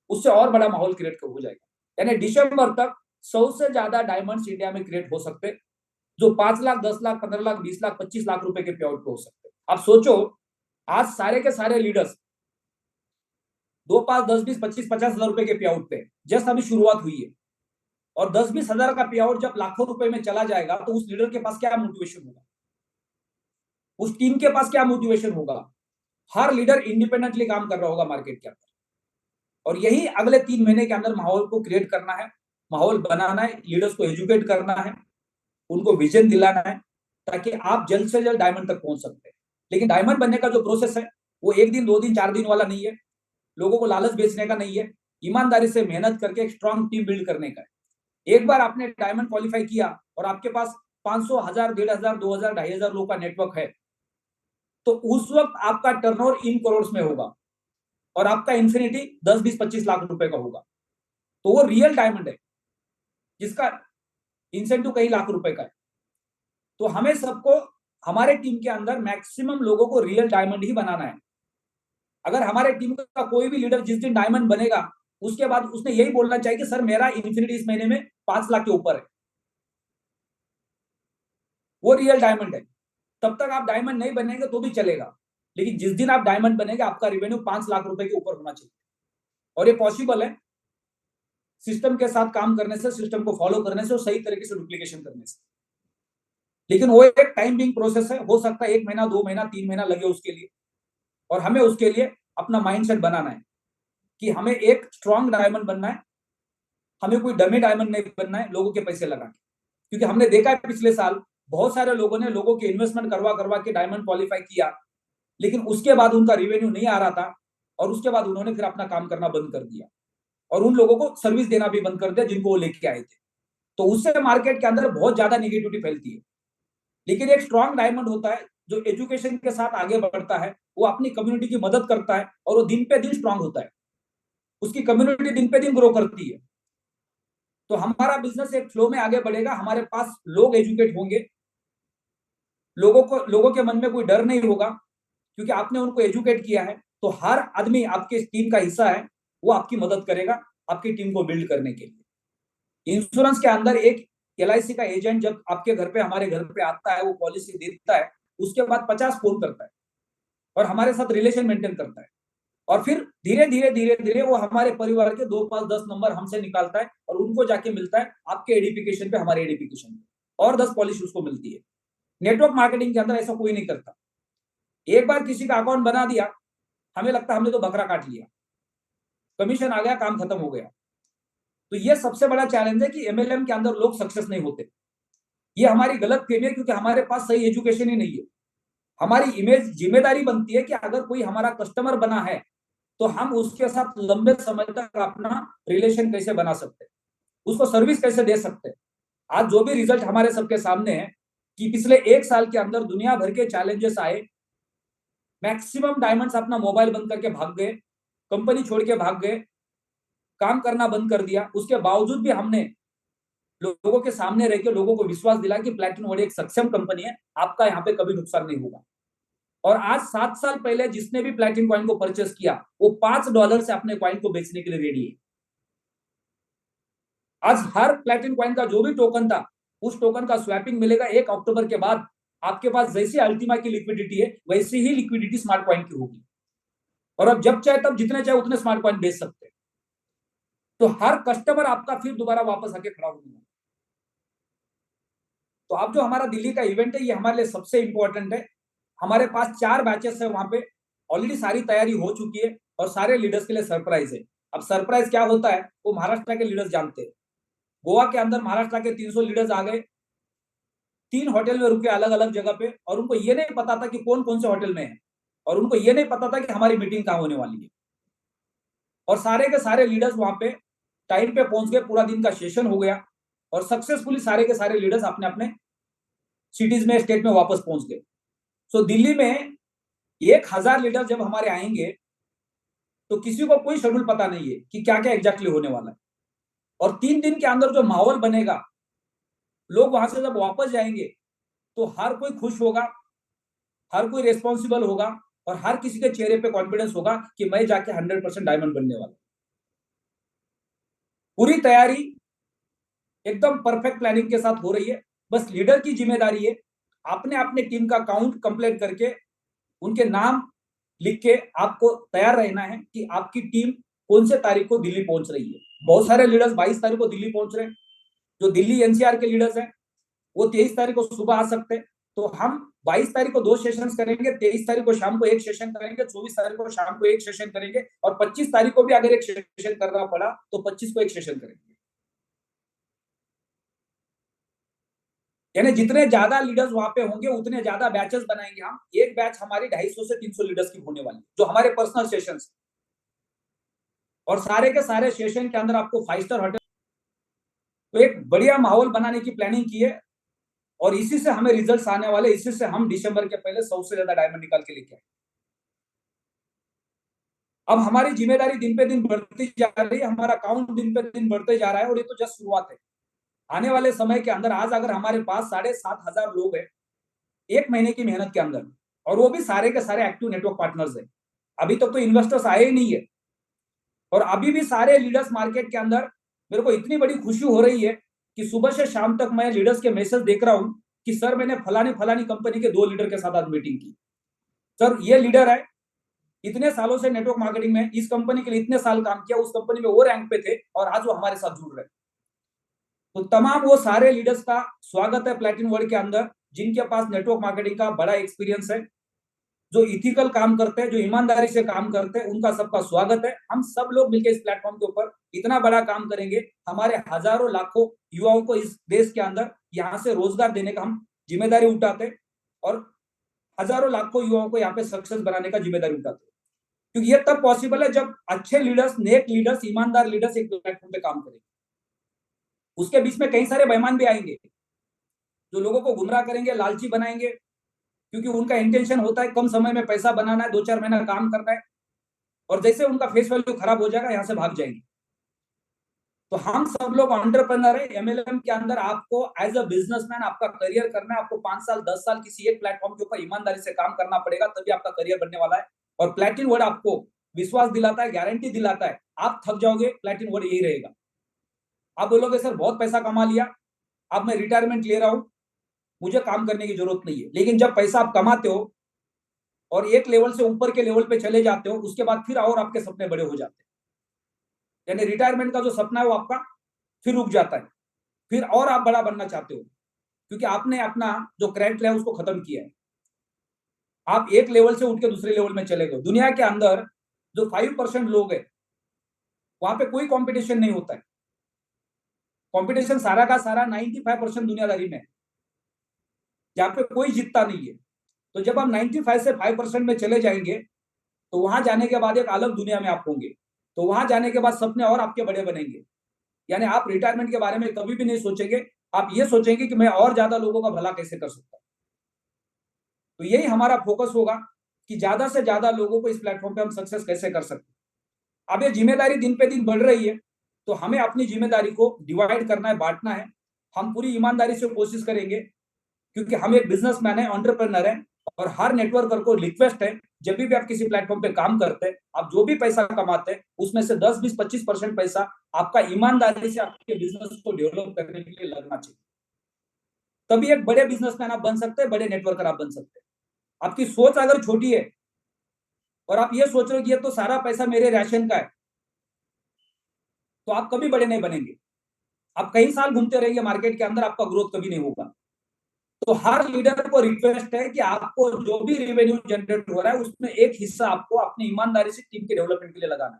उससे और बड़ा माहौल क्रिएट हो जाएगा। यानी दिसंबर तक 100 से ज्यादा डायमंड्स इंडिया में क्रिएट हो सकते हैं, जो 5 लाख, 10 लाख, 15 लाख, 20 लाख, 25 लाख रुपए के पे आउट पे हो सकते हैं। आप सोचो, आज सारे के सारे लीडर्स 2, 5, 10, 20, 25, 50 हजार रुपए के पे आउट पे, जस्ट अभी शुरुआत हुई है। और 10-20 हजार का पे आउट जब लाखों रुपए में चला जाएगा, तो उस लीडर के पास क्या मोटिवेशन होगा, उस टीम के पास क्या मोटिवेशन होगा। हर लीडर इंडिपेंडेंटली काम कर रहा होगा मार्केट के अंदर। और यही अगले 3 महीने के अंदर माहौल को क्रिएट करना है, माहौल बनाना है, लीडर्स को एजुकेट करना है, उनको विजन दिलाना है, ताकि आप जल्द से जल्द डायमंड तक पहुंच सकते हैं। लेकिन डायमंड बनने का जो प्रोसेस है, वो 1 दिन, 2 दिन, 4 दिन वाला नहीं है। लोगों को लालच बेचने का नहीं है, ईमानदारी से मेहनत करके एक स्ट्रॉन्ग टीम बिल्ड करने का है। एक बार आपने डायमंड क्वालिफाई किया और आपके पास 500, 1000, 1,500, 2,000, 2,500 लोगों का नेटवर्क है, तो उस वक्त आपका टर्नओवर इन करोड़ में होगा, और आपका इन्फिनिटी 10, 20, 25 लाख रुपए का होगा। तो वो रियल डायमंड है, जिसका इंसेंटिव कई लाख रुपए का है। तो हमें सबको, हमारे टीम के अंदर मैक्सिमम लोगों को रियल डायमंड ही बनाना है। अगर हमारे टीम का कोई भी लीडर जिस दिन डायमंड बनेगा उसके बाद उसने यही बोलना चाहिए कि सर मेरा इन्फिनिटी इस महीने में 5 लाख के ऊपर है, वो रियल डायमंड है। तब तक आप डायमंड नहीं बनेंगे तो भी चलेगा, लेकिन जिस दिन आप डायमंड बनेंगे आपका रेवेन्यू 5 लाख रुपए के ऊपर होना चाहिए। और ये पॉसिबल है सिस्टम के साथ काम करने से, सिस्टम को फॉलो करने से और सही तरीके से डुप्लीकेशन करने से। लेकिन वो एक टाइम बिंग प्रोसेस है, हो सकता है 1 महीना 2 महीना 3 महीना लगे उसके लिए, और हमें उसके लिए अपना माइंडसेट बनाना है कि हमें एक स्ट्रॉन्ग डायमंड बनना है, हमें कोई डमी डायमंड नहीं बनना है लोगों के पैसे लगा के। क्योंकि हमने देखा है पिछले साल बहुत सारे लोगों ने लोगों के इन्वेस्टमेंट करवा करवा के डायमंड क्वालिफाई किया, लेकिन उसके बाद उनका रिवेन्यू नहीं आ रहा था और उसके बाद उन्होंने फिर अपना काम करना बंद कर दिया और उन लोगों को सर्विस देना भी बंद कर दिया जिनको वो लेके आए थे। तो उससे मार्केट के अंदर बहुत ज्यादा निगेटिविटी फैलती है। लेकिन एक स्ट्रॉन्ग डायमंड होता है जो एजुकेशन के साथ आगे बढ़ता है, वो अपनी कम्युनिटी की मदद करता है और वो दिन पे दिन स्ट्रांग होता है, उसकी कम्युनिटी दिन पे दिन ग्रो करती है। तो हमारा बिजनेस एक फ्लो में आगे बढ़ेगा, हमारे पास लोग एजुकेट होंगे, लोगों के मन में कोई डर नहीं होगा क्योंकि आपने उनको एजुकेट किया है। तो हर आदमी आपके टीम का हिस्सा है, वो आपकी मदद करेगा आपकी टीम को बिल्ड करने के लिए। इंश्योरेंस के अंदर एक LIC का एजेंट जब आपके घर पे हमारे घर पे आता है, वो पॉलिसी देता है, उसके बाद 50 फोन करता है और हमारे साथ रिलेशन मेंटेन करता है और फिर धीरे धीरे धीरे धीरे वो हमारे परिवार के 2 5 10 नंबर हमसे निकालता है और उनको जाके मिलता है आपके एडिफिकेशन पे, हमारे एडिफिकेशन पे, और 10 पॉलिसी उसको मिलती है। नेटवर्क मार्केटिंग के अंदर ऐसा कोई नहीं करता। एक बार किसी का अकाउंट बना दिया, हमें लगता है हमने तो बकरा काट लिया, कमीशन आ गया, काम खत्म हो गया। तो ये सबसे बड़ा चैलेंज है कि MLM के अंदर लोग सक्सेस नहीं होते। ये हमारी गलत फहमी है क्योंकि हमारे पास सही एजुकेशन ही नहीं है। हमारी इमेज जिम्मेदारी बनती है कि अगर कोई हमारा कस्टमर बना है तो हम उसके साथ लंबे समय तक अपना रिलेशन कैसे बना सकते हैं, उसको सर्विस कैसे दे सकते हैं। आज जो भी रिजल्ट हमारे सबके सामने है कि पिछले 1 साल के अंदर दुनिया भर के चैलेंजेस आए, मैक्सिमम डायमंड्स अपना मोबाइल बंद करके भाग गए, कंपनी छोड़ के भाग गए, काम करना बंद कर दिया। उसके बावजूद भी हमने लोगों के सामने रह के लोगों को विश्वास दिला कि प्लैटिनम वर्ल्ड एक सक्षम कंपनी है, आपका यहाँ पे कभी नुकसान नहीं होगा। और आज 7 साल पहले जिसने भी प्लैटिनम कॉइन को परचेस किया वो $5 से अपने कॉइन को बेचने के लिए रेडी है। आज हर प्लैटिनम कॉइन का जो भी टोकन था उस टोकन का स्वैपिंग मिलेगा 1 अक्टूबर के बाद। आपके पास जैसी अल्टीमा की लिक्विडिटी है वैसी ही लिक्विडिटी स्मार्ट कॉइन की होगी और अब जब चाहे तब जितने चाहे उतने स्मार्ट कॉइन बेच सकते हैं। तो हर कस्टमर आपका फिर दोबारा वापस आके खड़ा होगा। तो अब जो हमारा दिल्ली का इवेंट है ये हमारे लिए सबसे इंपॉर्टेंट है। हमारे पास 4 बैचेस है, वहां पे ऑलरेडी सारी तैयारी हो चुकी है और सारे लीडर्स के लिए सरप्राइज है। अब सरप्राइज क्या होता है वो महाराष्ट्र के लीडर्स जानते हैं। गोवा के अंदर महाराष्ट्र के 300 लीडर्स आ गए, 3 होटल में रुके अलग अलग जगह पे, और उनको ये नहीं पता था कि कौन कौन से होटल में है और उनको ये नहीं पता था कि हमारी मीटिंग कहाँ होने वाली है। और सारे के सारे लीडर्स वहां पे टाइम पे पहुंच गए, पूरा दिन का सेशन हो गया और सक्सेसफुली सारे के सारे लीडर्स अपने अपने सिटीज में, स्टेट में वापस पहुंच गए। सो दिल्ली में 1000 लीडर जब हमारे आएंगे तो किसी को कोई शेड्यूल पता नहीं है कि क्या क्या एग्जैक्टली होने वाला है। और 3 दिन के अंदर जो माहौल बनेगा, लोग वहां से जब वापस जाएंगे तो हर कोई खुश होगा, हर कोई रेस्पॉन्सिबल होगा और हर किसी के चेहरे पे कॉन्फिडेंस होगा कि मैं जाके 100% डायमंड बनने वाला। पूरी तैयारी एकदम परफेक्ट प्लानिंग के साथ हो रही है। बस लीडर की जिम्मेदारी है आपने अपने टीम का काउंट कंप्लीट करके उनके नाम लिख के आपको तैयार रहना है कि आपकी टीम कौन से तारीख को दिल्ली पहुंच रही है। बहुत सारे लीडर्स 22 तारीख को दिल्ली पहुंच रहे हैं। जो दिल्ली NCR के लीडर्स हैं वो 23 तारीख को सुबह आ सकते हैं। तो हम 22 तारीख को 2 सेशंस करेंगे, 23 तारीख को शाम को 1 सेशन करेंगे, 24 तारीख को शाम को 1 सेशन करेंगे और 25 तारीख को भी अगर 1 सेशन करना पड़ा तो 25 को 1 सेशन करेंगे। यानी जितने ज्यादा लीडर्स वहां पे होंगे उतने ज्यादा बैचेस बनाएंगे हम। एक बैच हमारी 250 से 300 लीडर्स की होने वाली जो हमारे पर्सनल सेशंस, और सारे के सारे सेशन के अंदर आपको 5 स्टार होटल। तो एक बढ़िया माहौल बनाने की प्लानिंग की है और इसी से हमें रिजल्ट्स आने वाले। इसी से हम दिसंबर के पहले 100 से ज्यादा डायमंड निकाल के लेके आए। अब हमारी जिम्मेदारी दिन पे दिन बढ़ती जा रही है, हमारा काउंट दिन पे दिन बढ़ते जा रहा है और ये तो जस्ट शुरुआत है। आने वाले समय के अंदर आज अगर हमारे पास 7,500 लोग हैं 1 महीने की मेहनत के अंदर, और वो भी सारे के सारे एक्टिव नेटवर्क पार्टनर्स हैं, अभी तक तो इन्वेस्टर्स आए ही नहीं है। और अभी भी सारे लीडर्स मार्केट के अंदर, मेरे को इतनी बड़ी खुशी हो रही है कि सुबह से शाम तक मैं लीडर्स के मैसेज देख रहा हूं कि सर मैंने फलानी फलानी कंपनी के 2 लीडर के साथ आज मीटिंग की, सर ये लीडर है, इतने सालों से नेटवर्क मार्केटिंग में इस कंपनी के लिए इतने साल काम किया, उस कंपनी में वो रैंक पे थे और आज वो हमारे साथ जुड़ रहे। तो तमाम वो सारे लीडर्स का स्वागत है प्लैटिनम वर्ल्ड के अंदर, जिनके पास नेटवर्क मार्केटिंग का बड़ा एक्सपीरियंस है, जो इथिकल काम करते हैं, जो ईमानदारी से काम करते हैं, उनका सबका स्वागत है। हम सब लोग मिलकर इस प्लेटफॉर्म के ऊपर इतना बड़ा काम करेंगे, हमारे हजारों लाखों युवाओं को इस देश के अंदर यहाँ से रोजगार देने का हम जिम्मेदारी उठाते हैं और हजारों लाखों युवाओं को यहाँ पे सक्सेस बनाने का जिम्मेदारी उठाते हैं। क्योंकि ये तब पॉसिबल है जब अच्छे लीडर्स, नेक लीडर्स, ईमानदार लीडर्स एक प्लेटफॉर्म पे काम करेंगे। उसके बीच में कई सारे बेईमान भी आएंगे जो लोगों को गुमराह करेंगे, लालची बनाएंगे, क्योंकि उनका इंटेंशन होता है कम समय में पैसा बनाना है, 2-4 महीना काम करना है, और जैसे उनका फेस वैल्यू खराब हो जाएगा यहाँ से भाग जाएंगे। तो हम सब लोग एंटरप्रेन्योर है। एमएलएम के अंदर आपको एज अ बिजनेसमैन आपका करियर करना है। आपको 5 साल 10 साल किसी एक प्लेटफॉर्म के ऊपर ईमानदारी से काम करना पड़ेगा, तभी आपका करियर बनने वाला है। और प्लैटिनम वर्ड आपको विश्वास दिलाता है, गारंटी दिलाता है, आप थक जाओगे, प्लैटिनम वर्ड यही रहेगा। आप बोलोगे सर बहुत पैसा कमा लिया, अब मैं रिटायरमेंट ले रहा हूं, मुझे काम करने की जरूरत नहीं है। लेकिन जब पैसा आप कमाते हो और एक लेवल से ऊपर के लेवल पे चले जाते हो, उसके बाद फिर और आपके सपने बड़े हो जाते हैं। यानी रिटायरमेंट का जो सपना है वो आपका फिर रुक जाता है, फिर और आप बड़ा बनना चाहते हो, क्योंकि आपने अपना जो क्रेडिट है उसको खत्म किया है। आप एक लेवल से उठ के दूसरे लेवल में चले गए। दुनिया के अंदर जो 5% लोग है, वहां पे कोई कंपटीशन नहीं होता है। कंपटीशन सारा का सारा 95% दुनियादारी में है, जहां पे कोई जीतता नहीं है। तो जब आप 95 से 5% में चले जाएंगे, तो वहां जाने के बाद एक अलग दुनिया में आप होंगे। तो वहां जाने के बाद सपने और आपके बड़े बनेंगे। यानी आप रिटायरमेंट के बारे में कभी भी नहीं सोचेंगे, आप ये सोचेंगे कि मैं और ज्यादा लोगों का भला कैसे कर सकता हूं। तो यही हमारा फोकस होगा कि ज्यादा से ज्यादा लोगों को इस प्लेटफॉर्म पे हम सक्सेस कैसे कर सकते हैं। अब ये जिम्मेदारी दिन पे दिन बढ़ रही है, तो हमें अपनी जिम्मेदारी को डिवाइड करना है, बांटना है। हम पूरी ईमानदारी से कोशिश करेंगे, क्योंकि हम एक बिजनेसमैन है, एंटरप्रेन्योर है। और हर नेटवर्कर को रिक्वेस्ट है, जब भी आप किसी प्लेटफॉर्म पे काम करते हैं, आप जो भी पैसा कमाते हैं उसमें से 10, 20, 25% पैसा आपका ईमानदारी से आपके बिजनेस को डेवलप करने के लिए लगना चाहिए। तभी एक बड़े बिजनेसमैन आप बन सकते हैं, बड़े नेटवर्कर आप बन सकते हैं। आपकी सोच अगर छोटी है और आप ये सोच रहे हो कि ये तो सारा पैसा मेरे राशन का है, तो आप कभी बड़े नहीं बनेंगे। आप कई साल घूमते रहेंगे मार्केट के अंदर, आपका ग्रोथ कभी नहीं होगा। तो हर लीडर को रिक्वेस्ट है कि आपको जो भी रेवेन्यू जनरेट हो रहा है उसमें एक हिस्सा आपको अपनी ईमानदारी से टीम के डेवलपमेंट के लिए लगाना है।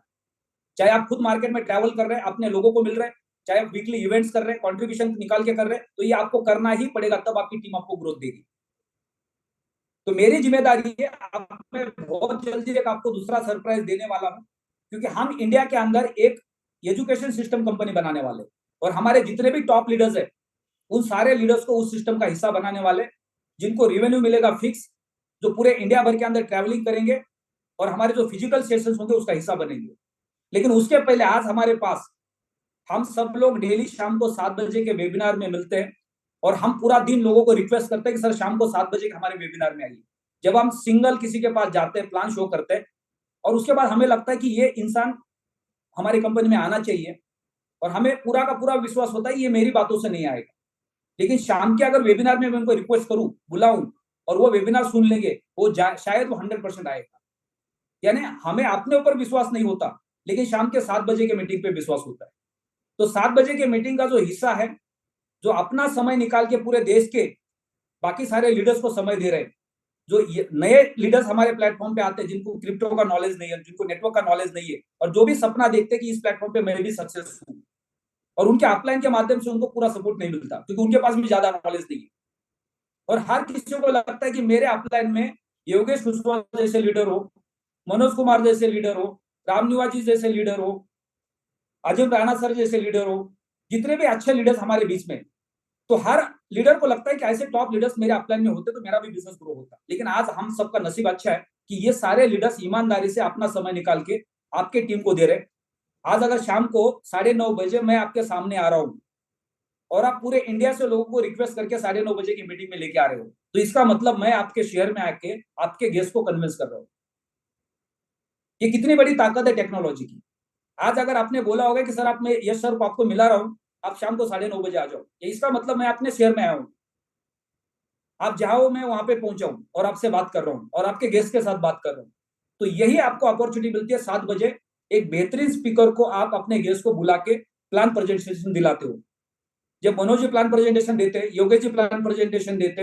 चाहे आप खुद मार्केट में ट्रैवल कर रहे हैं, अपने लोगों को मिल रहे हैं, चाहे आप वीकली इवेंट्स कर रहे हैं, कंट्रीब्यूशन निकाल के कर रहे हैं, तो ये आपको करना ही पड़ेगा, तब आपकी टीम आपको ग्रोथ देगी। तो मेरी जिम्मेदारी है, मैं बहुत जल्दी एक आपको दूसरा सरप्राइज देने वाला हूं, क्योंकि हम इंडिया के अंदर एक एजुकेशन सिस्टम कंपनी बनाने वाले, और हमारे जितने भी टॉप लीडर्स है उन सारे लीडर्स को उस सिस्टम का हिस्सा बनाने वाले, जिनको रेवेन्यू मिलेगा फिक्स, जो पूरे इंडिया भर के अंदर ट्रैवलिंग करेंगे और हमारे जो फिजिकल सेशंस होंगे उसका हिस्सा बनेंगे। लेकिन उसके पहले आज हमारे पास हम सब लोग डेली शाम को 7 बजे के वेबिनार में मिलते हैं, और हम पूरा दिन लोगों को रिक्वेस्ट करते हैं कि सर शाम को 7 बजे के हमारे वेबिनार में आइए। जब हम सिंगल किसी के पास जाते हैं, प्लान शो करते हैं, और उसके बाद हमें लगता है कि ये इंसान हमारी कंपनी में आना चाहिए, और हमें पूरा का पूरा विश्वास होता है ये मेरी बातों से नहीं आएगा। लेकिन शाम के अगर वेबिनार में मैं उनको रिक्वेस्ट करूं, बुलाऊं, और वो वेबिनार सुन लेंगे, वो शायद वो 100% आएगा। यानी हमें अपने ऊपर विश्वास नहीं होता, लेकिन शाम के 7 बजे के मीटिंग पे विश्वास होता है। तो 7 बजे के मीटिंग का जो हिस्सा है, जो अपना समय निकाल के पूरे देश के बाकी सारे लीडर्स को समय दे रहे हैं, जो नए लीडर्स हमारे प्लेटफॉर्म पे आते हैं, जिनको क्रिप्टो का नॉलेज नहीं है, जिनको नेटवर्क का नॉलेज नहीं है, और जो भी सपना देखते हैं कि इस प्लेटफॉर्म पे मैं भी सक्सेस हूं, और उनके अपलाइन के माध्यम से उनको पूरा सपोर्ट नहीं मिलता, क्योंकि उनके पास भी ज्यादा नॉलेज नहीं है। और हर किसी को लगता है कि मेरे अपलाइन में योगेश कुशवाहा जैसे लीडर हो, मनोज कुमार जैसे लीडर हो, राम निवाजी जैसे लीडर हो, अजय राणा सर जैसे लीडर हो, जितने भी अच्छे लीडर्स हमारे बीच में, तो हर लीडर को लगता है कि ऐसे टॉप लीडर्स मेरे अपलाइन में होते तो मेरा भी बिजनेस ग्रो होता। लेकिन आज हम सबका नसीब अच्छा है कि ये सारे लीडर्स ईमानदारी से अपना समय निकाल के आपके टीम को दे रहे। आज अगर शाम को 9:30 बजे मैं आपके सामने आ रहा हूं, और आप पूरे इंडिया से लोगों को रिक्वेस्ट करके 9:30 बजे की मीटिंग में लेके आ रहे हो, तो इसका मतलब मैं आपके शहर में आके आपके गेस्ट को कन्विंस कर रहा हूं। ये कितनी बड़ी ताकत है टेक्नोलॉजी की। आज अगर आपने बोला होगा कि सर आप मैं यस सर को आपको मिला रहा हूँ, आप शाम को 9:30 बजे आ जाओ, ये इसका मतलब मैं अपने शहर में आया हूँ, आप जाओ मैं वहां पे पहुंचा हूँ और आपसे बात कर रहा हूँ और आपके गेस्ट के साथ बात कर रहा हूँ। तो यही आपको अपॉर्चुनिटी मिलती है 7 बजे एक बेहतरीन स्पीकर को आप अपने गेस्ट को बुला के प्लान प्रेजेंटेशन दिलाते हो। जब मनोज जी प्लान प्रेजेंटेशन देते, योगेश जी प्लान प्रेजेंटेशन देते,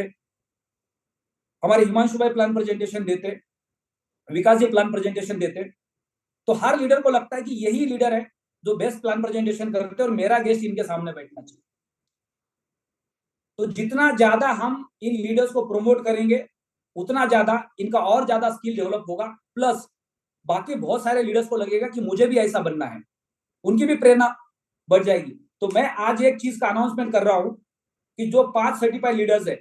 हमारे हिमांशु भाई प्लान प्रेजेंटेशन देते, विकास जी प्लान प्रेजेंटेशन देते, तो हर लीडर को लगता है कि यही लीडर है जो बेस्ट प्लान प्रेजेंटेशन करते हैं और मेरा गेस्ट इनके सामने बैठना चाहिए। तो जितना ज्यादा हम इन लीडर्स को प्रमोट करेंगे उतना ज्यादा इनका और ज्यादा स्किल डेवलप होगा, प्लस बाकी बहुत सारे लीडर्स को लगेगा कि मुझे भी ऐसा बनना है, उनकी भी प्रेरणा बढ़ जाएगी। तो मैं आज एक चीज का अनाउंसमेंट कर रहा हूं कि जो 5 सर्टिफाइड लीडर्स है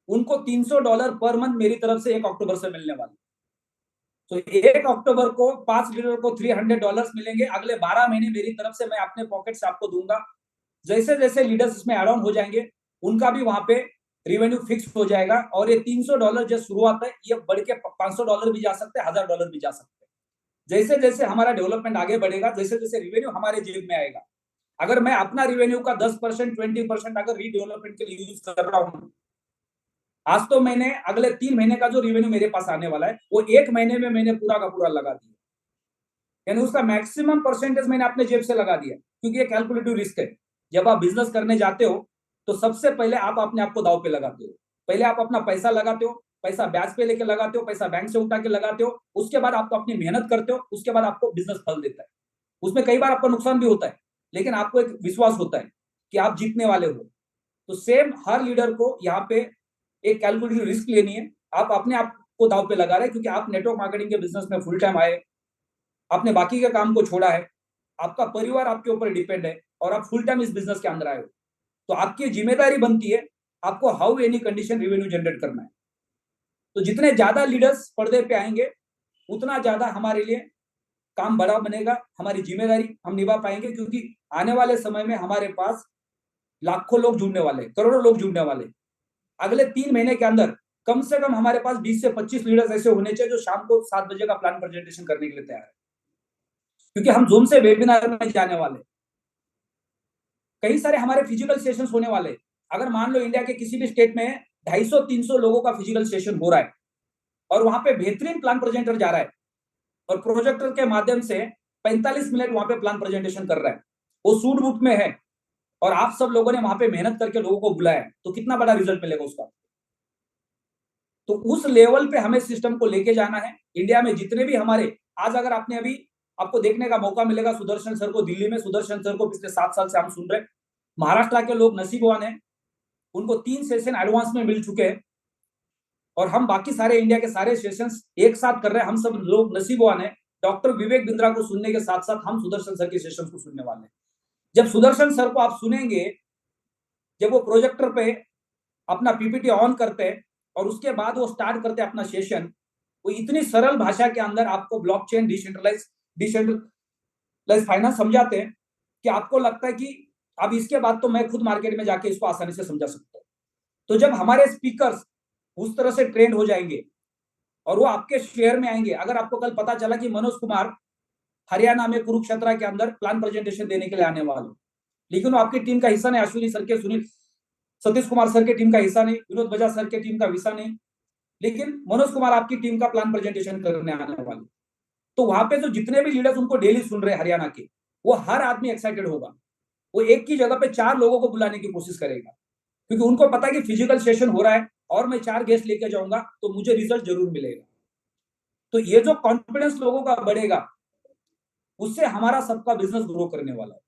उनको $300 पर मंथ मेरी तरफ से 1 अक्टूबर से मिलने वाला। तो 1 अक्टूबर को 5 लीडर को $300 मिलेंगे। अगले 12 महीने मेरी तरफ से मैं अपने पॉकेट से आपको दूंगा। जैसे जैसे लीडर्स इसमें एड ऑन हो जाएंगे उनका भी वहां पे रिवेन्यू फिक्स हो जाएगा और ये $300 जो शुरुआत है ये बढ़ के $500 भी जा सकते हैं, $1000 भी जा सकते हैं। जैसे जैसे हमारा डेवलपमेंट आगे बढ़ेगा, जैसे जैसे रिवेन्यू हमारे जेब में आएगा, अगर मैं अपना रिवेन्यू का 10% 20% अगर रीडेवलपमेंट के लिए यूज कर रहा हूं, आज तो मैंने अगले 3 महीने का जो रिवेन्यू मेरे पास आने वाला है वो 1 महीने में मैंने पूरा का पूरा लगा दिया, यानी उसका मैक्सिमम परसेंटेज मैंने अपने जेब से लगा दिया। क्योंकि ये कैलकुलेटिव रिस्क है। जब आप बिजनेस करने जाते हो तो सबसे पहले आप अपने आप को दाव पे लगाते हो। पहले आप अपना पैसा लगाते हो, पैसा ब्याज पे लेके लगाते हो, पैसा बैंक से उठा के लगाते हो, उसके बाद आपको अपनी मेहनत करते हो, उसके बाद आपको बिजनेस फल देता है। उसमें कई बार आपका नुकसान भी होता है, लेकिन आपको एक विश्वास होता है कि आप जीतने वाले हो। तो सेम हर लीडर को यहाँ पे एक कैलकुलेटिव रिस्क लेनी है। आप अपने आप को दाव पे लगा रहे हैं क्योंकि आप नेटवर्क मार्केटिंग के बिजनेस में फुल टाइम आए, आपने बाकी के काम को छोड़ा है, आपका परिवार आपके ऊपर डिपेंड है और आप फुल टाइम इस बिजनेस के अंदर आए हो। तो आपकी जिम्मेदारी बनती है आपको how any condition revenue generate करना है। तो जितने ज्यादा लीडर्स पर्दे पे आएंगे उतना ज्यादा हमारे लिए काम बड़ा बनेगा, हमारी जिम्मेदारी हम निभा पाएंगे, क्योंकि आने वाले समय में हमारे पास लाखों लोग जुड़ने वाले, करोड़ों लोग जुड़ने वाले। अगले 3 महीने के अंदर कम से कम हमारे पास 20 से 25 लीडर्स ऐसे होने चाहिए जो शाम को 7 बजे का प्लान प्रेजेंटेशन करने के लिए तैयार है, क्योंकि हम जूम से वेबिनार में जाने वाले। कई सारे हमारे फिजिकल सेशंस होने वाले। अगर मान लो इंडिया के किसी भी स्टेट में 250-300 लोगों का फिजिकल सेशन हो रहा है और वहां पे बेहतरीन प्लान प्रेजेंटर जा रहा है और प्रोजेक्टर के माध्यम से 45 मिनट वहां पे प्लान प्रेजेंटेशन कर रहा है, वो सूट बूट में है और आप सब लोगों ने वहां पे मेहनत करके लोगों को बुलाया है, तो कितना बड़ा रिजल्ट मिलेगा उसका। तो उस लेवल पे हमें सिस्टम को लेके जाना है। इंडिया में जितने भी हमारे, आज अगर आपने अभी आपको देखने का मौका मिलेगा सुदर्शन सर को दिल्ली में, सुदर्शन सर को पिछले 7 साल से हम सुन रहे हैं। महाराष्ट्र के लोग नसीबवान है, उनको 3 सेशन एडवांस में मिल चुके हैं और हम बाकी सारे इंडिया के सारे सेशंस एक साथ कर रहे हैं। हम सब लोग नसीबवान है, डॉक्टर विवेक बिंद्रा को सुनने के साथ साथ हम सुदर्शन सर के सेशन को सुनने वाले हैं। जब सुदर्शन सर को आप सुनेंगे, जब वो प्रोजेक्टर पे अपना पीपीटी ऑन करते हैं और उसके बाद वो स्टार्ट करते हैं अपना सेशन, वो इतनी सरल भाषा के अंदर आपको ब्लॉकचेन, डिसेंट्रलाइज फाइनेंस समझाते हैं कि आपको लगता है कि अब इसके बाद तो मैं खुद मार्केट में जाके इसको आसानी से समझा सकता हूँ। तो जब हमारे स्पीकर्स उस तरह से ट्रेंड हो जाएंगे और वो आपके शेयर में आएंगे, अगर आपको कल पता चला कि मनोज कुमार हरियाणा में कुरुक्षेत्र के अंदर प्लान प्रेजेंटेशन देने के लिए आने वाले, लेकिन वो आपकी टीम का हिस्सा नहीं, अश्विनी सर के, सुनील सतीश कुमार सर के टीम का हिस्सा नहीं, विनोद बजाज सर के टीम का हिस्सा नहीं, लेकिन मनोज कुमार आपकी टीम का प्लान प्रेजेंटेशन करने आने वाले, तो वहां पे जो जितने भी लीडर्स उनको डेली सुन रहे हरियाणा के, वो हर आदमी एक्साइटेड होगा। वो एक की जगह पे 4 लोगों को बुलाने की कोशिश करेगा, क्योंकि उनको पता है कि फिजिकल सेशन हो रहा है और मैं 4 गेस्ट लेके जाऊंगा तो मुझे रिजल्ट जरूर मिलेगा। तो ये जो कॉन्फिडेंस लोगों का बढ़ेगा उससे हमारा सबका बिजनेस ग्रो करने वाला है।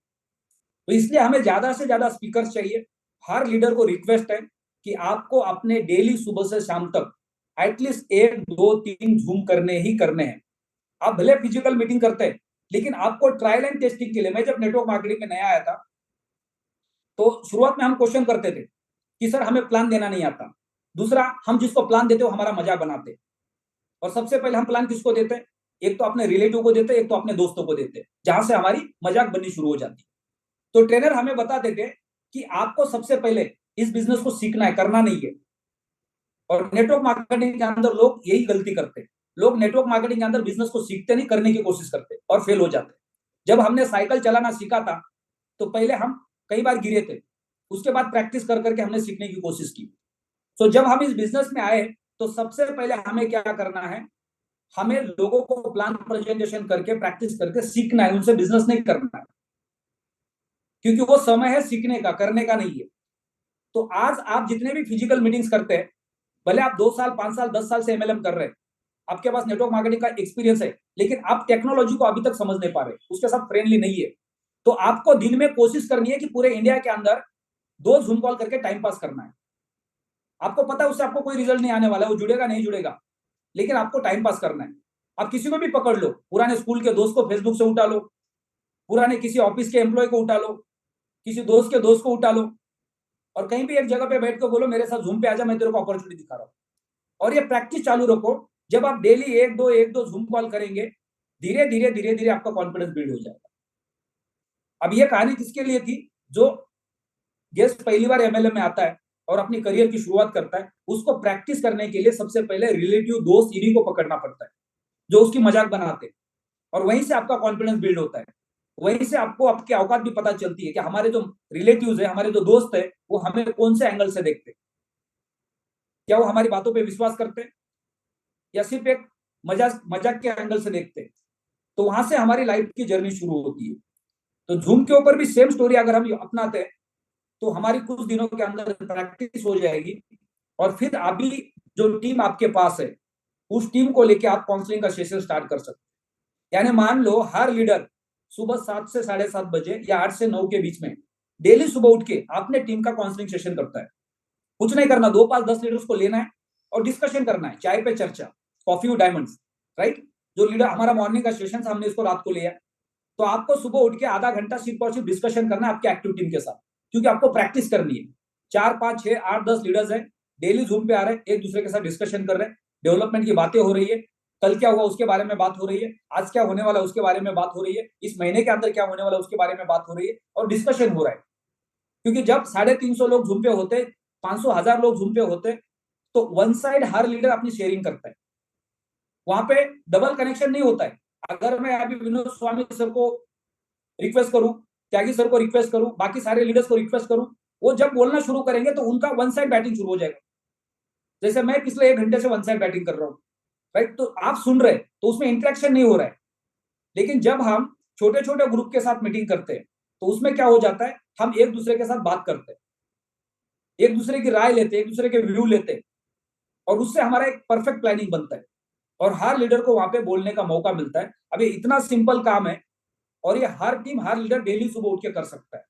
तो इसलिए हमें ज्यादा से ज्यादा स्पीकर्स चाहिए। हर लीडर को रिक्वेस्ट है कि आपको अपने डेली सुबह से शाम तक एटलीस्ट 1 2 3 जूम करने ही करने हैं। आप भले फिजिकल मीटिंग करते हैं, लेकिन आपको ट्रायल एंड टेस्टिंग के लिए, मैं जब नेटवर्क मार्केटिंग में नया आया था तो शुरुआत में हम क्वेश्चन करते थे कि सर हमें प्लान देना नहीं आता। दूसरा, हम जिसको प्लान देते हो हमारा मजाक बनाते। और सबसे पहले हम प्लान किसको देते हैं? एक तो अपने रिलेटिव को देते, एक तो अपने दोस्तों को देते, जहां से हमारी मजाक बननी शुरू हो जाती। तो ट्रेनर हमें बताते थे कि आपको सबसे पहले इस बिजनेस को सीखना है, करना नहीं है। और नेटवर्क मार्केटिंग के अंदर लोग यही गलती करते हैं। लोग नेटवर्क मार्केटिंग के अंदर बिजनेस को सीखते नहीं, करने की कोशिश करते और फेल हो जाते। जब हमने साइकिल चलाना सीखा था तो पहले हम कई बार गिरे थे, उसके बाद प्रैक्टिस कर करके हमने सीखने की कोशिश की। तो जब हम इस बिजनेस में आए तो सबसे पहले हमें क्या करना है, हमें लोगों को प्लान प्रेजेंटेशन करके प्रैक्टिस करके सीखना है, उनसे बिजनेस नहीं करना है, क्योंकि वो समय है सीखने का, करने का नहीं है। तो आज आप जितने भी फिजिकल मीटिंग्स करते हैं, भले आप 2 साल 5 साल 10 साल से एमएलएम कर रहे हैं, आपके पास नेटवर्क मार्केटिंग का एक्सपीरियंस है, लेकिन आप टेक्नोलॉजी को अभी तक समझ नहीं पा रहे, उसके साथ फ्रेंडली नहीं है। तो आपको दिन में कोशिश करनी है कि पूरे इंडिया के अंदर 2 जूम कॉल करके टाइम पास करना है। आपको पता है उससे आपको कोई रिजल्ट नहीं आने वाला है, वो जुड़ेगा नहीं जुड़ेगा, लेकिन आपको टाइम पास करना है। आप किसी को भी पकड़ लो, पुराने स्कूल के दोस्त को फेसबुक से उठा लो, पुराने किसी ऑफिस के एम्प्लॉय को उठा लो, किसी दोस्त के दोस्त को उठा लो, और कहीं भी एक जगह पे बैठ के बोलो मेरे साथ जूम पे आजा, मैं तेरे को अपॉर्चुनिटी दिखा रहा हूँ। और ये प्रैक्टिस चालू रखो। जब आप डेली 1-2 जूम कॉल करेंगे, धीरे धीरे धीरे धीरे आपका कॉन्फिडेंस बिल्ड हो जाएगा। अब ये कहानी किसके लिए थी? जो गेस्ट पहली बार एमएलएम में आता है और अपनी करियर की शुरुआत करता है, उसको प्रैक्टिस करने के लिए सबसे पहले रिलेटिव दोस्त इन्हीं को पकड़ना पड़ता है जो उसकी मजाक बनाते हैं, और वहीं से आपका कॉन्फिडेंस बिल्ड होता है। वहीं से आपको आपकी औकात भी पता चलती है कि हमारे जो रिलेटिव्स है, हमारे जो दोस्त है, वो हमें कौन से एंगल से देखते हैं। क्या वो हमारी बातों पे विश्वास करते हैं या सिर्फ एक मजाक मजाक के एंगल से देखते हैं। तो वहां से हमारी लाइफ की जर्नी शुरू होती है। तो जूम के ऊपर भी सेम स्टोरी अगर हम अपनाते हैं तो हमारी कुछ दिनों के अंदर प्रैक्टिस हो जाएगी, और फिर अभी जो टीम आपके पास है उस टीम को लेके आप काउंसलिंग का सेशन स्टार्ट कर सकते हैं। यानी मान लो हर लीडर सुबह 7 से 7:30 बजे या 8 से 9 के बीच में डेली सुबह उठ के अपने टीम का काउंसलिंग सेशन करता है। कुछ नहीं करना, 2 5 10 लीडर्स को लेना है और डिस्कशन करना है, चाय पे चर्चा, कॉफी विद डायमंड्स, राइट। जो लीडर हमारा मॉर्निंग का सेशन हमने इसको रात को लिया, तो आपको सुबह उठ के आधा घंटा सिर्फ और सिर्फ डिस्कशन करना है आपके एक्टिव टीम के साथ, क्योंकि आपको प्रैक्टिस करनी है। 4 5 6 8 10 लीडर्स हैं, डेली जूम पे आ रहे हैं, एक दूसरे के साथ डिस्कशन कर रहे हैं, डेवलपमेंट की बातें हो रही है, कल क्या हुआ उसके बारे में बात हो रही है, आज क्या होने वाला उसके बारे में बात हो रही है, इस महीने के अंदर क्या होने वाला उसके बारे में बात हो रही है, और डिस्कशन हो रहा है। क्योंकि जब 350 लोग जूम पे होते, 500 1000 लोग जूम पे होते, तो वन साइड हर लीडर अपनी शेयरिंग करता है, वहां पे डबल कनेक्शन नहीं होता है। अगर मैं अभी विनोद स्वामी सर को रिक्वेस्ट करूं, त्यागी सर को रिक्वेस्ट करूं, बाकी सारे लीडर्स को रिक्वेस्ट करूं, वो जब बोलना शुरू करेंगे तो उनका वन साइड बैटिंग शुरू हो जाएगा। जैसे मैं पिछले 1 घंटे से वन साइड बैटिंग कर रहा हूं, राइट। तो आप सुन रहे तो उसमें इंटरेक्शन नहीं हो रहा है, लेकिन जब हम छोटे छोटे ग्रुप के साथ मीटिंग करते हैं तो उसमें क्या हो जाता है, हम एक दूसरे के साथ बात करते हैं, एक दूसरे की राय लेते हैं, एक दूसरे के व्यू लेते हैं, और उससे हमारा एक परफेक्ट प्लानिंग बनता है और हर लीडर को वहां पे बोलने का मौका मिलता है। अब ये इतना सिंपल काम है और ये हर टीम हर लीडर डेली सुबह उठ के कर सकता है।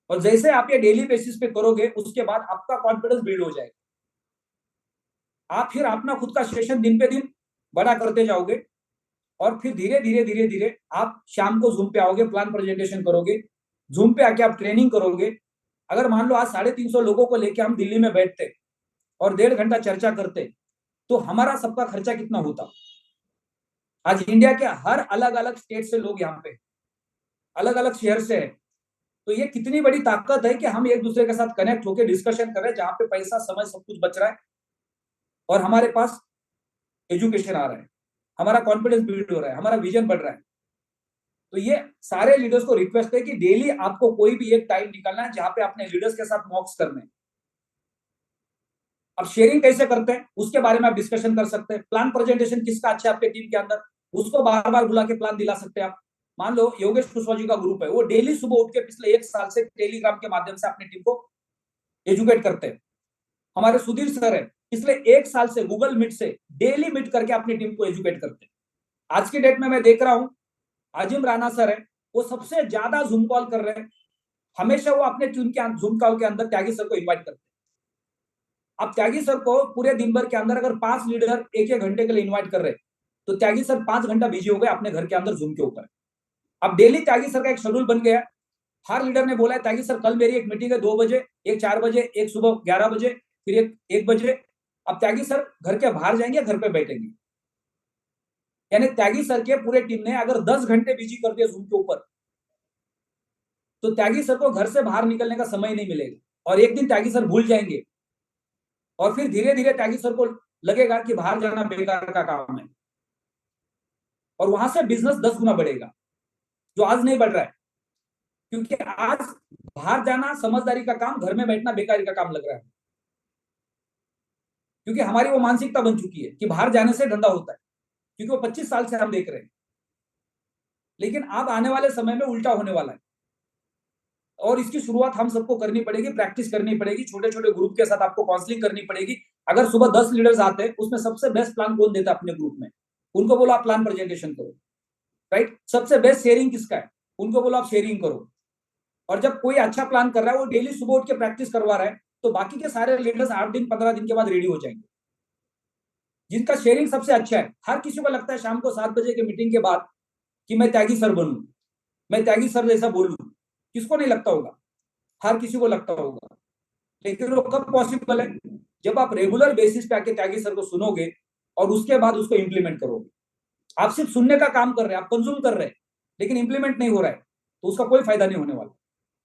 और जैसे आप ये डेली बेसिस पे करोगे, उसके बाद आपका कॉन्फिडेंस बिल्ड हो जाएगा। आप फिर अपना खुद का सेशन दिन पे दिन बड़ा करते जाओगे, और फिर धीरे धीरे धीरे धीरे आप शाम को जूम पे आओगे, प्लान प्रेजेंटेशन करोगे, जूम पे आके आप ट्रेनिंग करोगे। अगर मान लो आज 350 लोगों को लेके हम दिल्ली में बैठते और 1.5 घंटा चर्चा करते, तो हमारा सबका खर्चा कितना होता। आज इंडिया के हर अलग अलग स्टेट से लोग यहाँ पे, अलग अलग शहर से है, तो ये कितनी बड़ी ताकत है कि हम एक दूसरे के साथ कनेक्ट होकर डिस्कशन कर रहे हैं, जहां पे पैसा समय सब कुछ बच रहा है और हमारे पास एजुकेशन आ रहा है, हमारा कॉन्फिडेंस बिल्ड हो रहा है, हमारा विजन बढ़ रहा है। तो ये सारे लीडर्स को रिक्वेस्ट है कि डेली आपको कोई भी एक टाइम निकालना है जहां पे अपने लीडर्स के साथ मॉक्स करने हैं। अब शेयरिंग कैसे करते हैं उसके बारे में आप डिस्कशन कर सकते हैं। प्लान प्रेजेंटेशन किसका अच्छा है आपके टीम के अंदर, उसको बार बार बुला के प्लान दिला सकते हैं आप। मान लो योगेश कुशवाहा जी का ग्रुप है, वो डेली सुबह उठ के पिछले 1 साल से टेलीग्राम के माध्यम से अपनी टीम को एजुकेट करते हैं। हमारे सुधीर सर है, पिछले 1 साल से गूगल मीट से डेली मीट करके अपनी टीम को एजुकेट करते हैं। आज की डेट में मैं देख रहा हूं आजिम राणा सर है, वो सबसे ज्यादा जूम कॉल कर रहे हैं। हमेशा वो अपने टीम के जूम कॉल के अंदर त्यागी सर को इन्वाइट करते हैं। अब त्यागी सर को पूरे दिन भर के अंदर अगर 5 लीडर 1-1 घंटे के लिए इन्वाइट कर रहे, तो त्यागी सर 5 घंटा बिजी हो गए अपने घर के अंदर जूम के ऊपर। अब डेली त्यागी सर का एक शेड्यूल बन गया। हर लीडर ने बोला है त्यागी सर कल मेरी एक मीटिंग है 2 बजे, एक 4 बजे, एक सुबह 11 बजे, फिर एक 1 बजे। अब त्यागी सर घर के बाहर जाएंगे, घर पे बैठेंगे। यानी त्यागी सर के पूरे टीम ने अगर 10 घंटे बिजी कर दिया जूम के ऊपर, तो त्यागी सर को घर से बाहर निकलने का समय नहीं मिलेगा, और एक दिन त्यागी सर भूल जाएंगे, और फिर धीरे धीरे त्यागी सर को लगेगा कि बाहर जाना बेकार का काम है। और वहां से बिजनेस 10 गुना बढ़ेगा, जो आज नहीं बढ़ रहा है। क्योंकि आज बाहर जाना समझदारी का काम, घर में बैठना बेकारी का काम लग रहा है। क्योंकि हमारी वो मानसिकता बन चुकी है कि बाहर जाने से धंधा होता है, क्योंकि वो 25 साल से हम देख रहे हैं। लेकिन अब आने वाले समय में उल्टा होने वाला है, और इसकी शुरुआत हम सबको करनी पड़ेगी, प्रैक्टिस करनी पड़ेगी, छोटे छोटे ग्रुप के साथ आपको काउंसलिंग करनी पड़ेगी। अगर सुबह 10 लीडर्स आते हैं, उसमें सबसे बेस्ट प्लान कौन देता है अपने ग्रुप में, उनको बोलो आप प्लान प्रेजेंटेशन करो, राइट। सबसे बेस्ट शेयरिंग किसका है, उनको बोलो आप शेयरिंग करो। और जब कोई अच्छा प्लान कर रहा है, वो डेली सुबह उठ के प्रैक्टिस करवा रहा है, तो बाकी के सारे लीडर्स 8 दिन 15 दिन के बाद रेडी हो जाएंगे। जिनका शेयरिंग सबसे अच्छा है, हर किसी को लगता है शाम को 7 बजे के मीटिंग के बाद कि मैं त्यागी सर बनूं, मैं त्यागी सर जैसा बोलूं। किसको नहीं लगता होगा, हर किसी को लगता होगा। लेकिन वो कब पॉसिबल है, जब आप रेगुलर बेसिस पे आके त्यागी सर को सुनोगे और उसके बाद उसको इंप्लीमेंट करोगे। आप सिर्फ सुनने का काम कर रहे हैं, आप कंज्यूम कर रहे हैं, लेकिन इंप्लीमेंट नहीं हो रहा है, तो उसका कोई फायदा नहीं होने वाला।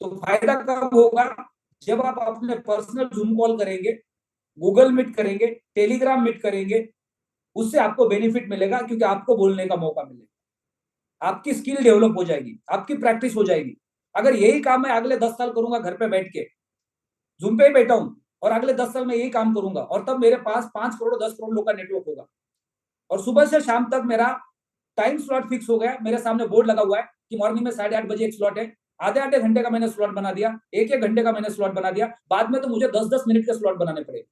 तो फायदा कब होगा, जब आप अपने पर्सनल जूम कॉल करेंगे, गूगल मीट करेंगे, टेलीग्राम मीट करेंगे, उससे आपको बेनिफिट मिलेगा, क्योंकि आपको बोलने का मौका मिलेगा, आपकी स्किल डेवलप हो जाएगी, आपकी प्रैक्टिस हो जाएगी। अगर यही काम मैं अगले 10 साल करूंगा घर पे बैठ के, जूम पे ही बैठा हूं, और अगले 10 साल में यही काम करूंगा, और तब मेरे पास 5 करोड़ 10 करोड़ लोग का नेटवर्क होगा, और सुबह से शाम तक मेरा टाइम स्लॉट फिक्स हो गया, मेरे सामने बोर्ड लगा हुआ है कि मॉर्निंग में 8:30 बजे एक स्लॉट है, आधे आधे घंटे का मैंने स्लॉट बना दिया, एक एक घंटे का मैंने स्लॉट बना दिया। बाद में तो मुझे 10-10 मिनट के स्लॉट बनाने पड़े।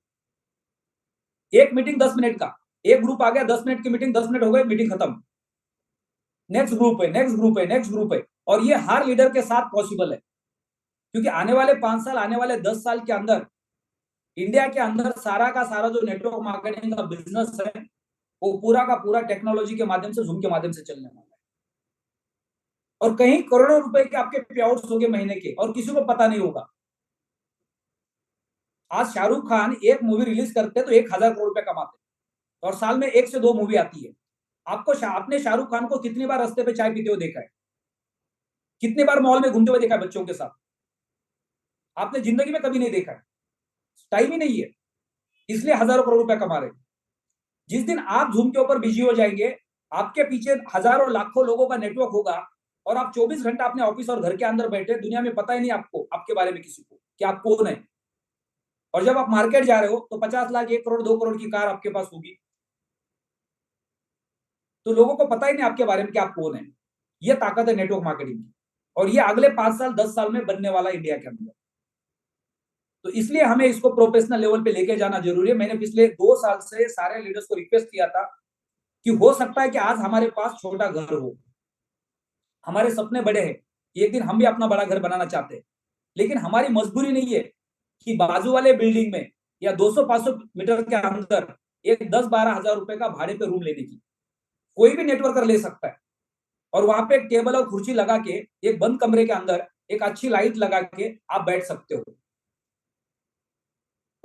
एक मीटिंग 10 मिनट का, एक ग्रुप आ गया, 10 मिनट की मीटिंग, 10 मिनट हो गए, मीटिंग खत्म। नेक्स्ट ग्रुप है, नेक्स्ट ग्रुप है, नेक्स्ट ग्रुप है। और ये हर लीडर के साथ पॉसिबल है, क्योंकि आने वाले 5 साल, आने वाले 10 साल के अंदर इंडिया के अंदर सारा का सारा जो नेटवर्क मार्केटिंग का बिजनेस है, वो पूरा का पूरा टेक्नोलॉजी के माध्यम से, जूम के माध्यम से चलने वाला है। और कहीं करोड़ों रुपए के आपके पे आउट्स होंगे महीने के, और किसी को पता नहीं होगा। आज शाहरुख खान एक मूवी रिलीज करते हैं तो 1,000 करोड़ रुपए कमाते हैं, और साल में 1 से 2 मूवी आती है। आपने शाहरुख खान को कितनी बार रास्ते पे चाय पीते हुए देखा है, कितनी बार मॉल में घूमते हुए देखा है बच्चों के साथ? आपने जिंदगी में कभी नहीं देखा है, टाइम ही नहीं है, इसलिए हजारों करोड़ रुपए कमा रहे हैं। जिस दिन आप जूम के ऊपर बिजी हो जाएंगे, आपके पीछे हजारों लाखों लोगों का नेटवर्क होगा, और आप 24 घंटा अपने ऑफिस और घर के अंदर बैठे, दुनिया में पता ही नहीं आपको आपके बारे में किसी को कि आप कौन है। और जब आप मार्केट जा रहे हो तो 50 लाख, 1 करोड़, 2 करोड़ की कार आपके पास होगी, तो लोगों को पता ही नहीं आपके बारे में कि आप कौन है। ये ताकत है नेटवर्क मार्केटिंग की, और ये अगले 5 साल 10 साल में बनने वाला इंडिया के अंदर। तो इसलिए हमें इसको प्रोफेशनल लेवल पे लेके जाना जरूरी है। मैंने पिछले 2 साल से सारे लीडर्स को रिक्वेस्ट किया था कि हो सकता है कि आज हमारे पास छोटा घर हो, हमारे सपने बड़े हैं, एक दिन हम भी अपना बड़ा घर बनाना चाहते हैं, लेकिन हमारी मजबूरी नहीं है कि बाजू वाले बिल्डिंग में या 200-500 मीटर के अंदर एक 10-12 हजार रुपए का भाड़े पे रूम लेने की। कोई भी नेटवर्कर ले सकता है, और वहां पे एक टेबल और कुर्सी लगा के, एक बंद कमरे के अंदर एक अच्छी लाइट लगा के आप बैठ सकते हो,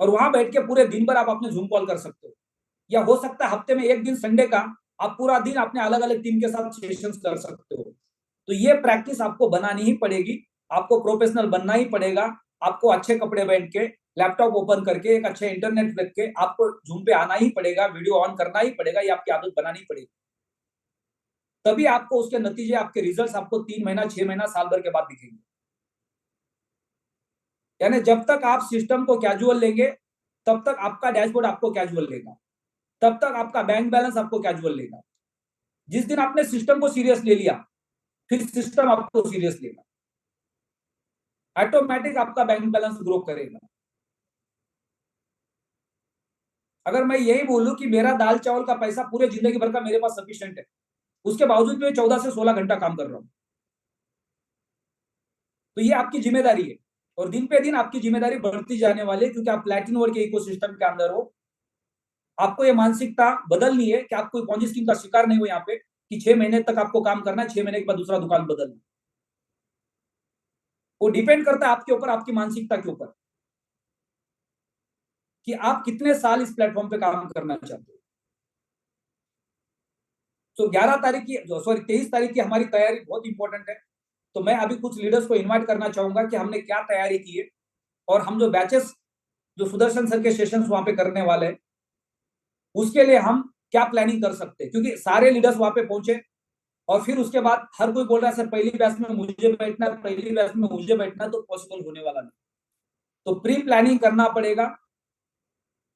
और वहां बैठ के पूरे दिन भर आप अपने जूम कॉल कर सकते हो। या हो सकता है हफ्ते में एक दिन संडे का आप पूरा दिन अपने अलग अलग टीम के साथ सेशंस कर सकते हो। तो ये प्रैक्टिस आपको बनानी ही पड़ेगी, आपको प्रोफेशनल बनना ही पड़ेगा। आपको अच्छे कपड़े पहन के, लैपटॉप ओपन करके, एक अच्छे इंटरनेट रख के आपको जूम पे आना ही पड़ेगा, वीडियो ऑन करना ही पड़ेगा, ये आपकी आदत बनानी पड़ेगी। तभी आपको उसके नतीजे, आपके रिजल्ट्स आपको 3 महीना, 6 महीना, साल भर के बाद दिखेंगे। यानी जब तक आप सिस्टम को कैजुअल लेंगे, तब तक आपका डैशबोर्ड आपको कैजुअल लेगा, तब तक आपका बैंक बैलेंस आपको कैजुअल लेगा। जिस दिन आपने सिस्टम को सीरियस ले लिया, फिर सिस्टम आपको सीरियस लेगा, ऑटोमेटिक आपका बैंक बैलेंस ग्रो करेगा। अगर मैं यही बोलूं कि मेरा दाल चावल का पैसा पूरे जिंदगी भर का मेरे पास सफिशिएंट है, उसके बावजूद मैं 14 से 16 घंटा काम कर रहा हूं, तो ये आपकी जिम्मेदारी है, और दिन पे दिन आपकी जिम्मेदारी बढ़ती जाने वाली है, क्योंकि आप प्लैटिनम के इकोसिस्टम के अंदर हो। आपको ये मानसिकता बदलनी है कि आप कोई पॉन्जी स्कीम का शिकार नहीं हो यहाँ पे, कि 6 महीने तक आपको काम करना है, 6 महीने के बाद दूसरा दुकान बदलना। वो डिपेंड करता है आपके ऊपर, आपकी मानसिकता के ऊपर, कि आप कितने साल इस प्लेटफॉर्म पे काम करना चाहते हो। तो 11 तारीख की, सॉरी 23 तारीख की हमारी तैयारी बहुत इंपॉर्टेंट है। तो मैं अभी कुछ लीडर्स को इनवाइट करना चाहूंगा कि हमने क्या तैयारी की है, और हम जो बैचेस, जो सुदर्शन सर के सेशंस वहां पे करने वाले हैं, उसके लिए हम क्या प्लानिंग कर सकते हैं। क्योंकि सारे लीडर्स वहां पे पहुंचे, और फिर उसके बाद हर कोई बोल रहा है सर पहली बैच में मुझे बैठना है, पहली बैच में मुझे बैठना है, तो पॉसिबल होने वाला नहीं। तो प्री प्लानिंग करना पड़ेगा,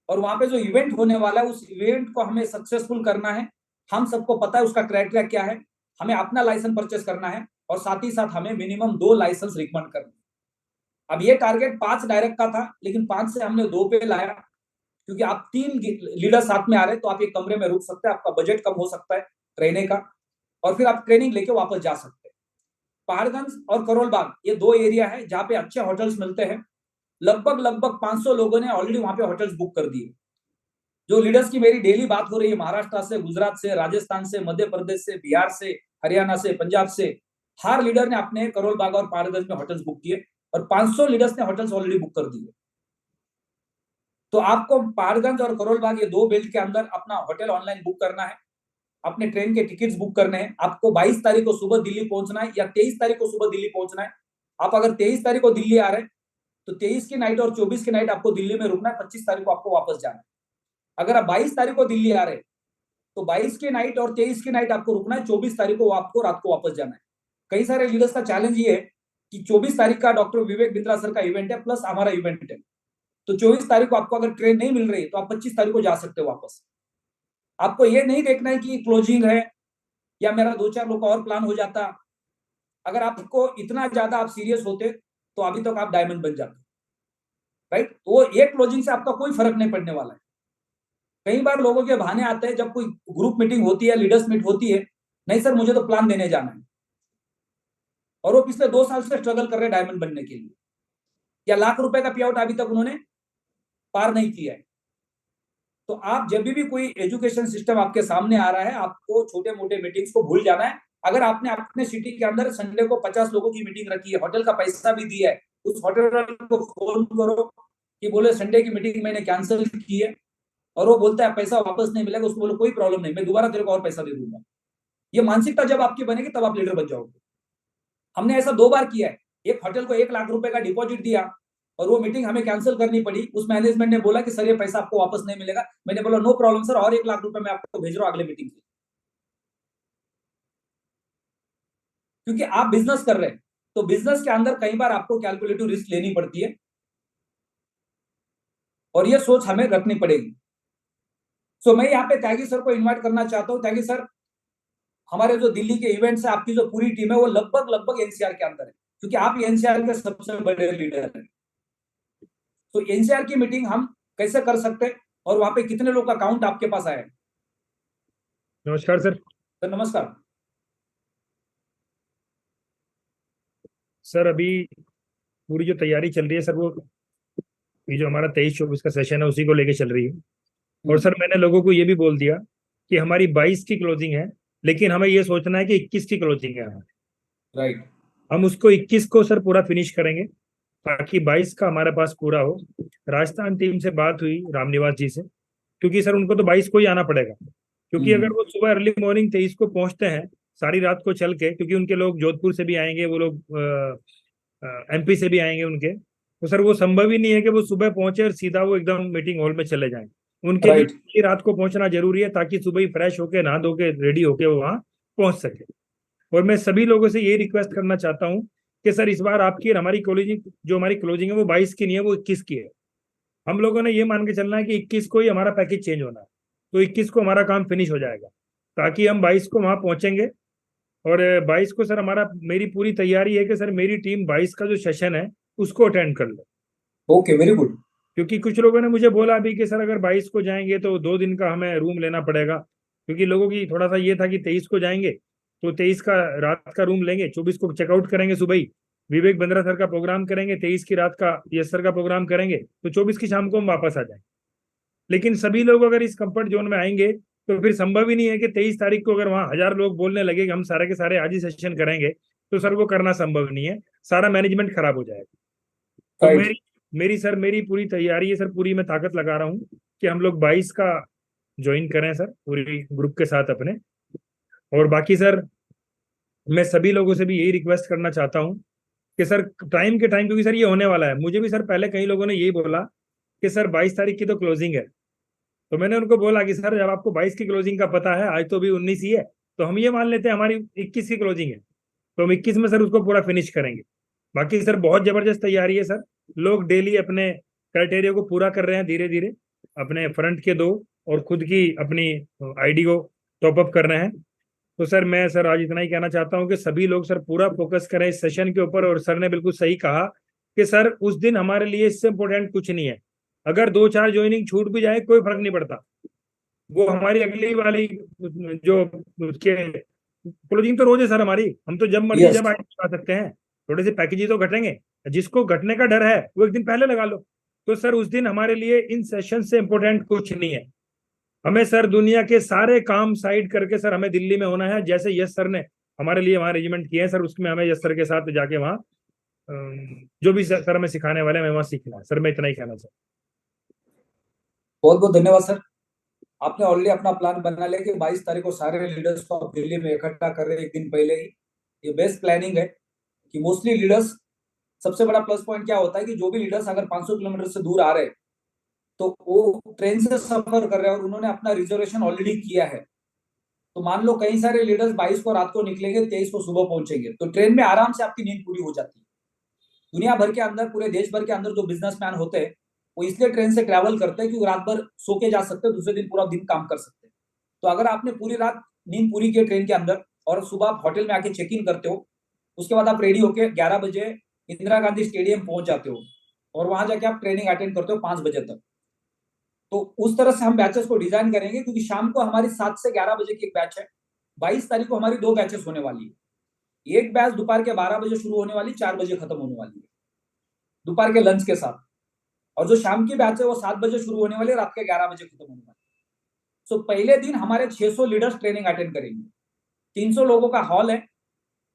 और वहां पे जो इवेंट होने वाला है उस इवेंट को हमें सक्सेसफुल करना है। हम सबको पता है उसका क्राइटेरिया क्या है, हमें अपना लाइसेंस परचेस करना है, और साथ ही साथ हमें मिनिमम 2 लाइसेंस रिकमेंड करना है। अब ये टारगेट 5 डायरेक्ट का था, लेकिन 5 से हमने 2 पे लाया, क्योंकि आप 3 लीडर साथ में आ रहे हैं, तो आप एक कमरे में रुक सकते हैं, आपका बजट कम हो सकता है रहने का, और फिर आप ट्रेनिंग लेके वापस जा सकते हैं। पहाड़गंज और करोल बाग ये 2 एरिया है जहां पे अच्छे होटल्स मिलते हैं। लगभग 500 लोगों ने ऑलरेडी वहां पे होटल्स बुक कर दिए। जो लीडर्स की मेरी डेली बात हो रही है, महाराष्ट्र से, गुजरात से, राजस्थान से, मध्य प्रदेश से, बिहार से, हरियाणा से, पंजाब से, हर लीडर ने अपने करोल बाग और पहाड़गंज में होटल्स बुक किए, और 500 लीडर्स ने होटल्स ऑलरेडी बुक कर दिए। तो आपको पहाड़गंज और करोल बाग ये 2 बेल्ट के अंदर अपना होटल ऑनलाइन बुक करना है, अपने ट्रेन के टिकट्स बुक करने हैं। आपको 22 तारीख को सुबह दिल्ली पहुंचना है, या 23 तारीख को सुबह दिल्ली पहुंचना है। आप अगर 23 तारीख को दिल्ली आ रहे हैं, तो 23 की नाइट और 24 की नाइट आपको दिल्ली में रुकना है, 25 तारीख को आपको वापस जाना है। अगर आप 22 तारीख को दिल्ली आ रहे हैं, तो 22 की नाइट और 23 की नाइट आपको रुकना है, 24 तारीख को आपको रात को वापस जाना है। कई सारे लीडर्स का चैलेंज ये है कि 24 तारीख का डॉक्टर विवेक बिंद्रा सर का इवेंट है, प्लस हमारा इवेंट है, तो 24 तारीख को आपको अगर ट्रेन नहीं मिल रही, तो आप 25 तारीख को जा सकते हो वापस। आपको ये नहीं देखना है कि क्लोजिंग है या मेरा 2-4 लोग का और प्लान हो जाता। अगर आपको इतना ज्यादा आप सीरियस होते, तो अभी तक आप डायमंड बन जाते, राइट। तो ये क्लोजिंग से आपका कोई फर्क नहीं पड़ने वाला है। कई बार लोगों के बहाने आते हैं, जब कोई ग्रुप मीटिंग होती है, लीडर्स मीट होती है, नहीं सर मुझे तो प्लान देने जाना है, और वो पिछले 2 साल से स्ट्रगल कर रहे हैं डायमंड बनने के लिए, या लाख रुपए का पे आउट अभी तक उन्होंने पार नहीं किया है। तो आप जब भी कोई एजुकेशन सिस्टम आपके सामने आ रहा है, आपको छोटे मोटे मीटिंग्स को भूल जाना है। अगर आपने अपने सिटी के अंदर संडे को 50 लोगों की मीटिंग रखी है, होटल का पैसा भी दिया है, उस होटल वाले को फोन करो कि बोले संडे की मीटिंग मैंने कैंसिल की है, और वो बोलता है पैसा वापस नहीं मिलेगा, उसको बोलो कोई प्रॉब्लम नहीं, मैं दोबारा तेरे को और पैसा दे दूंगा। ये मानसिकता जब आपकी बनेगी, तब आप लीडर बन जाओगे। हमने ऐसा 2 बार किया है। एक होटल को 1 लाख रुपए का डिपॉजिट दिया, और वो मीटिंग हमें कैंसिल करनी पड़ी। उस मैनेजमेंट ने बोला कि सर ये पैसा आपको वापस नहीं मिलेगा। मैंने बोला नो प्रॉब्लम सर, और 1 लाख रुपए मैं आपको भेज रहा हूं अगले मीटिंग के लिए, क्योंकि आप बिजनेस कर रहे हैं। तो बिजनेस के अंदर कई बार आपको कैलकुलेटिव रिस्क लेनी पड़ती है, और ये सोच हमें रखनी पड़ेगी। सो मैं यहाँ पे त्यागी सर को इन्वाइट करना चाहता हूँ। त्यागी सर, हमारे जो दिल्ली के इवेंट्स है, आपकी जो पूरी टीम है, वो लगभग एनसीआर के अंदर है, क्योंकि आप एनसीआर के सबसे बड़े लीडर हैं। तो एनसीआर की मीटिंग हम कैसे कर सकते हैं, और वहां पे कितने लोग का काउंट आपके पास आया है? नमस्कार सर। सर नमस्कार। सर अभी पूरी जो तैयारी चल रही है सर, वो ये जो हमारा 23-24 का सेशन है उसी को लेके चल रही है। और सर मैंने लोगों को ये भी बोल दिया कि हमारी 22 की क्लोजिंग है, लेकिन हमें ये सोचना है कि 21 की क्लोजिंग है हमारी। राइट। हम उसको 21 को सर पूरा फिनिश करेंगे, ताकि 22 का हमारे पास पूरा हो। राजस्थान टीम से बात हुई रामनिवास जी से, क्योंकि सर उनको तो 22 को ही आना पड़ेगा, क्योंकि अगर वो सुबह अर्ली मॉर्निंग 23 को पहुंचते हैं सारी रात को चल के, क्योंकि उनके लोग जोधपुर से भी आएंगे, वो लोग एमपी से भी आएंगे उनके, तो सर वो संभव ही नहीं है कि वो सुबह पहुंचे और सीधा वो एकदम मीटिंग हॉल में चले जाएं। उनके राइट। लिए रात को पहुंचना जरूरी है, ताकि सुबह ही फ्रेश होके नहा धो के रेडी होके वो वहाँ पहुंच सके। और मैं सभी लोगों से ये रिक्वेस्ट करना चाहता हूँ कि सर इस बार आपकी और हमारी क्लोजिंग, जो हमारी क्लोजिंग है वो 22 की नहीं है, वो 21 की है। हम लोगों ने ये मान के चलना है कि 21 को ही हमारा पैकेज चेंज होना है, तो 21 को हमारा काम फिनिश हो जाएगा, ताकि हम 22 को वहां पहुंचेंगे। और 22 को सर हमारा, मेरी पूरी तैयारी है कि सर मेरी टीम 22 का जो सेशन है उसको अटेंड कर ले। Okay, very good. क्योंकि कुछ लोगों ने मुझे बोला अभी कि सर अगर 22 को जाएंगे तो 2 दिन का हमें रूम लेना पड़ेगा, क्योंकि लोगों की थोड़ा सा ये था कि 23 को जाएंगे तो 23 का रात का रूम लेंगे, 24 को चेकआउट करेंगे सुबह ही, विवेक बिंद्रा सर का प्रोग्राम करेंगे, 23 की रात का यश सर का प्रोग्राम करेंगे, तो 24 की शाम को हम वापस आ जाएंगे। लेकिन सभी लोग अगर इस कंफर्ट जोन में आएंगे, तो फिर संभव ही नहीं है कि 23 तारीख को अगर वहां 1000 लोग बोलने लगे कि हम सारे के सारे आज ही सेशन करेंगे, तो सर वो करना संभव नहीं है, सारा मैनेजमेंट खराब हो जाएगा। तो राइट। मेरी मेरी सर मेरी पूरी तैयारी है सर, पूरी मैं ताकत लगा रहा हूँ कि हम लोग 22 का ज्वाइन करें सर, पूरी ग्रुप के साथ अपने। और बाकी सर मैं सभी लोगों से भी यही रिक्वेस्ट करना चाहता हूँ कि सर टाइम के टाइम, क्योंकि सर ये होने वाला है, मुझे भी सर पहले कई लोगों ने यही बोला कि सर 22 तारीख की तो क्लोजिंग है। तो मैंने उनको बोला कि सर जब आपको 22 की क्लोजिंग का पता है, आज तो भी 19 ही है, तो हम ये मान लेते हैं हमारी 21 की क्लोजिंग है, तो हम 21 में सर उसको पूरा फिनिश करेंगे। बाकी सर बहुत जबरदस्त तैयारी है सर, लोग डेली अपने क्राइटेरिया को पूरा कर रहे हैं धीरे धीरे, अपने फ्रंट के दो और खुद की अपनी आईडी को टॉप अप कर रहे हैं। तो सर मैं सर आज इतना ही कहना चाहता हूँ कि सभी लोग सर पूरा फोकस करें इस सेशन के ऊपर। और सर ने बिल्कुल सही कहा कि सर उस दिन हमारे लिए इससे इम्पोर्टेंट कुछ नहीं है, अगर 2-4 ज्वाइनिंग छूट भी जाए कोई फर्क नहीं पड़ता, वो हमारी अगली वाली जो उसके क्लोजिंग तो रोज है सर हमारी, हम तो जब मर्जी यस। जब आए आ सकते हैं। थोड़े से पैकेज तो घटेंगे, जिसको घटने का डर है वो एक दिन पहले लगा लो। तो सर उस दिन हमारे लिए इन सेशन से इम्पोर्टेंट कुछ नहीं है, हमें सर दुनिया के सारे काम साइड करके सर हमें दिल्ली में होना है, जैसे यस सर ने हमारे लिए वहाँ रेजिमेंट किए हैं सर, उसमें हमें यस सर के साथ जाके वहाँ जो भी सर हमें सिखाने वाले हैं हमें वहाँ सीखना है। सर मैं इतना ही कहना चाहता बहुत बहुत धन्यवाद सर। आपने ऑलरेडी अपना प्लान बना लिया कि 22 तारीख को सारे लीडर्स को आप दिल्ली में इकट्ठा कर रहे हैं एक दिन पहले ही। ये बेस्ट प्लानिंग है कि मोस्टली लीडर्स, सबसे बड़ा प्लस पॉइंट क्या होता है कि जो भी लीडर्स अगर 500 किलोमीटर से दूर आ रहे हैं तो वो ट्रेन से सफर कर रहे हैं और उन्होंने अपना रिजर्वेशन ऑलरेडी किया है। तो मान लो कई सारे लीडर्स 22 को रात को निकलेंगे, 23 को सुबह पहुंचेंगे, तो ट्रेन में आराम से आपकी नींद पूरी हो जाती है। दुनिया भर के अंदर, पूरे देश भर के अंदर जो बिजनेसमैन होते हैं वो इसलिए ट्रेन से ट्रैवल करते हैं क्योंकि रात भर सो के जा सकते हैं, दूसरे दिन पूरा दिन काम कर सकते हैं। तो अगर आपने पूरी रात नींद पूरी की ट्रेन के अंदर और सुबह आप होटल में आके चेक इन करते हो, उसके बाद आप रेडी होके 11 बजे इंदिरा गांधी स्टेडियम पहुंच जाते हो और वहां जाके आप ट्रेनिंग अटेंड करते हो 5 बजे तक। तो उस तरह से हम बैचेस को डिजाइन करेंगे क्योंकि शाम को हमारी 7 से 11 बजे की एक बैच है। 22 तारीख को हमारी 2 बैचेस होने वाली है। एक बैच दोपहर के 12 बजे शुरू होने वाली, 4 बजे खत्म होने वाली है दोपहर के लंच के साथ। और जो शाम की बैच है वो 7 बजे शुरू होने वाली है, रात के 11 बजे खत्म होने वाली है। सो पहले दिन हमारे 600 लीडर्स ट्रेनिंग अटेंड करेंगे। 300 लोगों का हॉल है,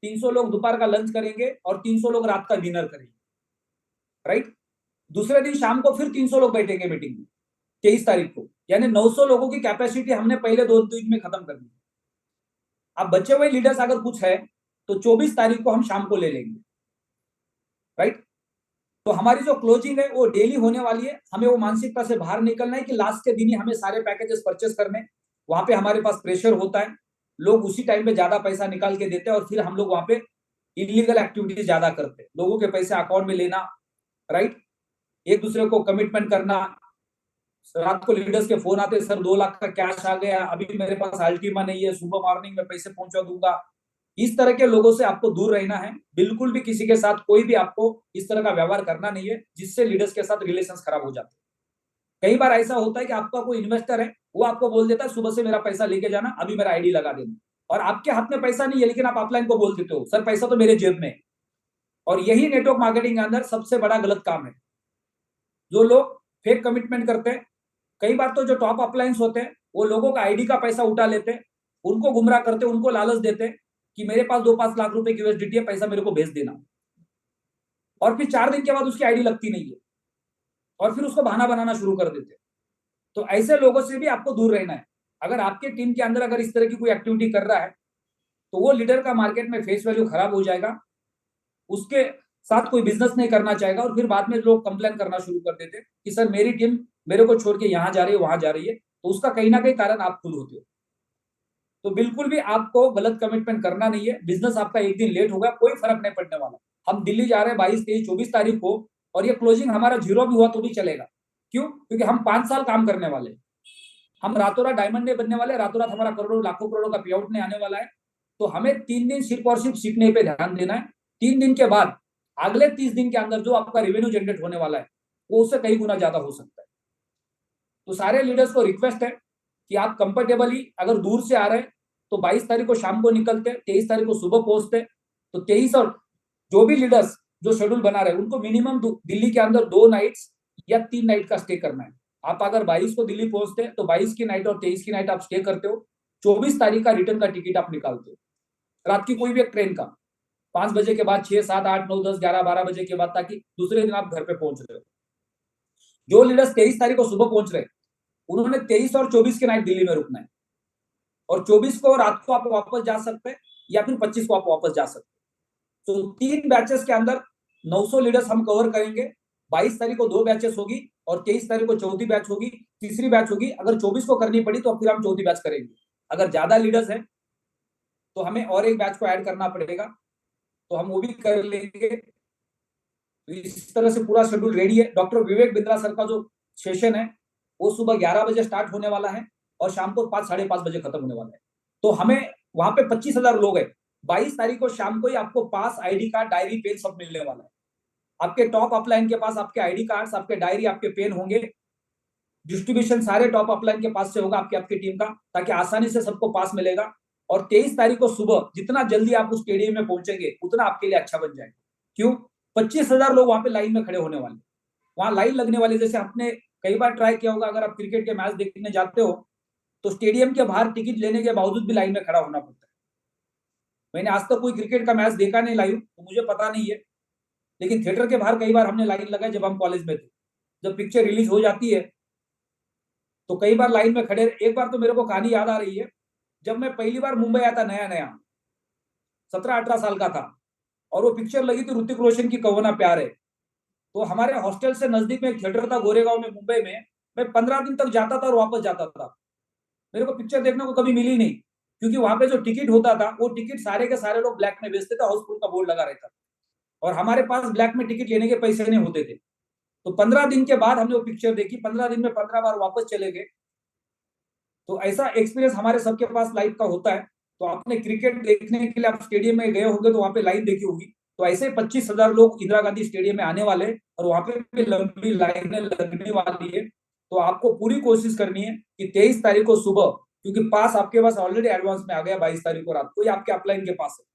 300 लोग दोपहर का लंच करेंगे और 300 लोग रात का डिनर करेंगे, राइट। दूसरे दिन शाम को फिर 300 लोग बैठेंगे मीटिंग में 23 तारीख को, यानी 900 लोगों की कैपेसिटी हमने पहले 2 दिन में खत्म कर दी। अब बचे हुए लीडर्स अगर कुछ है तो 24 तारीख को हम शाम को ले लेंगे, राइट। तो हमारी जो क्लोजिंग है वो डेली होने वाली है। हमें वो मानसिकता से बाहर निकलना है कि लास्ट के दिन ही हमें सारे पैकेजेस परचेस करने। वहां पे हमारे पास प्रेशर होता है, लोग उसी टाइम पे ज्यादा पैसा निकाल के देते हैं और फिर हम लोग वहां पे इलीगल एक्टिविटीज ज्यादा करते हैं, लोगों के पैसे अकाउंट में लेना, राइट, एक दूसरे को कमिटमेंट करना। रात को लीडर्स के फोन आते, सर 2 लाख का कैश आ गया, अभी मेरे पास अल्टीमा नहीं है, सुबह मॉर्निंग में पैसे पहुंचा दूंगा। इस तरह के लोगों से आपको दूर रहना है। बिल्कुल भी किसी के साथ कोई भी आपको इस तरह का व्यवहार करना नहीं है जिससे लीडर्स के साथ रिलेशंस खराब हो जाते हैं। कई बार ऐसा होता है कि आपका कोई इन्वेस्टर है, वो आपको बोल देता है सुबह से मेरा पैसा लेके जाना, अभी मेरा आईडी लगा देना, और आपके हाथ में पैसा नहीं है लेकिन आप अपलाइन को बोल देते हो सर पैसा तो मेरे जेब में है। और यही नेटवर्क मार्केटिंग के अंदर सबसे बड़ा गलत काम है। जो लोग फेक कमिटमेंट करते हैं, कई बार तो जो टॉप अपलाइंस होते हैं वो लोगों का आईडी का पैसा उठा लेते हैं, उनको गुमराह करते हैं, उनको लालच देते हैं कि मेरे पास 2-5 लाख रुपए की यूएसडीटी है, पैसा मेरे को भेज देना। और फिर 4 दिन के बाद उसकी आईडी लगती नहीं है और फिर उसको बहाना बनाना शुरू कर देते हैं। तो ऐसे लोगों से भी आपको दूर रहना है। अगर आपके टीम के अंदर अगर इस तरह की कोई एक्टिविटी कर रहा है तो वो लीडर का मार्केट में फेस वैल्यू खराब हो जाएगा, उसके साथ कोई बिजनेस नहीं करना चाहेगा और फिर बाद में लोग कंप्लेन करना शुरू कर देते कि सर मेरी टीम मेरे को छोड़ के यहाँ जा रही है, वहां जा रही है। तो उसका कहीं ना कहीं कारण आप खुद होते हो। तो बिल्कुल भी आपको गलत कमिटमेंट करना नहीं है। बिजनेस आपका एक दिन लेट होगा, कोई फर्क नहीं पड़ने वाला। हम दिल्ली जा रहे हैं 22, 23, 24 तारीख को और ये क्लोजिंग हमारा 0 भी हुआ तो भी चलेगा। क्यों? क्योंकि हम 5 साल काम करने वाले, हम रातों रात डायमंड नहीं बनने वाले, रातों रात हमारा करोड़ों लाखों करोड़ों का पे आउट नहीं आने वाला है। तो हमें 3 दिन सिर्फ और सिर्फ सीखने पे ध्यान देना है। 3 दिन के बाद अगले 30 दिन के अंदर जो आपका रेवेन्यू जनरेट होने वाला है वो उससे कई गुना ज्यादा हो सकता है। तो सारे लीडर्स को रिक्वेस्ट है कि आप कंफर्टेबली, अगर दूर से आ रहे हैं तो 22 तारीख को शाम को निकलते, 23 तारीख को सुबह पहुंचते। तो 23 और जो भी लीडर्स जो शेड्यूल बना रहे हैं उनको मिनिमम दिल्ली के अंदर 2 नाइट्स या 3 नाइट का स्टे करना है। आप अगर 22 को दिल्ली पहुंचते हैं तो 22 की नाइट और 23 की नाइट आप स्टे करते हो, 24 तारीख का रिटर्न का टिकट आप निकालते हो, रात की कोई भी एक ट्रेन का 5 बजे के बाद, 6, 7, 8, 9, 10, 11, 12 बजे के बाद, ताकि दूसरे दिन आप घर पे पहुंच रहे हो। जो लीडर्स 23 तारीख को सुबह पहुंच रहे उन्होंने 23 और 24 की नाइट दिल्ली में रुकना है और 24 को रात को आप वापस जा सकते हैं या फिर 25 को आप वापस जा सकते हैं। तो 3 बैचेस के अंदर 900 लीडर्स हम कवर करेंगे। 22 तारीख को 2 बैचेस होगी और 23 तारीख को चौथी बैच होगी, तीसरी बैच होगी। अगर 24 को करनी पड़ी तो फिर हम चौथी बैच करेंगे। अगर ज्यादा लीडर्स है तो हमें और एक बैच को ऐड करना पड़ेगा, तो हम वो भी कर लेंगे। तो इस तरह से पूरा शेड्यूल रेडी है। डॉक्टर विवेक बिंद्रा सर का जो सेशन है वो सुबह 11 बजे स्टार्ट होने वाला है और शाम को 5 साढ़े 5 बजे खत्म होने वाला है। तो हमें वहां पे 25,000 लोग हैं। 22 तारीख को शाम को ही आपको पास, आईडी कार्ड, डायरी, पेन सब मिलने वाला है। आपके टॉप अपलाइन के पास आपके आईडी कार्ड्स, आपके डायरी, आपके पेन होंगे। डिस्ट्रीब्यूशन सारे टॉप अपलाइन के पास से होगा, आपकी आपकी टीम का, ताकि आसानी से सबको पास मिलेगा। और 23 तारीख को सुबह जितना जल्दी आप उस स्टेडियम में पहुंचेंगे उतना आपके लिए अच्छा बन जाएगा। क्यों? 25,000 लोग वहां पे लाइन में खड़े होने वाले, वहां लाइन लगने वाली। जैसे आपने कई बार ट्राई किया होगा, अगर आप क्रिकेट के मैच देखने जाते हो तो स्टेडियम के बाहर टिकट लेने के बावजूद भी लाइन में खड़ा होना पड़ता है। मैंने आज तक कोई क्रिकेट का मैच देखा नहीं लाइव, तो मुझे पता नहीं है, लेकिन थिएटर के बाहर कई बार हमने लाइन लगाई जब हम कॉलेज में थे। जब पिक्चर रिलीज हो जाती है तो कई बार लाइन में खड़े। एक बार तो मेरे को कहानी याद आ रही है, जब मैं पहली बार मुंबई आया था, नया नया 17-18 साल का था, और वो पिक्चर लगी थी ऋतिक रोशन की कहो ना प्यार है। तो हमारे हॉस्टल से नजदीक में एक थिएटर था गोरेगांव में, मुंबई में। मैं 15 दिन तक जाता था और वापस जाता था। मेरे को पिक्चर देखने को कभी मिली नहीं, क्योंकि वहां पे जो टिकट होता था वो टिकट सारे के सारे लोग ब्लैक में बेचते थे, हाउसफुल का बोर्ड लगा रहता था, और हमारे पास ब्लैक में टिकट लेने के पैसे नहीं होते थे। तो 15 दिन के बाद हमने वो पिक्चर देखी, 15 दिन में 15 बार वापस चले गए। तो ऐसा एक्सपीरियंस हमारे सबके पास लाइफ का होता है। तो आपने क्रिकेट देखने के लिए आप स्टेडियम में गए होंगे तो वहां पे लाइन देखी होगी। तो ऐसे 25,000 लोग इंदिरा गांधी स्टेडियम में आने वाले, और वहां पे भी लंबी लाइनें लगने वाली है। तो आपको पूरी कोशिश करनी है कि 23 तारीख को सुबह, क्योंकि पास आपके पास ऑलरेडी एडवांस में आ गया, 22 तारीख को रात को ही आपके अपलाइन के पास है।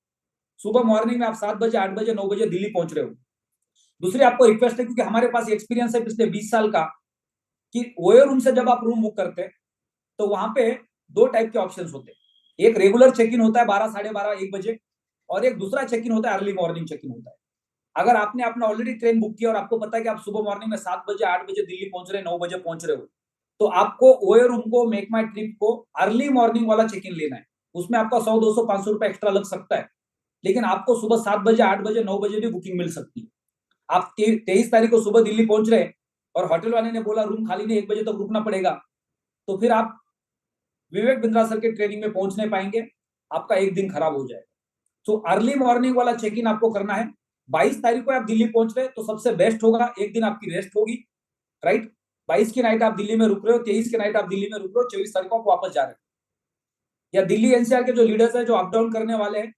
सुबह मॉर्निंग में आप 7 बजे, 8 बजे, 9 बजे दिल्ली पहुंच रहे हो। दूसरी आपको रिक्वेस्ट है, क्योंकि हमारे पास एक्सपीरियंस है पिछले 20 साल का, कि ओयो रूम से जब आप रूम बुक करते हैं तो वहां पे दो टाइप के ऑप्शंस होते हैं। एक रेगुलर चेक इन होता है 12, साढ़े 12, 1 बजे, और एक दूसरा चेक इन होता है, अर्ली मॉर्निंग चेक इन होता है। अगर आपने अपना ऑलरेडी ट्रेन बुक किया और आपको पता है कि आप सुबह मॉर्निंग में 7 बजे, 8 बजे दिल्ली पहुंच रहे हैं, 9 बजे पहुंच रहे हो, तो आपको ओयो रूम को, मेक माई ट्रिप को अर्ली मॉर्निंग वाला चेक इन लेना है। उसमें आपका 100, 200, 500 रुपए एक्स्ट्रा लग सकता है, लेकिन आपको सुबह 7 बजे, 8 बजे, 9 बजे भी बुकिंग मिल सकती है। आप 23 तारीख को सुबह दिल्ली पहुंच रहे हैं और होटल वाले ने बोला रूम खाली नहीं, 1 बजे तक रुकना पड़ेगा, तो फिर आप विवेक बिंद्रा सर के ट्रेनिंग में पहुंच नहीं पाएंगे, आपका एक दिन खराब हो जाएगा। तो अर्ली मॉर्निंग वाला चेक इन आपको करना है। 22 तारीख को आप दिल्ली पहुंच रहे तो सबसे बेस्ट होगा, एक दिन आपकी रेस्ट होगी, राइट। 22 की नाइट आप दिल्ली में रुक रहे हो, 23 की नाइट आप दिल्ली में रुक रहे हो, 24 तारीख को आप वापस जा रहे हो। या दिल्ली एनसीआर के जो लीडर्स है, जो अप डाउन करने वाले हैं,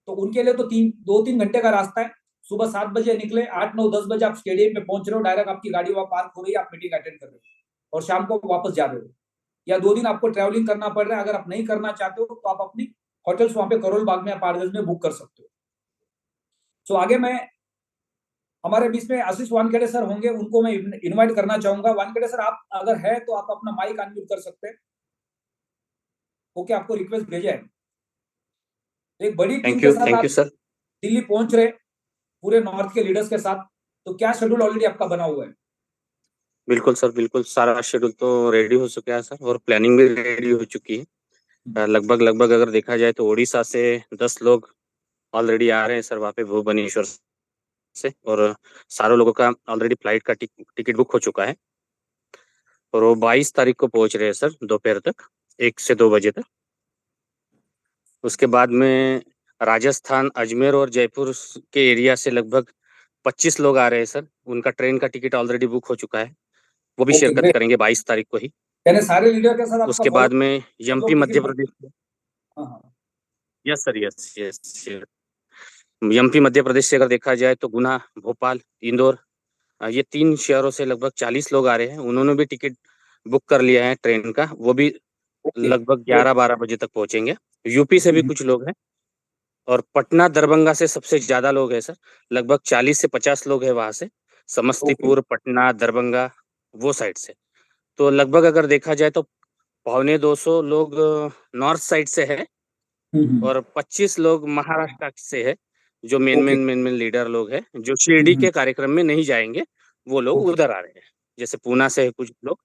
तो उनके लिए तो 2-3 घंटे का रास्ता है। सुबह 7 बजे निकले, 8, 9, 10 बजे आप स्टेडियम में पहुंच रहे हो, डायरेक्ट आपकी गाड़ी वहां पार्क हो रही है, आप मीटिंग अटेंड कर रहे हो और शाम को वापस जा रहे हो। या 2 दिन आपको ट्रैवलिंग करना पड़ रहा है, अगर आप नहीं करना चाहते हो तो आप अपनी होटल्स वहां पे करोल बाग में, पारगंज में बुक कर सकते हो। सो आगे मैं, हमारे बीच में आशीष वानखेड़े सर होंगे, उनको मैं इनवाइट करना चाहूंगा। वानखेड़े सर, आप अगर है तो आप अपना माइक अनम्यूट कर सकते हैं। ओके, आपको रिक्वेस्ट भेजा है। एक बड़ी टीम के साथ थैंक आप यू सर। दिल्ली पहुंच रहे, पूरे नॉर्थ के लीडर्स के साथ, तो क्या शेड्यूल ऑलरेडी आपका बना हुआ है? बिल्कुल सर, बिल्कुल सारा शेड्यूल तो रेडी हो चुका है सर, और प्लानिंग भी रेडी हो चुकी है। लगभग लगभग अगर देखा जाए तो उड़ीसा से 10 लोग ऑलरेडी आ रहे हैं सर वहाँ पे भुवनेश्वर से, और सारों लोगों का ऑलरेडी फ्लाइट का टिकट बुक हो चुका है, और वो 22 तारीख को पहुंच रहे हैं सर दोपहर तक, 1 से 2 बजे तक। उसके बाद में राजस्थान, अजमेर और जयपुर के एरिया से लगभग 25 लोग आ रहे हैं सर, उनका ट्रेन का टिकट ऑलरेडी बुक हो चुका है, वो भी ओके, शिरकत ग्रेट। करेंगे 22 तारीख को ही। यानी सारे लीडर के साथ आपका उसके फॉलो, बाद में सब एमपी लोग मध्य टिकट बुक। प्रदेश। हाँ हाँ। Yes sir, yes yes. MP Madhya Pradesh से अगर देखा जाए तो गुना, भोपाल, इंदौर, ये 3 शहरों से लगभग 40 लोग आ रहे हैं, उन्होंने भी टिकट बुक कर लिया है ट्रेन का, वो भी ओके, लगभग ग्रेट। 11-12 बजे तक पहुंचेंगे। यूपी से भी कुछ लोग हैं, और पटना दरभंगा से सबसे ज्यादा लोग हैं सर, लगभग 40 से 50 लोग हैं वहां से, ओके। समस्तीपुर, पटना, दरभंगा, वो साइड से। तो लगभग अगर देखा जाए तो 250 लोग नॉर्थ साइड से है, हम्म। और 25 लोग महाराष्ट्र से है, जो ओके। मेन मेन लीडर लोग हैं, जो शिरडी हम्म। के कार्यक्रम में नहीं जाएंगे, वो लोग ओके। उधर आ रहे हैं। जैसे पूना से है कुछ लोग,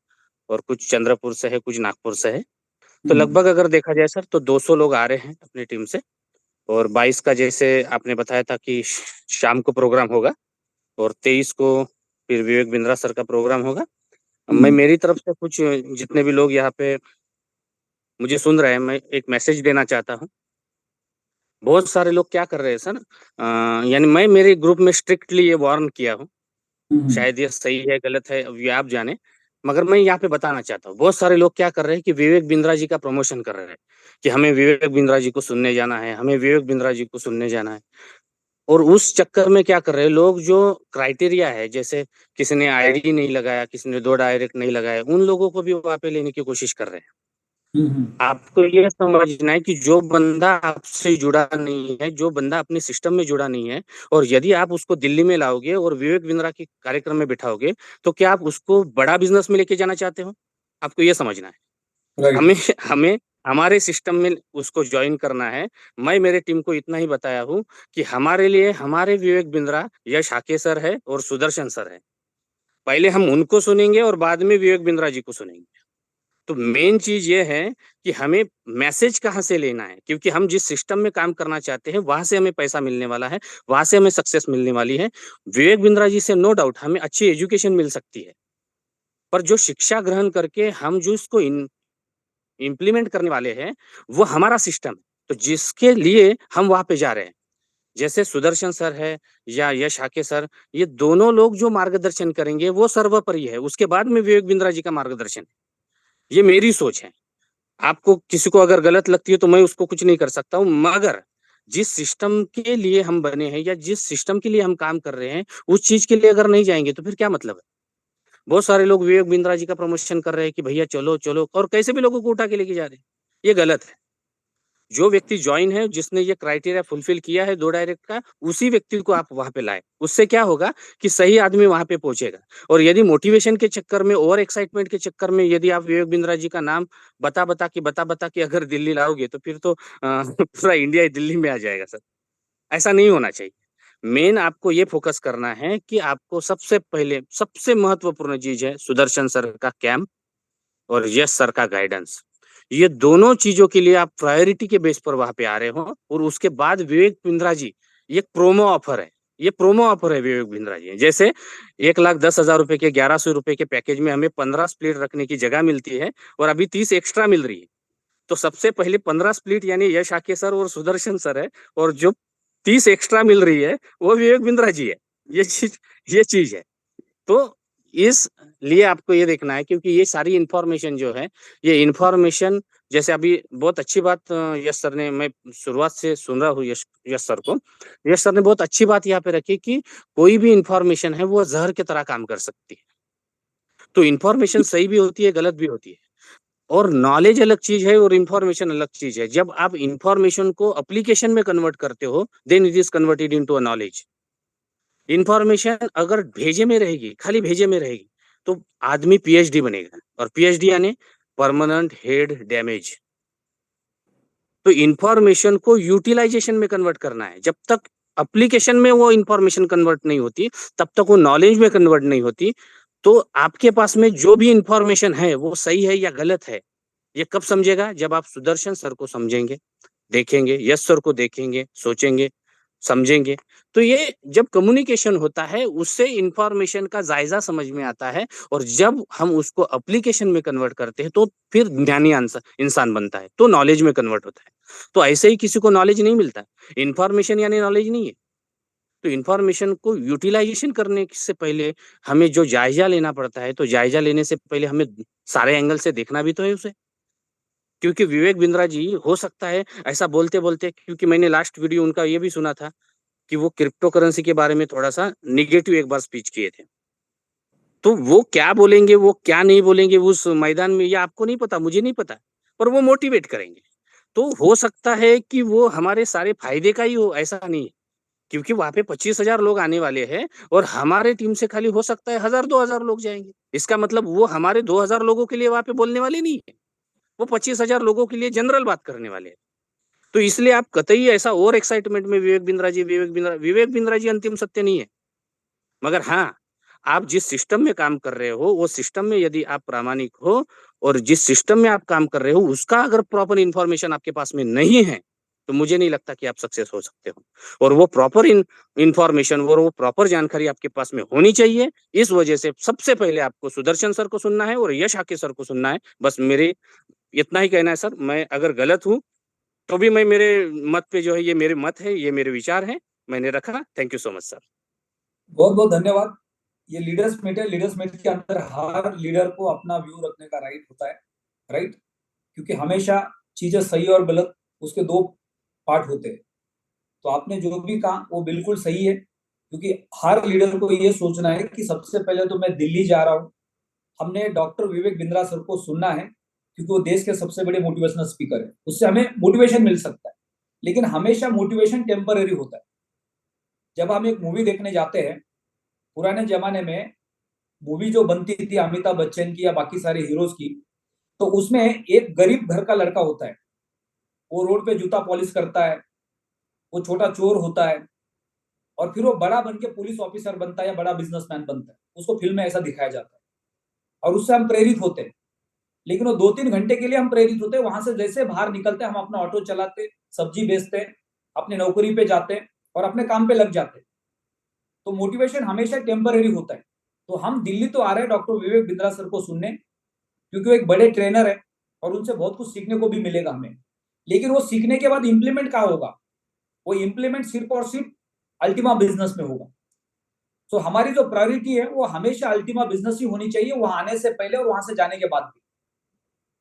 और कुछ चंद्रपुर से है, कुछ नागपुर से है। तो हम्म। लगभग अगर देखा जाए सर तो 200 लोग आ रहे हैं अपनी टीम से। और 22 का जैसे आपने बताया था कि शाम को प्रोग्राम होगा, और 23 को फिर विवेक बिंद्रा सर का प्रोग्राम होगा। मैं हम्म। मेरी तरफ से कुछ जितने भी लोग यहाँ पे मुझे सुन रहे हैं, मैं एक मैसेज देना चाहता हूँ बहुत सारे लोग क्या कर रहे हैं सर, यानी मैं मेरे ग्रुप में स्ट्रिक्टली ये वार्न किया हूँ, शायद ये सही है गलत है अब ये आप जाने, मगर मैं यहाँ पे बताना चाहता हूँ। बहुत सारे लोग क्या कर रहे हैं कि विवेक बिंद्रा जी का प्रमोशन कर रहे हैं कि हमें विवेक बिंद्रा जी को सुनने जाना है, हमें विवेक बिंद्रा जी को सुनने जाना है। और उस चक्कर में क्या कर रहे हैं लोग, जो क्राइटेरिया है, जैसे किसी ने आईडी नहीं लगाया, किसी ने 2 डायरेक्ट नहीं लगाया, उन लोगों को भी वहां पे लेने की कोशिश कर रहे हैं। आपको ये समझना है कि जो बंदा आपसे जुड़ा नहीं है, जो बंदा अपने सिस्टम में जुड़ा नहीं है, और यदि आप उसको दिल्ली में लाओगे और विवेक बिंद्रा के कार्यक्रम में बिठाओगे, तो क्या आप उसको बड़ा बिजनेस में लेके जाना चाहते हो? आपको ये समझना है। राइट। हमें हमें हमारे सिस्टम में उसको ज्वाइन करना है। मैं मेरे टीम को इतना ही बताया हूँ कि हमारे लिए हमारे विवेक बिंद्रा यश हाके सर है और सुदर्शन सर है। पहले हम उनको सुनेंगे और बाद में विवेक बिंद्रा जी को सुनेंगे। तो मेन चीज ये है कि हमें मैसेज कहाँ से लेना है, क्योंकि हम जिस सिस्टम में काम करना चाहते हैं वहां से हमें पैसा मिलने वाला है, वहां से हमें सक्सेस मिलने वाली है। विवेक बिंद्रा जी से नो डाउट हमें अच्छी एजुकेशन मिल सकती है, पर जो शिक्षा ग्रहण करके हम जो इसको इम्प्लीमेंट करने वाले हैं वो हमारा सिस्टम है। तो जिसके लिए हम वहां पे जा रहे हैं, जैसे सुदर्शन सर है या यश हाके सर, ये दोनों लोग जो मार्गदर्शन करेंगे वो सर्वोपरि है, उसके बाद में विवेक बिंद्रा जी का मार्गदर्शन है। ये मेरी सोच है। आपको किसी को अगर गलत लगती है तो मैं उसको कुछ नहीं कर सकता हूँ, मगर जिस सिस्टम के लिए हम बने हैं या जिस सिस्टम के लिए हम काम कर रहे हैं, उस चीज के लिए अगर नहीं जाएंगे तो फिर क्या मतलब है? बहुत सारे लोग विवेक बिंद्रा जी का प्रमोशन कर रहे हैं कि भैया चलो चलो, और कैसे भी लोगों को उठा के लेके जा रहे हैं। ये गलत है। जो व्यक्ति ज्वाइन है, जिसने ये क्राइटेरिया फुलफिल किया है 2 डायरेक्ट का, उसी व्यक्ति को आप वहां पे लाए। उससे क्या होगा कि सही आदमी वहां पे पहुंचेगा। और यदि मोटिवेशन के चक्कर में, ओवर एक्साइटमेंट के चक्कर में यदि आप विवेक बिंद्रा जी का नाम बता बता के अगर दिल्ली लाओगे, तो फिर तो पूरा इंडिया ही दिल्ली में आ जाएगा सर। ऐसा नहीं होना चाहिए। मेन आपको ये फोकस करना है कि आपको सबसे पहले, सबसे महत्वपूर्ण चीज है सुदर्शन सर का कैंप और यश सर का गाइडेंस। ये दोनों चीजों के लिए आप प्रायोरिटी के बेस पर वहां पे आ रहे हो। और उसके बाद विवेक बिंद्रा जी, ये प्रोमो ऑफर है, ये प्रोमो ऑफर है विवेक बिंद्रा जी। जैसे 1,10,000 रुपए के, 1,100 रुपए के पैकेज में हमें 15 स्प्लिट रखने की जगह मिलती है और अभी 30 एक्स्ट्रा मिल रही है। तो सबसे पहले 15 स्प्लिट यानी यश आके सर और सुदर्शन सर है, और जो 30 एक्स्ट्रा मिल रही है वो विवेक बिंद्रा जी है। ये चीज है। तो इस लिए आपको ये देखना है, क्योंकि ये सारी इंफॉर्मेशन जो है, ये इंफॉर्मेशन, जैसे अभी बहुत अच्छी बात यश सर ने, मैं शुरुआत से सुन रहा हूँ यश यश सर को, यश सर ने बहुत अच्छी बात यहाँ पे रखी कि कोई भी इंफॉर्मेशन है वो जहर की तरह काम कर सकती है। तो इंफॉर्मेशन सही भी होती है, गलत भी होती है। और नॉलेज अलग चीज है और इंफॉर्मेशन अलग चीज है। जब आप इंफॉर्मेशन को एप्लीकेशन में कन्वर्ट करते हो, then it is converted into a knowledge. Information अगर भेजे में रहेगी, खाली भेजे में रहेगी, तो आदमी पीएचडी बनेगा, और पीएचडी यानी परमानेंट हेड डैमेज। तो इंफॉर्मेशन को यूटिलाइजेशन में कन्वर्ट करना है। जब तक एप्लीकेशन में वो इंफॉर्मेशन कन्वर्ट नहीं होती, तब तक वो नॉलेज में कन्वर्ट नहीं होती। तो आपके पास में जो भी इंफॉर्मेशन है वो सही है या गलत है, ये कब समझेगा? जब आप सुदर्शन सर को समझेंगे, देखेंगे, यश सर को देखेंगे, सोचेंगे, समझेंगे। तो ये जब कम्युनिकेशन होता है, उससे इंफॉर्मेशन का जायजा समझ में आता है। और जब हम उसको एप्लीकेशन में कन्वर्ट करते हैं, तो फिर ज्ञानी इंसान बनता है, तो नॉलेज में कन्वर्ट होता है। तो ऐसे ही किसी को नॉलेज नहीं मिलता। इंफॉर्मेशन यानी नॉलेज नहीं है। तो इंफॉर्मेशन को यूटिलाइजेशन करने से पहले हमें जो जायजा लेना पड़ता है, तो जायजा लेने से पहले हमें सारे एंगल से देखना भी तो है उसे। क्योंकि विवेक बिंद्रा जी, हो सकता है ऐसा बोलते बोलते, क्योंकि मैंने लास्ट वीडियो उनका ये भी सुना था कि वो क्रिप्टो करेंसी के बारे में थोड़ा सा निगेटिव एक बार स्पीच किए थे। तो वो क्या बोलेंगे, वो क्या नहीं बोलेंगे उस मैदान में, ये आपको नहीं पता, मुझे नहीं पता, पर वो मोटिवेट करेंगे। तो हो सकता है कि वो हमारे सारे फायदे का ही हो, ऐसा नहीं है। क्योंकि वहां पे 25,000 लोग आने वाले हैं, और हमारे टीम से खाली हो सकता है 1,000-2,000 लोग जाएंगे। इसका मतलब वो हमारे 2,000 लोगों के लिए वहां पे बोलने वाले नहीं है, वो 25,000 लोगों के लिए जनरल बात करने वाले हैं। तो इसलिए आप कतई ऐसा और एक्साइटमेंट में विवेक बिंद्रा जी अंतिम सत्य नहीं है। मगर हाँ, आप जिस सिस्टम में काम कर रहे हो, वो सिस्टम में यदि आप प्रामाणिक हो, और जिस सिस्टम में आप काम कर रहे हो उसका अगर प्रॉपर इंफॉर्मेशन आपके पास में नहीं है, तो मुझे नहीं लगता कि आप सक्सेस हो सकते हो। और वो प्रॉपर इंफॉर्मेशन और वो प्रॉपर जानकारी आपके पास में होनी चाहिए। इस वजह से सबसे पहले आपको सुदर्शन सर को सुनना है और यश आके सर को सुनना है। बस मेरे इतना ही कहना है सर। मैं अगर गलत हूँ तो भी मैं मेरे मत पे जो है, ये मेरे मत है, ये मेरे विचार हैं, मैंने रखा। Thank you so much sir. बहुत बहुत धन्यवाद। ये लीडर्स मीट है, लीडर्स मीट के अंदर हर लीडर को अपना व्यू रखने का राइट होता है, राइट, क्योंकि हमेशा चीजें सही और गलत उसके दो पार्ट होते हैं। तो आपने जो भी कहा वो बिल्कुल सही है, क्योंकि हर लीडर को ये सोचना है कि सबसे पहले तो मैं दिल्ली जा रहा हूँ, हमने डॉक्टर विवेक बिंद्रा सर को सुनना है, क्योंकि वो देश के सबसे बड़े मोटिवेशनल स्पीकर है, उससे हमें मोटिवेशन मिल सकता है। लेकिन हमेशा मोटिवेशन टेम्पररी होता है। जब हम एक मूवी देखने जाते हैं, पुराने जमाने में मूवी जो बनती थी अमिताभ बच्चन की या बाकी सारे हीरोज की, तो उसमें एक गरीब घर का लड़का होता है, वो रोड पे जूता पॉलिश करता है, वो छोटा चोर होता है, और फिर वो बड़ा बन के पुलिस ऑफिसर बनता है या बड़ा बिजनेसमैन बनता है। उसको फिल्म में ऐसा दिखाया जाता है और उससे हम प्रेरित होते हैं। लेकिन वो 2-3 घंटे के लिए हम प्रेरित होते हैं, वहां से जैसे बाहर निकलते हैं हम अपना ऑटो चलाते, सब्जी बेचते, अपनी नौकरी पे जाते और अपने काम पे लग जाते। तो मोटिवेशन हमेशा टेम्पररी होता है। तो हम दिल्ली तो आ रहे हैं डॉक्टर विवेक बिंद्रा सर को सुनने, क्योंकि वो एक बड़े ट्रेनर है और उनसे बहुत कुछ सीखने को भी मिलेगा हमें। लेकिन वो सीखने के बाद इंप्लीमेंट कहाँ होगा? वो इंप्लीमेंट सिर्फ और सिर्फ अल्टीमा बिजनेस में होगा। तो हमारी जो प्रायोरिटी है वो हमेशा अल्टीमा बिजनेस ही होनी चाहिए, वहां आने से पहले और वहां से जाने के बाद भी।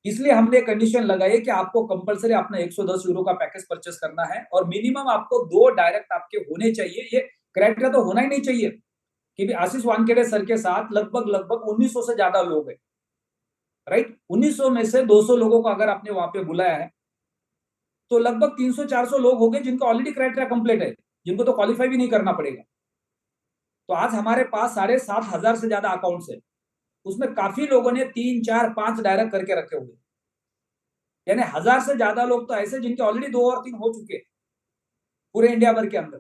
इसलिए हमने कंडीशन लगाई कि आपको कंपलसरी अपना 110 यूरो का पैकेज परचेस करना है और मिनिमम आपको 2 डायरेक्ट आपके होने चाहिए। ये क्राइटेरिया तो होना ही नहीं चाहिए कि भी आशीष वानखेड़े सर के साथ लगभग लगभग 1900 से ज्यादा लोग हैं, राइट। 1900 में से 200 लोगों को अगर आपने वहां पे बुलाया है, तो लगभग 300-400 लोग हो गए जिनका ऑलरेडी क्राइटेरिया कंप्लीट है, जिनको तो क्वालिफाई भी नहीं करना पड़ेगा। तो आज हमारे पास 7,500 से ज्यादा अकाउंट्स है, उसमें काफी लोगों ने 3, 4, 5 डायरेक्ट करके रखे हुए, यानी 1000 से ज्यादा लोग तो ऐसे जिनके ऑलरेडी 2 और 3 हो चुके पूरे इंडिया भर के अंदर।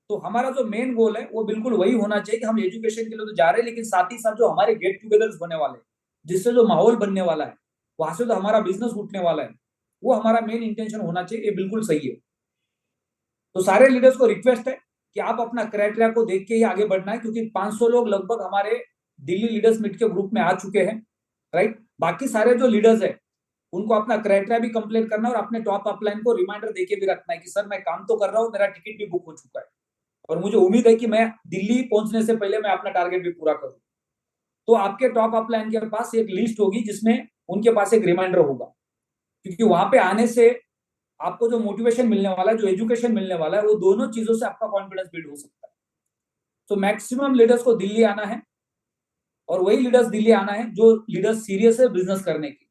तो हमारा जो मेन गोल है वो बिल्कुल वही होना चाहिए कि हम एजुकेशन के लिए तो जा रहे हैं, लेकिन साथ ही साथ जो हमारे गेट टुगेदर्स होने वाले हैं, जिससे जो माहौल बनने वाला है, वहां से तो हमारा बिजनेस उठने वाला है, वो हमारा मेन इंटेंशन होना चाहिए। ये बिल्कुल सही है। तो सारे लीडर्स को रिक्वेस्ट है कि आप अपना क्राइटेरिया को देख के ही आगे बढ़ना है, क्योंकि 500 लोग लगभग हमारे दिल्ली लीडर्स मीट के ग्रुप में आ चुके हैं, राइट। बाकी सारे जो लीडर्स है उनको अपना क्राइटेरिया भी कंप्लीट करना है और अपने टॉप अपलाइन को रिमाइंडर देके भी रखना है कि सर मैं काम तो कर रहा हूँ, मेरा टिकट भी बुक हो चुका है और मुझे उम्मीद है कि मैं दिल्ली पहुंचने से पहले मैं अपना टारगेट भी पूरा करूं। तो आपके टॉप अपलाइन के पास एक लिस्ट होगी जिसमें उनके पास एक रिमाइंडर होगा, क्योंकि वहां पे आने से आपको जो मोटिवेशन मिलने वाला है, जो एजुकेशन मिलने वाला है, वो दोनों चीजों से आपका कॉन्फिडेंस बिल्ड हो सकता है। तो मैक्सिमम लीडर्स को दिल्ली आना है और वही लीडर्स दिल्ली आना है जो लीडर्स सीरियस है बिजनेस करने की।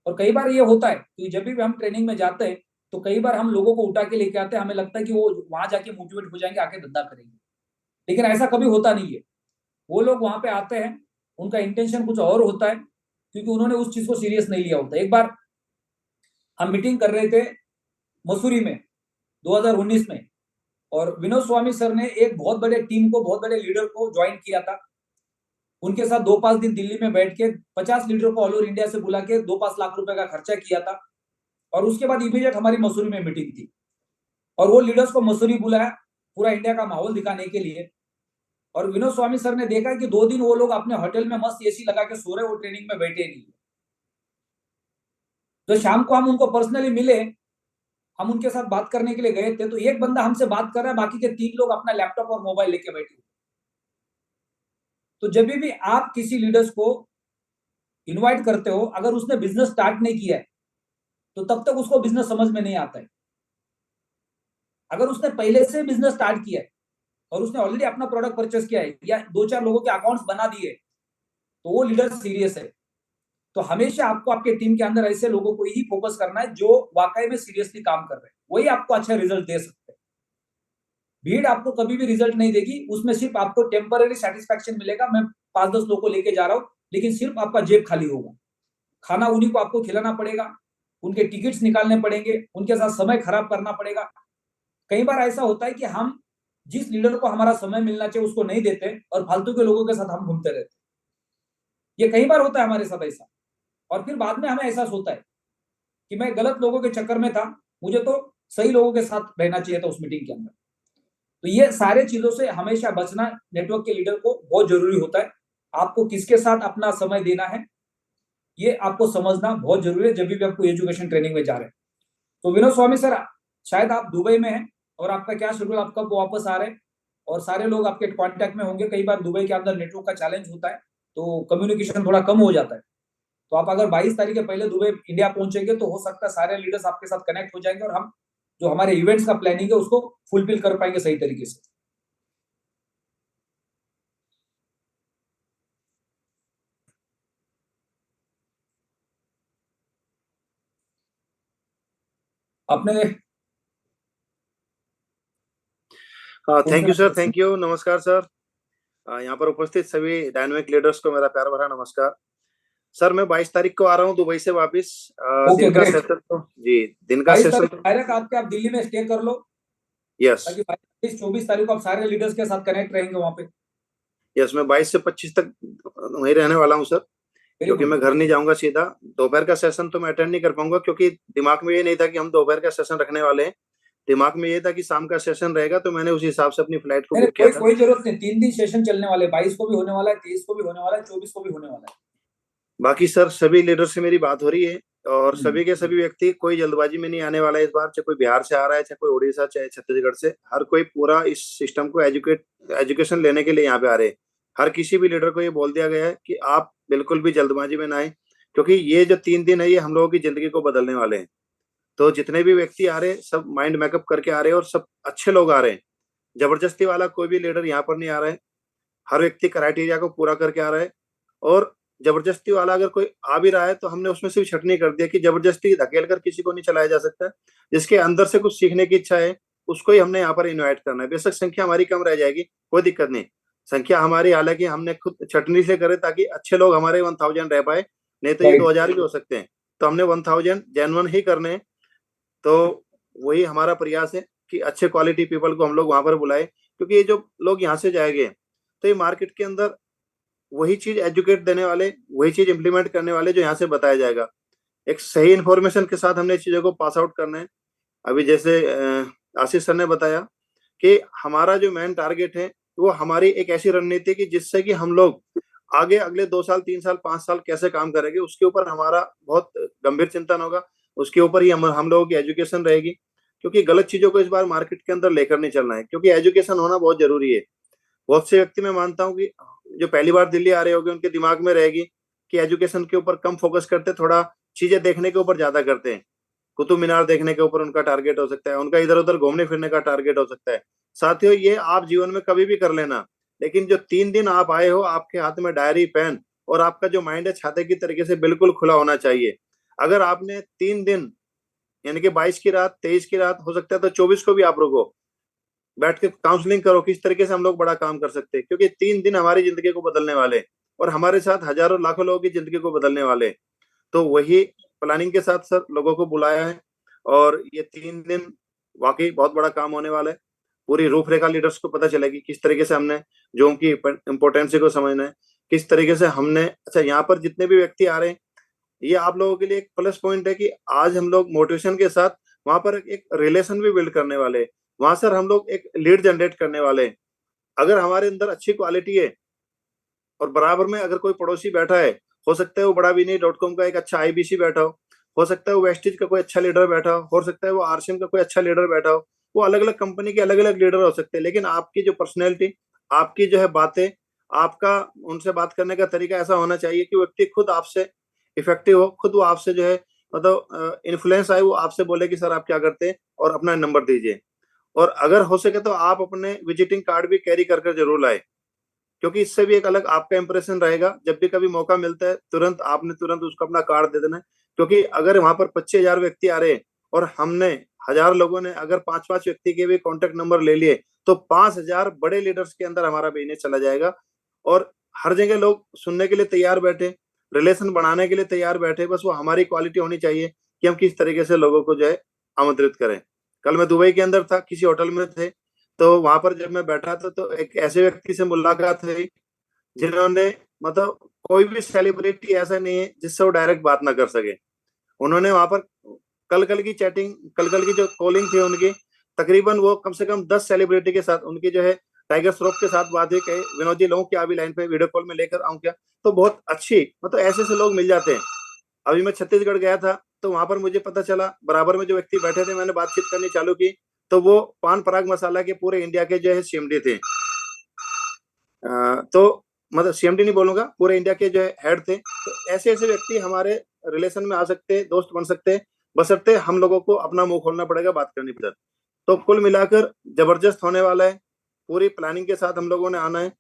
और कई बार ये होता है कि जब भी हम ट्रेनिंग में जाते हैं तो कई बार हम लोगों को उठा के लेके आते हैं, हमें लगता है कि वो वहां जाके मोटिवेट हो जाएंगे, आके धंधा करेंगे, लेकिन ऐसा कभी होता नहीं है। वो लोग वहां पे आते हैं, उनका इंटेंशन कुछ और होता है, क्योंकि उन्होंने उस चीज को सीरियस नहीं लिया होता। एक बार हम मीटिंग कर रहे थे मसूरी में 2019 में, और विनोद स्वामी सर ने एक बहुत बड़े टीम को, बहुत बड़े लीडर को ज्वाइन किया था। उनके साथ 2-5 दिन दिल्ली में बैठ के 50 लीडर को ऑल ओवर इंडिया से बुला के 2-5 लाख रुपए का खर्चा किया था। और उसके बाद इमीडिएट हमारी मसूरी में मीटिंग थी और वो लीडर्स को मसूरी बुलाया पूरा इंडिया का माहौल दिखाने के लिए। और विनोद स्वामी सर ने देखा कि 2 दिन वो लोग अपने होटल में मस्त एसी लगा के सो रहे, वो ट्रेनिंग में बैठे नहीं। तो शाम को हम उनको पर्सनली मिले, हम उनके साथ बात करने के लिए गए थे, तो एक बंदा हमसे बात कर रहा है, बाकी के 3 लोग अपना लैपटॉप और मोबाइल लेके बैठे। तो जब भी आप किसी लीडर्स को इनवाइट करते हो, अगर उसने बिजनेस स्टार्ट नहीं किया है तो तब तक उसको बिजनेस समझ में नहीं आता है। अगर उसने पहले से बिजनेस स्टार्ट किया है और उसने ऑलरेडी अपना प्रोडक्ट परचेस किया है या 2-4 लोगों के अकाउंट्स बना दिए, तो वो लीडर सीरियस है। तो हमेशा आपको आपके टीम के अंदर ऐसे लोगों को ही फोकस करना है जो वाकई में सीरियसली काम कर रहे हैं, वही आपको अच्छा रिजल्ट दे सकते हैं। भीड़ आपको कभी भी रिजल्ट नहीं देगी, उसमें सिर्फ आपको टेम्पररी सेटिस्फेक्शन मिलेगा। मैं 5-10 लोगों को लेके जा रहा हूं, लेकिन सिर्फ आपका जेब खाली होगा। खाना उन्हीं को आपको खिलाना पड़ेगा, उनके टिकट्स निकालने पड़ेंगे, उनके साथ समय खराब करना पड़ेगा। कई बार ऐसा होता है कि हम जिस लीडर को हमारा समय मिलना चाहिए उसको नहीं देते और फालतू के लोगों के साथ हम घूमते रहते। ये कई बार होता है हमारे साथ ऐसा, और फिर बाद में हमें एहसास होता है कि मैं गलत लोगों के चक्कर में था, मुझे तो सही लोगों के साथ रहना चाहिए था उस मीटिंग के अंदर। तो ये सारे चीजों से हमेशा बचना नेटवर्क के लीडर को बहुत जरूरी होता है। आपको किसके साथ अपना समय देना है ये आपको समझना बहुत जरूरी है जब भी आपको एजुकेशन ट्रेनिंग में जा रहे हैं। तो विनोद स्वामी सर, शायद आप दुबई में हैं और आपका क्या शेड्यूल, आप कब वापस आ रहे हैं? और सारे लोग आपके कांटेक्ट में होंगे। कई बार दुबई के अंदर नेटवर्क का चैलेंज होता है तो कम्युनिकेशन थोड़ा कम हो जाता है। तो आप अगर 22 तारीख के पहले दुबई इंडिया पहुंचेंगे तो हो सकता है सारे लीडर्स आपके साथ कनेक्ट हो जाएंगे और हम जो हमारे इवेंट्स का प्लानिंग है उसको फुलफिल कर पाएंगे सही तरीके से। आपने thank you sir, thank you, नमस्कार सर। यहाँ पर उपस्थित सभी डायनामिक लीडर्स को मेरा प्यार भरा नमस्कार। सर मैं 22 तारीख को आ रहा हूँ दुबई से वापस। ओके, दिन का ग्रेट। सेशन तो जी, दिन का 22 सेशन तारीख तो डायरेक्ट आपके आप दिल्ली में स्टे कर लो यस ताकि 22-24 तारीख को आप सारे लीडर्स के साथ कनेक्ट रहेंगे वहां पे। यस, मैं 22 से 25 तक वहीं रहने वाला हूँ सर, वेरी क्योंकि गुड। मैं घर नहीं जाऊंगा सीधा। दोपहर का सेशन तो मैं अटेंड नहीं कर पाऊंगा, क्योंकि दिमाग में ये नहीं था कि हम दोपहर का सेशन रखने वाले हैं। दिमाग में ये था कि शाम का सेशन रहेगा, तो मैंने उस हिसाब से अपनी फ्लाइट को नहीं, बुक किया कोई था। कोई जरूरत नहीं, 3 दिन सेशन चलने वाले, 22 को भी होने वाला है, 23 को भी होने वाला है, 24 को भी होने वाला है। बाकी सर सभी लीडर से मेरी बात हो रही है और हम्म। सभी के सभी व्यक्ति, कोई जल्दबाजी में नहीं आने वाला है इस बार। चाहे कोई बिहार से आ रहा है, चाहे कोई उड़ीसा, चाहे छत्तीसगढ़ से, हर कोई पूरा इस सिस्टम को एजुकेशन लेने के लिए यहाँ पे आ रहे हैं। हर किसी भी लीडर को ये बोल दिया गया है कि आप बिल्कुल भी जल्दबाजी में ना आए, क्योंकि ये जो 3 दिन है ये हम लोगों की जिंदगी को बदलने वाले हैं। तो जितने भी व्यक्ति आ रहे हैं सब माइंड मेकअप करके आ रहे हैं और सब अच्छे लोग आ रहे हैं। जबरदस्ती वाला कोई भी लीडर यहाँ पर नहीं आ रहा है। हर व्यक्ति क्राइटेरिया को पूरा करके आ रहा है। और जबरदस्ती वाला अगर कोई आ भी रहा है तो हमने उसमें सिर्फ छटनी कर दिया कि जबरदस्ती धकेल कर किसी को नहीं चलाया जा सकता। जिसके अंदर से कुछ सीखने की इच्छा है उसको ही हमने यहाँ पर इनवाइट करना है। बेशक संख्या हमारी कम रह जाएगी, कोई दिक्कत नहीं। संख्या हमारी, हालांकि हमने खुद छटनी से करे ताकि अच्छे लोग हमारे 1000 रह पाए, नहीं तो ये Right. 2000 भी हो सकते हैं। तो हमने 1000 जेन्युइन ही करने हैं। तो वही हमारा प्रयास है कि अच्छे क्वालिटी पीपल को हम लोग वहां पर बुलाए, क्योंकि ये जो लोग यहाँ से जाएंगे तो ये मार्केट के अंदर वही चीज एजुकेट देने वाले, वही चीज इम्प्लीमेंट करने वाले जो यहाँ से बताया जाएगा। एक सही इन्फॉर्मेशन के साथ हमने चीजों को पास आउट करना है। अभी जैसे आशीष सर ने बताया कि हमारा जो मेन टारगेट है वो हमारी एक ऐसी रणनीति की जिससे कि हम लोग आगे अगले 2 साल, 3 साल, 5 साल कैसे काम करेंगे उसके ऊपर हमारा बहुत गंभीर चिंतन होगा। उसके ऊपर ही हम लोगों की एजुकेशन रहेगी, क्योंकि गलत चीजों को इस बार मार्केट के अंदर लेकर नहीं चलना है, क्योंकि एजुकेशन होना बहुत जरूरी है। बहुत से व्यक्ति मैं मानता हूँ कि जो पहली बार दिल्ली आ रहे होंगे उनके दिमाग में रहेगी कि एजुकेशन के ऊपर कम फोकस करते, थोड़ा चीजें देखने के ऊपर ज्यादा करते हैं। कुतुब मीनार देखने के ऊपर उनका टारगेट हो सकता है, उनका इधर उधर घूमने फिरने का टारगेट हो सकता है। साथियों, ये आप जीवन में कभी भी कर लेना, लेकिन जो 3 दिन आप आए हो, आपके हाथ में डायरी पेन और आपका जो माइंड है छाते की तरीके से बिल्कुल खुला होना चाहिए। अगर आपने 3 दिन यानी कि 22 की रात, 23 की रात, हो सकता है तो 24 को भी आप रुको, बैठ के काउंसलिंग करो किस तरीके से हम लोग बड़ा काम कर सकते हैं, क्योंकि 3 दिन हमारी जिंदगी को बदलने वाले और हमारे साथ हजारों लाखों लोगों की जिंदगी को बदलने वाले। तो वही प्लानिंग के साथ सर लोगों को बुलाया है और ये 3 दिन वाकई बहुत बड़ा काम होने वाला है। पूरी रूपरेखा लीडर्स को पता चलेगी किस तरीके से हमने जो उनकी इम्पोर्टेंस को समझना है, किस तरीके से हमने। अच्छा, यहाँ पर जितने भी व्यक्ति आ रहे हैं ये आप लोगों के लिए एक प्लस पॉइंट है कि आज हम लोग मोटिवेशन के साथ वहां पर एक रिलेशन भी बिल्ड करने वाले हैं। वहां सर हम लोग एक लीड जनरेट करने वाले हैं। अगर हमारे अंदर अच्छी क्वालिटी है और बराबर में अगर कोई पड़ोसी बैठा है, हो सकता है वो बड़ा विनय.com का एक अच्छा आईबीसी बैठा हो सकता है वो वेस्टिज का कोई अच्छा लीडर बैठा हो सकता है वो आरसीएम का कोई अच्छा लीडर बैठा हो। वो अलग अलग कंपनी के अलग अलग लीडर हो सकते हैं, लेकिन आपकी जो पर्सनैलिटी, आपकी जो है बातें, आपका उनसे बात करने का तरीका ऐसा होना चाहिए कि व्यक्ति खुद आपसे इफेक्टिव हो, खुद वो आपसे जो है मतलब इन्फ्लुएंस आए, वो आपसे बोले कि सर आप क्या करते हैं और अपना नंबर दीजिए। और अगर हो सके तो आप अपने विजिटिंग कार्ड भी कैरी कर जरूर लाए, क्योंकि इससे भी एक अलग आपका इंप्रेशन रहेगा। जब भी कभी मौका मिलता है तुरंत उसको अपना कार्ड दे देना है, क्योंकि अगर वहां पर 25,000 व्यक्ति आ रहे हैं और हमने 1000 लोगों ने अगर 5-5 व्यक्ति के भी कॉन्टेक्ट नंबर ले लिए तो 5000 बड़े लीडर्स के अंदर हमारा बिजनेस चला जाएगा। और हर जगह लोग सुनने के लिए तैयार बैठे, रिलेशन बढ़ाने के लिए तैयार बैठे, बस वो हमारी क्वालिटी होनी चाहिए कि हम किस तरीके से लोगों को जो है आमंत्रित करें। कल मैं दुबई के अंदर था, किसी होटल में थे, तो वहां पर जब मैं बैठा था तो एक ऐसे व्यक्ति से मुलाकात हुई जिन्होंने मतलब कोई भी सेलिब्रिटी ऐसा नहीं है जिससे वो डायरेक्ट बात ना कर सके। उन्होंने वहां पर कल की चैटिंग, कल की जो कॉलिंग थी उनकी, तकरीबन वो कम से कम 10 सेलिब्रिटी के साथ उनकी जो है टाइगर श्रॉफ के साथ बात हुई कि विनोद जी लोगों की अभी लाइन पे वीडियो कॉल में लेकर आऊं क्या। तो बहुत अच्छी मतलब ऐसे ऐसे लोग मिल जाते हैं। अभी मैं छत्तीसगढ़ गया था, तो वहां पर मुझे पता चला, बराबर में जो व्यक्ति बैठे थे, मैंने बातचीत करनी चालू की, तो वो पान पराग मसाला के पूरे इंडिया के जो है सीएमडी थे। तो मतलब सीएमडी नहीं बोलूंगा, पूरे इंडिया के जो है हेड थे। तो ऐसे ऐसे व्यक्ति हमारे रिलेशन में आ सकते, दोस्त बन सकते, बशर्ते हम लोगों को अपना मुंह खोलना पड़ेगा, बात करनी पड़ेगी। तो कुल मिलाकर जबरदस्त होने वाला है, पूरी प्लानिंग के साथ हम लोगों ने आना है।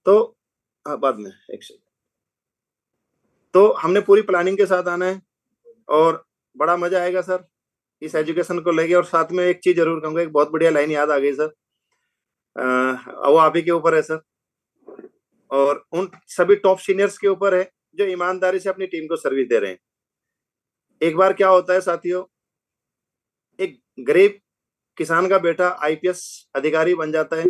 तो बाद में एक सेकंड, तो हमने पूरी प्लानिंग के साथ आना है और बड़ा मजा आएगा सर इस एजुकेशन को लेके। और साथ में एक चीज जरूर कहूंगा, एक बहुत बढ़िया लाइन याद आ गई सर, वो आप ही के ऊपर है सर, और उन सभी टॉप सीनियर्स के ऊपर है जो ईमानदारी से अपनी टीम को सर्विस दे रहे हैं। एक बार क्या होता है साथियों, एक गरीब किसान का बेटा आईपीएस अधिकारी बन जाता है,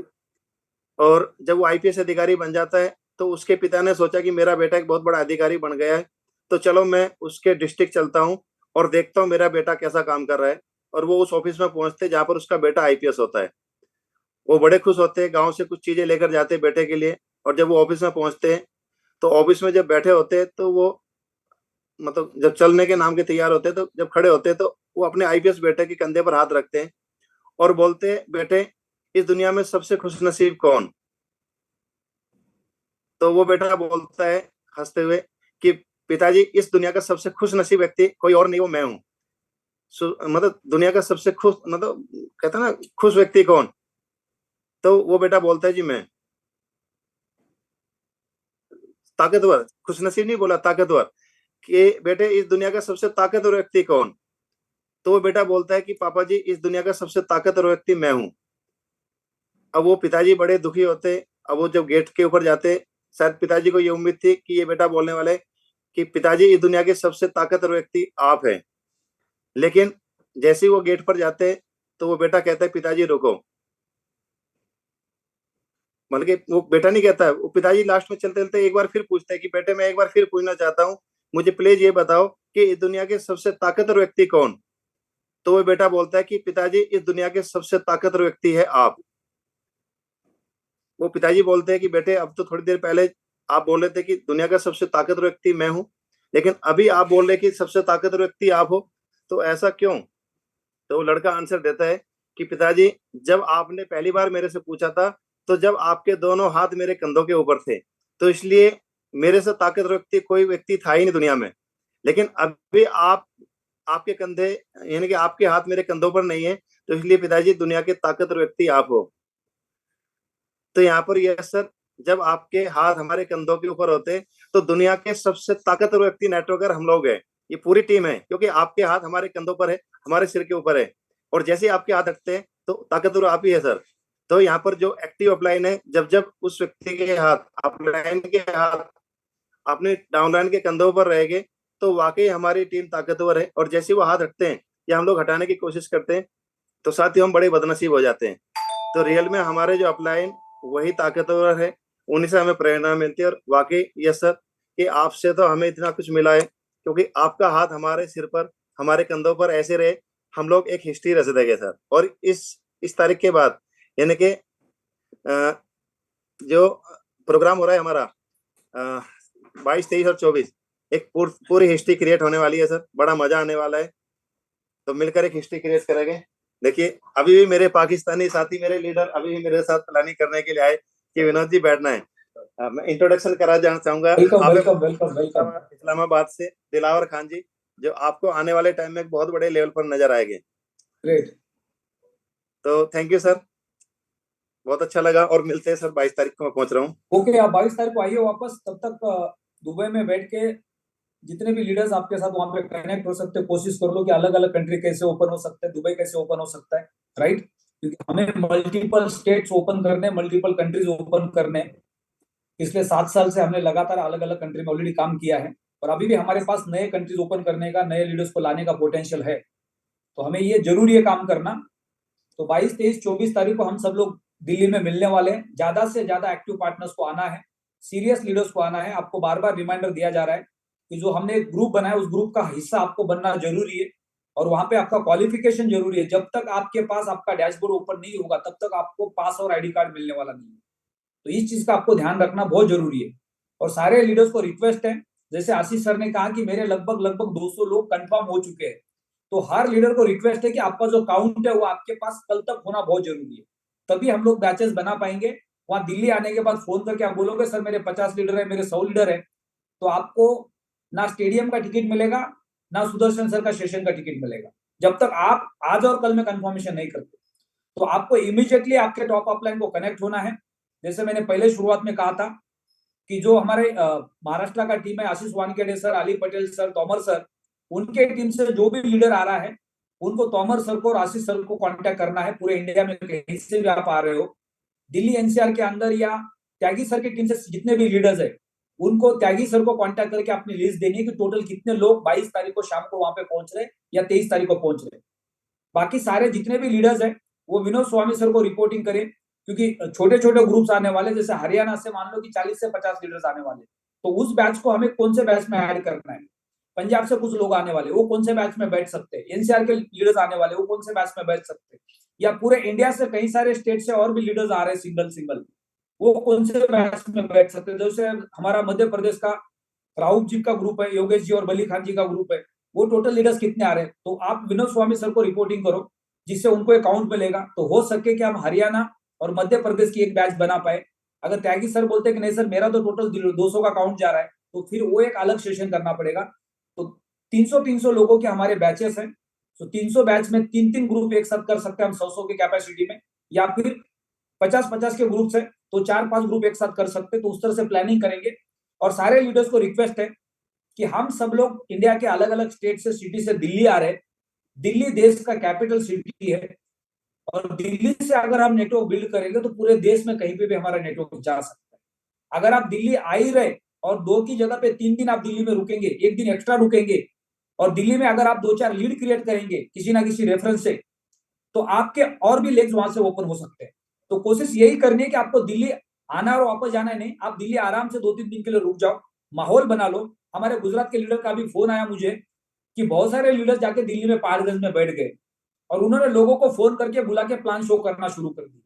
और जब वो आईपीएस अधिकारी बन जाता है तो उसके पिता ने सोचा कि मेरा बेटा एक बहुत बड़ा अधिकारी बन गया है, तो चलो मैं उसके डिस्ट्रिक्ट चलता हूँ और देखता हूँ मेरा बेटा कैसा काम कर रहा है। और वो उस ऑफिस में पहुंचते जहाँ पर उसका बेटा आईपीएस होता है। वो बड़े खुश होते हैं, गाँव से कुछ चीजें लेकर जाते हैं बेटे के लिए। और जब वो ऑफिस में पहुंचते हैं तो ऑफिस में जब बैठे होते हैं तो वो मतलब जब चलने के नाम के तैयार होते हैं, तो जब खड़े होते हैं तो वो अपने आईपीएस बेटे के कंधे पर हाथ रखते हैं और बोलते हैं, बेटे इस दुनिया में सबसे खुशनसीब कौन? तो वो बेटा बोलता है हंसते हुए कि पिताजी इस दुनिया का सबसे खुशनसीब व्यक्ति कोई और नहीं, वो मैं हूँ। मतलब दुनिया का सबसे खुश, मतलब कहते हैं ना खुश व्यक्ति कौन? तो वो बेटा बोलता है जी मैं। ताकतवर, खुशनसीब नहीं बोला, ताकतवर, कि बेटे इस दुनिया का सबसे ताकतवर व्यक्ति कौन? तो वो बेटा बोलता है कि पापा जी इस दुनिया का सबसे ताकतवर व्यक्ति मैं हूँ। अब वो पिताजी बड़े दुखी होते। अब वो जब गेट के ऊपर जाते, शायद पिताजी को ये उम्मीद थी कि ये बेटा बोलने वाले कि पिताजी इस दुनिया के सबसे ताकतवर व्यक्ति आप हैं। लेकिन जैसे ही वो गेट पर जाते तो वो बेटा कहता है, पिताजी रुको। मतलब कि वो बेटा नहीं कहता है, वो पिताजी लास्ट में चलते चलते एक बार फिर पूछते हैं कि बेटे मैं एक बार फिर पूछना चाहता हूँ, मुझे प्लीज ये बताओ कि इस दुनिया के सबसे ताकतवर व्यक्ति कौन? तो वो बेटा बोलता है कि पिताजी इस दुनिया के सबसे ताकतवर व्यक्ति है आप। वो पिताजी बोलते हैं कि बेटे अब तो थोड़ी देर पहले आप बोल रहे थे कि दुनिया का सबसे ताकतवर व्यक्ति मैं हूँ, लेकिन अभी आप बोल रहे कि सबसे ताकतवर व्यक्ति आप हो, तो ऐसा क्यों? तो वो लड़का आंसर देता है कि पिताजी जब आपने पहली बार मेरे से पूछा था तो जब आपके दोनों हाथ मेरे कंधों के ऊपर थे, तो इसलिए मेरे से ताकतवर व्यक्ति कोई व्यक्ति था ही नहीं दुनिया में। लेकिन अभी आप, आपके कंधे यानी कि आपके हाथ मेरे कंधों पर नहीं है, तो इसलिए पिताजी दुनिया के ताकतवर व्यक्ति आप हो। तो यहाँ पर यह सर, जब आपके हाथ हमारे कंधों के ऊपर होते तो दुनिया के सबसे ताकतवर व्यक्ति नेटवर्कर हम लोग हैं, ये पूरी टीम है, क्योंकि आपके हाथ हमारे कंधों पर है, हमारे सिर के ऊपर है, और जैसे आपके हाथ रखते हैं तो ताकतवर आप ही है सर। तो यहाँ पर जो एक्टिव अपलाइन है, जब जब उस व्यक्ति के हाथ, अपलाइन के हाथ अपने डाउनलाइन के कंधों पर रहेंगे तो वाकई हमारी टीम ताकतवर है। और जैसे वो हाथ रखते हैं या हम लोग हटाने की कोशिश करते हैं तो साथ ही हम बड़े बदनसीब हो जाते हैं। तो रियल में हमारे जो अपलाइन वही ताकतवर है, उन्हीं से हमें प्रेरणा मिलती है। और वाकई ये सर कि आपसे तो हमें इतना कुछ मिला है, क्योंकि आपका हाथ हमारे सिर पर, हमारे कंधों पर ऐसे रहे, हम लोग एक हिस्ट्री रच देंगे सर। और इस तारीख के बाद यानी कि जो प्रोग्राम हो रहा है हमारा 22, 23 और 24, एक पूरी हिस्ट्री क्रिएट होने वाली है सर, बड़ा मजा आने वाला है। तो मिलकर एक हिस्ट्री क्रिएट करेंगे। देखिए अभी भी मेरे पाकिस्तानी साथी, मेरे लीडर अभी भी मेरे साथ प्लानिंग करने के लिए आए कि विनोद जी बैठना है। मैं इंट्रोडक्शन करा जाना चाहूंगा इस्लामाबाद से दिलावर खान जी, जो आपको आने वाले टाइम में बहुत बड़े लेवल पर नजर आएंगे। ग्रेट, तो थैंक यू सर, बहुत अच्छा लगा। और मिलते हैं सर, 22 तारीख को मैं पहुंच रहा हूँ। ओके, आप 22 तारीख को आइए वापस। तब तक दुबई में बैठ के जितने भी लीडर्स आपके साथ वहां पे कनेक्ट हो सकते हैं, कोशिश कर लो कि अलग अलग कंट्री कैसे ओपन हो सकते हैं, दुबई कैसे ओपन हो सकता है, राइट? क्योंकि हमें मल्टीपल स्टेट्स ओपन करने, मल्टीपल कंट्रीज ओपन करने। पिछले 7 साल से हमने लगातार अलग अलग कंट्री में ऑलरेडी काम किया है, और अभी भी हमारे पास नए कंट्रीज ओपन करने का, नए लीडर्स को लाने का पोटेंशियल है। तो हमें ये जरूरी है काम करना। तो 22, 23, 24 तारीख को हम सब लोग दिल्ली में मिलने वाले हैं। ज्यादा से ज्यादा एक्टिव पार्टनर्स को आना है, सीरियस लीडर्स को आना है। आपको बार बार रिमाइंडर दिया जा रहा है कि जो हमने एक ग्रुप बनाया, उस ग्रुप का हिस्सा आपको बनना जरूरी है, और वहां पे आपका क्वालिफिकेशन जरूरी है। जब तक आपके पास आपका डैशबोर्ड ओपन नहीं होगा, तब तक आपको पास और आईडी कार्ड मिलने वाला नहीं है। तो इस चीज का आपको ध्यान रखना बहुत जरूरी है। और सारे लीडर्स को रिक्वेस्ट है, जैसे आशीष सर ने कहा कि मेरे लगभग 200 लोग कंफर्म हो चुके हैं, तो हर लीडर को रिक्वेस्ट है कि आपका जो काउंट है वो आपके पास कल तक होना बहुत जरूरी है, तभी हम लोग बैचेस बना पाएंगे। वहां दिल्ली आने के बाद फोन करके आप बोलोगे सर मेरे 50 लीडर है, मेरे 100 लीडर है, तो आपको ना स्टेडियम का टिकट मिलेगा, ना सुदर्शन सर का सेशन का टिकट मिलेगा, जब तक आप आज और कल में कंफर्मेशन नहीं करते। तो आपको इमीडिएटली आपके टॉप अपलाइन को कनेक्ट होना है। जैसे मैंने पहले शुरुआत में कहा था कि जो हमारे महाराष्ट्र का टीम है, Ashish Wankhede sir, Ali Patel sir, Tomar sir, उनके टीम से जो भी लीडर आ रहा है उनको तोमर सर को और आशीष सर को कांटेक्ट करना है। पूरे इंडिया में कहीं से भी आप आ रहे हो, दिल्ली एनसीआर के अंदर या त्यागी सर की टीम से जितने भी लीडर्स है उनको त्यागी सर को कांटेक्ट करके अपनी लिस्ट देनी है कि टोटल कितने लोग 22 तारीख को शाम को वहां पे पहुंच रहे या 23 तारीख को पहुंच रहे। बाकी सारे जितने भी लीडर्स है वो विनोद स्वामी सर को रिपोर्टिंग करें, क्योंकि छोटे छोटे ग्रुप्स आने वाले, जैसे हरियाणा से मान लो कि 40 से 50 लीडर्स आने वाले, तो उस बैच को हमें कौन से बैच में ऐड करना है। पंजाब से कुछ लोग आने वाले, वो कौन से बैच में बैठ सकते हैं। एनसीआर के लीडर्स आने वाले, वो कौन से बैच में बैठ सकते हैं। या पूरे इंडिया से कई सारे स्टेट से और भी लीडर्स आ रहे हैं सिंगल, वो कौन से बैच में बैठ सकते हैं। जैसे हमारा मध्य प्रदेश का राहुल जी का ग्रुप है, योगेश जी और बली खान जी का ग्रुप है, वो टोटल लीडर्स कितने आ रहे हैं। तो आप विनोद स्वामी सर को रिपोर्टिंग करो, जिससे उनको अकाउंट मिलेगा, तो हो सके कि हम हरियाणा और मध्य प्रदेश की एक बैच बना पाए। अगर त्यागी सर बोलते हैं कि नहीं सर मेरा तो टोटल 200 का काउंट जा रहा है, तो फिर वो एक अलग सेशन करना पड़ेगा। तो 300 लोगों के हमारे बैचेस हैं, तो 300 बैच में 3 ग्रुप एक साथ कर सकते हैं हम 100 की कैपेसिटी में, या फिर 50 के ग्रुप है तो 4-5 ग्रुप एक साथ कर सकते हैं। तो उस तरह से प्लानिंग करेंगे। और सारे लीडर्स को रिक्वेस्ट है कि हम सब लोग इंडिया के अलग अलग स्टेट से, सिटी से दिल्ली आ रहे हैं। दिल्ली देश का कैपिटल सिटी है, और दिल्ली से अगर हम नेटवर्क बिल्ड करेंगे तो पूरे देश में कहीं पे भी हमारा नेटवर्क जा सकता है। अगर आप दिल्ली आ ही रहे और 2 की जगह पे 3 दिन आप दिल्ली में रुकेंगे, 1 दिन एक्स्ट्रा रुकेंगे, और दिल्ली में अगर आप 2-4 लीड क्रिएट करेंगे किसी ना किसी रेफरेंस से, तो आपके और भी लेग्स वहां से ओपन हो सकते हैं। तो कोशिश यही करनी है कि आपको दिल्ली आना और वापस जाना नहीं, आप दिल्ली आराम से 2-3 दिन के लिए रुक जाओ, माहौल बना लो। हमारे गुजरात के लीडर का भी फोन आया मुझे कि बहुत सारे लीडर्स जाके दिल्ली में पहाड़गंज में बैठ गए, और उन्होंने लोगों को फोन करके बुला के प्लान शो करना शुरू कर दिया।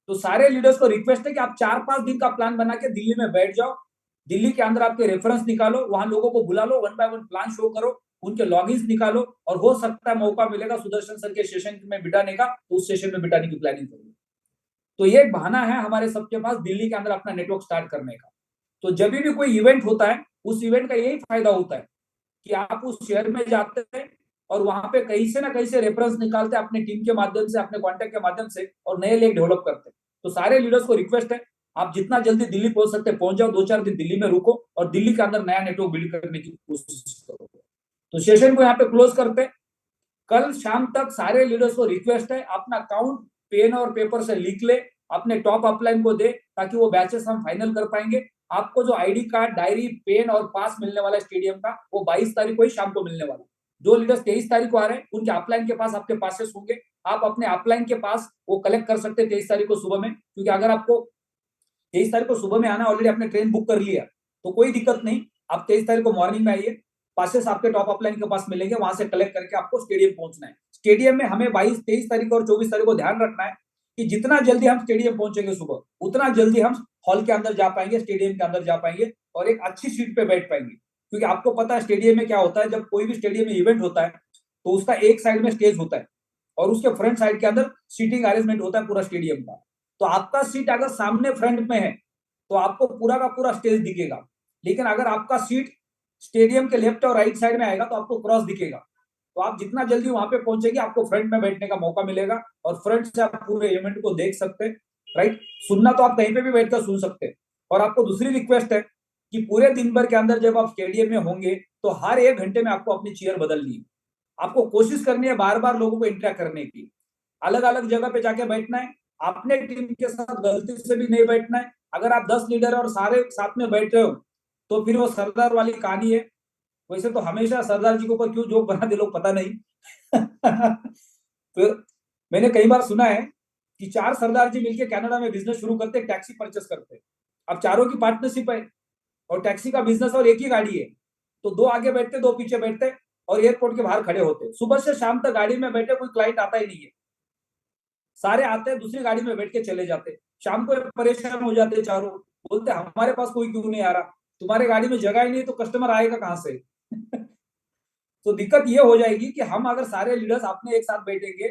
तो सारे लीडर्स को रिक्वेस्ट है कि आप 4-5 दिन का प्लान बना के दिल्ली में बैठ जाओ, दिल्ली के अंदर आपके रेफरेंस निकालो, वहां लोगों को बुला लो, 1 बाय 1 प्लान शो करो, उनके लॉगिन्स निकालो, और हो सकता है मौका मिलेगा सुदर्शन सर के सेशन में बिठाने का, तो उस सेशन में बिठाने की प्लानिंग करो। तो ये एक बहाना है हमारे सबके पास दिल्ली के अंदर अपना नेटवर्क स्टार्ट करने का। तो जब भी कोई इवेंट होता है, उस इवेंट का यही फायदा होता है कि आप उस शहर में जाते हैं और वहां पे कहीं से ना कहीं से रेफरेंस निकालते हैं अपने टीम के माध्यम से, अपने कॉन्टेक्ट के माध्यम से, और नए लेग डेवलप करते हैं। तो सारे लीडर्स को रिक्वेस्ट है, आप जितना जल्दी दिल्ली पहुंच सकते हैं पहुंच जाओ, 2-4 दिन दिल्ली में रुको और दिल्ली के अंदर नया नेटवर्क बिल्ड करने की कोशिश करो। तो सेशन को यहाँ पे क्लोज करते हैं। कल शाम तक सारे लीडर्स को रिक्वेस्ट है, अपना काउंट पेन और पेपर से लिख ले, अपने टॉप अपलाइन को दे, ताकि वो बैचेस हम फाइनल कर पाएंगे। आपको जो आईडी कार्ड, डायरी, पेन और पास मिलने वाला स्टेडियम का, वो 22 तारीख को ही शाम को मिलने वाला। जो लीडर्स 23 तारीख को आ रहे हैं उनके अपलाइन के पास आपके पासेस होंगे, आप अपने अपलाइन के पास वो कलेक्ट कर सकते हैं 23 तारीख को सुबह में। क्योंकि अगर आपको 23 तारीख को सुबह में आना, ऑलरेडी आपने ट्रेन बुक कर लिया, तो कोई दिक्कत नहीं, आप 23 तारीख को मॉर्निंग में आइए, पासेस आपके टॉप अपलाइन के पास मिलेंगे, वहां से कलेक्ट करके आपको स्टेडियम पहुंचना है। स्टेडियम में हमें 23 तारीख और 24 तारीख को ध्यान रखना है कि जितना जल्दी हम स्टेडियम पहुंचेंगे सुबह, उतना जल्दी हम हॉल के अंदर जा पाएंगे, स्टेडियम के अंदर जा पाएंगे, और एक अच्छी सीट पे बैठ पाएंगे। क्योंकि आपको पता है स्टेडियम में क्या होता है, जब कोई भी स्टेडियम में इवेंट होता है तो उसका एक साइड में स्टेज होता है और उसके फ्रंट साइड के अंदर सीटिंग अरेंजमेंट होता है पूरा स्टेडियम का। तो आपका सीट अगर सामने फ्रंट में है तो आपको पूरा का पूरा स्टेज दिखेगा, लेकिन अगर आपका सीट स्टेडियम के लेफ्ट और राइट साइड में आएगा तो आपको क्रॉस दिखेगा। तो आप जितना जल्दी वहां पे पहुंचेंगे आपको फ्रंट में बैठने का मौका मिलेगा, और फ्रंट से आप पूरे इवेंट को देख सकते हैं। राइट, सुनना तो आप कहीं पे भी बैठकर सुन सकते हैं। और आपको दूसरी रिक्वेस्ट है कि पूरे दिन भर के अंदर जब आप स्टेडियम में होंगे तो हर 1 घंटे में आपको अपनी चेयर बदलनी है। आपको कोशिश करनी है बार बार लोगों को इंटरेक्ट करने की, अलग अलग जगह पे जाके बैठना है, अपने टीम के साथ गलती से भी नहीं बैठना है। अगर आप 10 लीडर और सारे साथ में बैठ रहे हो तो फिर वो सरदार वाली कहानी है। वैसे तो हमेशा सरदार जी के ऊपर क्यों जोक बनाते लोग पता नहीं। तो मैंने कई बार सुना है कि 4 सरदार जी मिलकर कनाडा में बिजनेस शुरू करते, टैक्सी परचेस करते। अब चारों की पार्टनरशिप है और टैक्सी का बिजनेस, और एक ही गाड़ी है, तो 2 आगे बैठते 2 पीछे बैठते और एयरपोर्ट के बाहर खड़े होते। सुबह से शाम तक गाड़ी में बैठे, कोई क्लाइंट आता ही नहीं है, सारे आते हैं दूसरी गाड़ी में बैठ के चले जाते। शाम को परेशान हो जाते चारों, बोलते हमारे पास कोई क्यों नहीं आ रहा। तुम्हारे गाड़ी में जगह ही नहीं तो कस्टमर आएगा कहाँ से? तो दिक्कत ये हो जाएगी कि हम अगर सारे लीडर्स आपने एक साथ बैठेंगे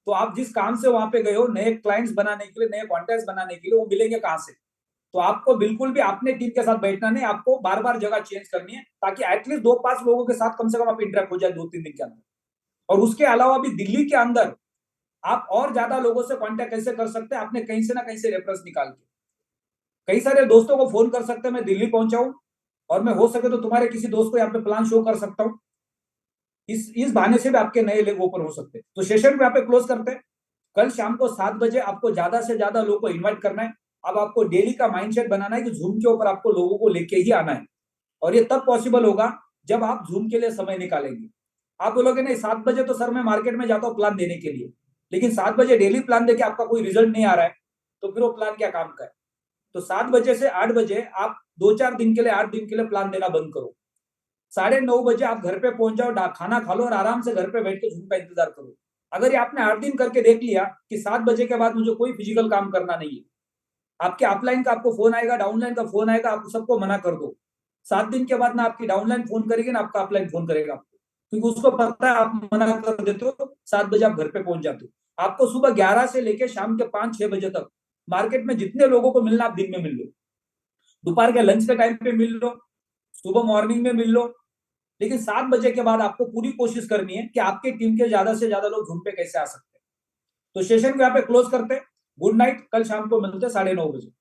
तो आप जिस काम से वहां पे गए हो, नए क्लाइंट्स बनाने के लिए, नए कॉन्टैक्ट्स बनाने के लिए, वो मिलेंगे कहाँ से? तो आपको बिल्कुल भी अपने टीम के साथ बैठना नहीं, आपको बार बार जगह चेंज करनी है, ताकि एटलीस्ट 2-5 लोगों के साथ कम से कम आप इंटरेक्ट हो जाए 2-3 दिन के अंदर। और उसके अलावा भी दिल्ली के अंदर आप और ज्यादा लोगों से कांटेक्ट कैसे कर सकते हैं? आपने कहीं से ना कहीं से रेफरेंस निकाल के कई सारे दोस्तों को फोन कर सकते हैं, मैं दिल्ली पहुंचा हूं और मैं हो सके तो तुम्हारे किसी दोस्त को यहाँ पे प्लान शो कर सकता हूँ। इस बहाने से भी आपके नए लेग ओपन हो सकते हैं। तो सेशन पे आप क्लोज करते हैं। कल शाम को 7 बजे आपको ज्यादा से ज्यादा लोगों को इन्वाइट करना है। अब आपको डेली का माइंडसेट बनाना है कि जूम के ऊपर आपको लोगों को लेके ही आना है, और ये तब पॉसिबल होगा जब आप जूम के लिए समय निकालेंगे। आप बोलोगे नहीं 7 बजे तो सर मैं मार्केट में जाता हूँ प्लान देने के लिए, लेकिन 7 बजे डेली प्लान देके आपका कोई रिजल्ट नहीं आ रहा है, तो फिर वो प्लान क्या काम का है? तो 7 बजे से 8 बजे आप 2-4 दिन के लिए, 8 दिन के लिए प्लान देना बंद करो। 9:30 बजे आप घर पे पहुंच जाओ, खाना खा लो और आराम से घर पे बैठ के जूम का इंतजार करो। अगर ये आपने 8 दिन करके देख लिया कि 7 बजे के बाद मुझे कोई फिजिकल काम करना नहीं है, आपके अपलाइन का आपको फोन आएगा, डाउनलाइन का फोन आएगा, आप सबको मना कर दो। 7 दिन के बाद ना आपकी डाउनलाइन फोन करेगी ना आपका अपलाइन फोन करेगा आपको, क्योंकि उसको पता है आप मना कर देते हो, 7 बजे आप घर पे पहुंच जाते हो। आपको सुबह 11 से लेकर शाम के 5-6 बजे तक मार्केट में जितने लोगों को मिलना आप दिन में मिल लो, दोपहर के लंच के टाइम पे मिल लो, सुबह मॉर्निंग में मिल लो, लेकिन 7 बजे के बाद आपको पूरी कोशिश करनी है कि आपके टीम के ज्यादा से ज्यादा लोग जूम पे कैसे आ सकते हैं। तो सेशन को यहाँ पे क्लोज करते हैं। गुड नाइट, कल शाम को मिलते हैं 9:30 बजे।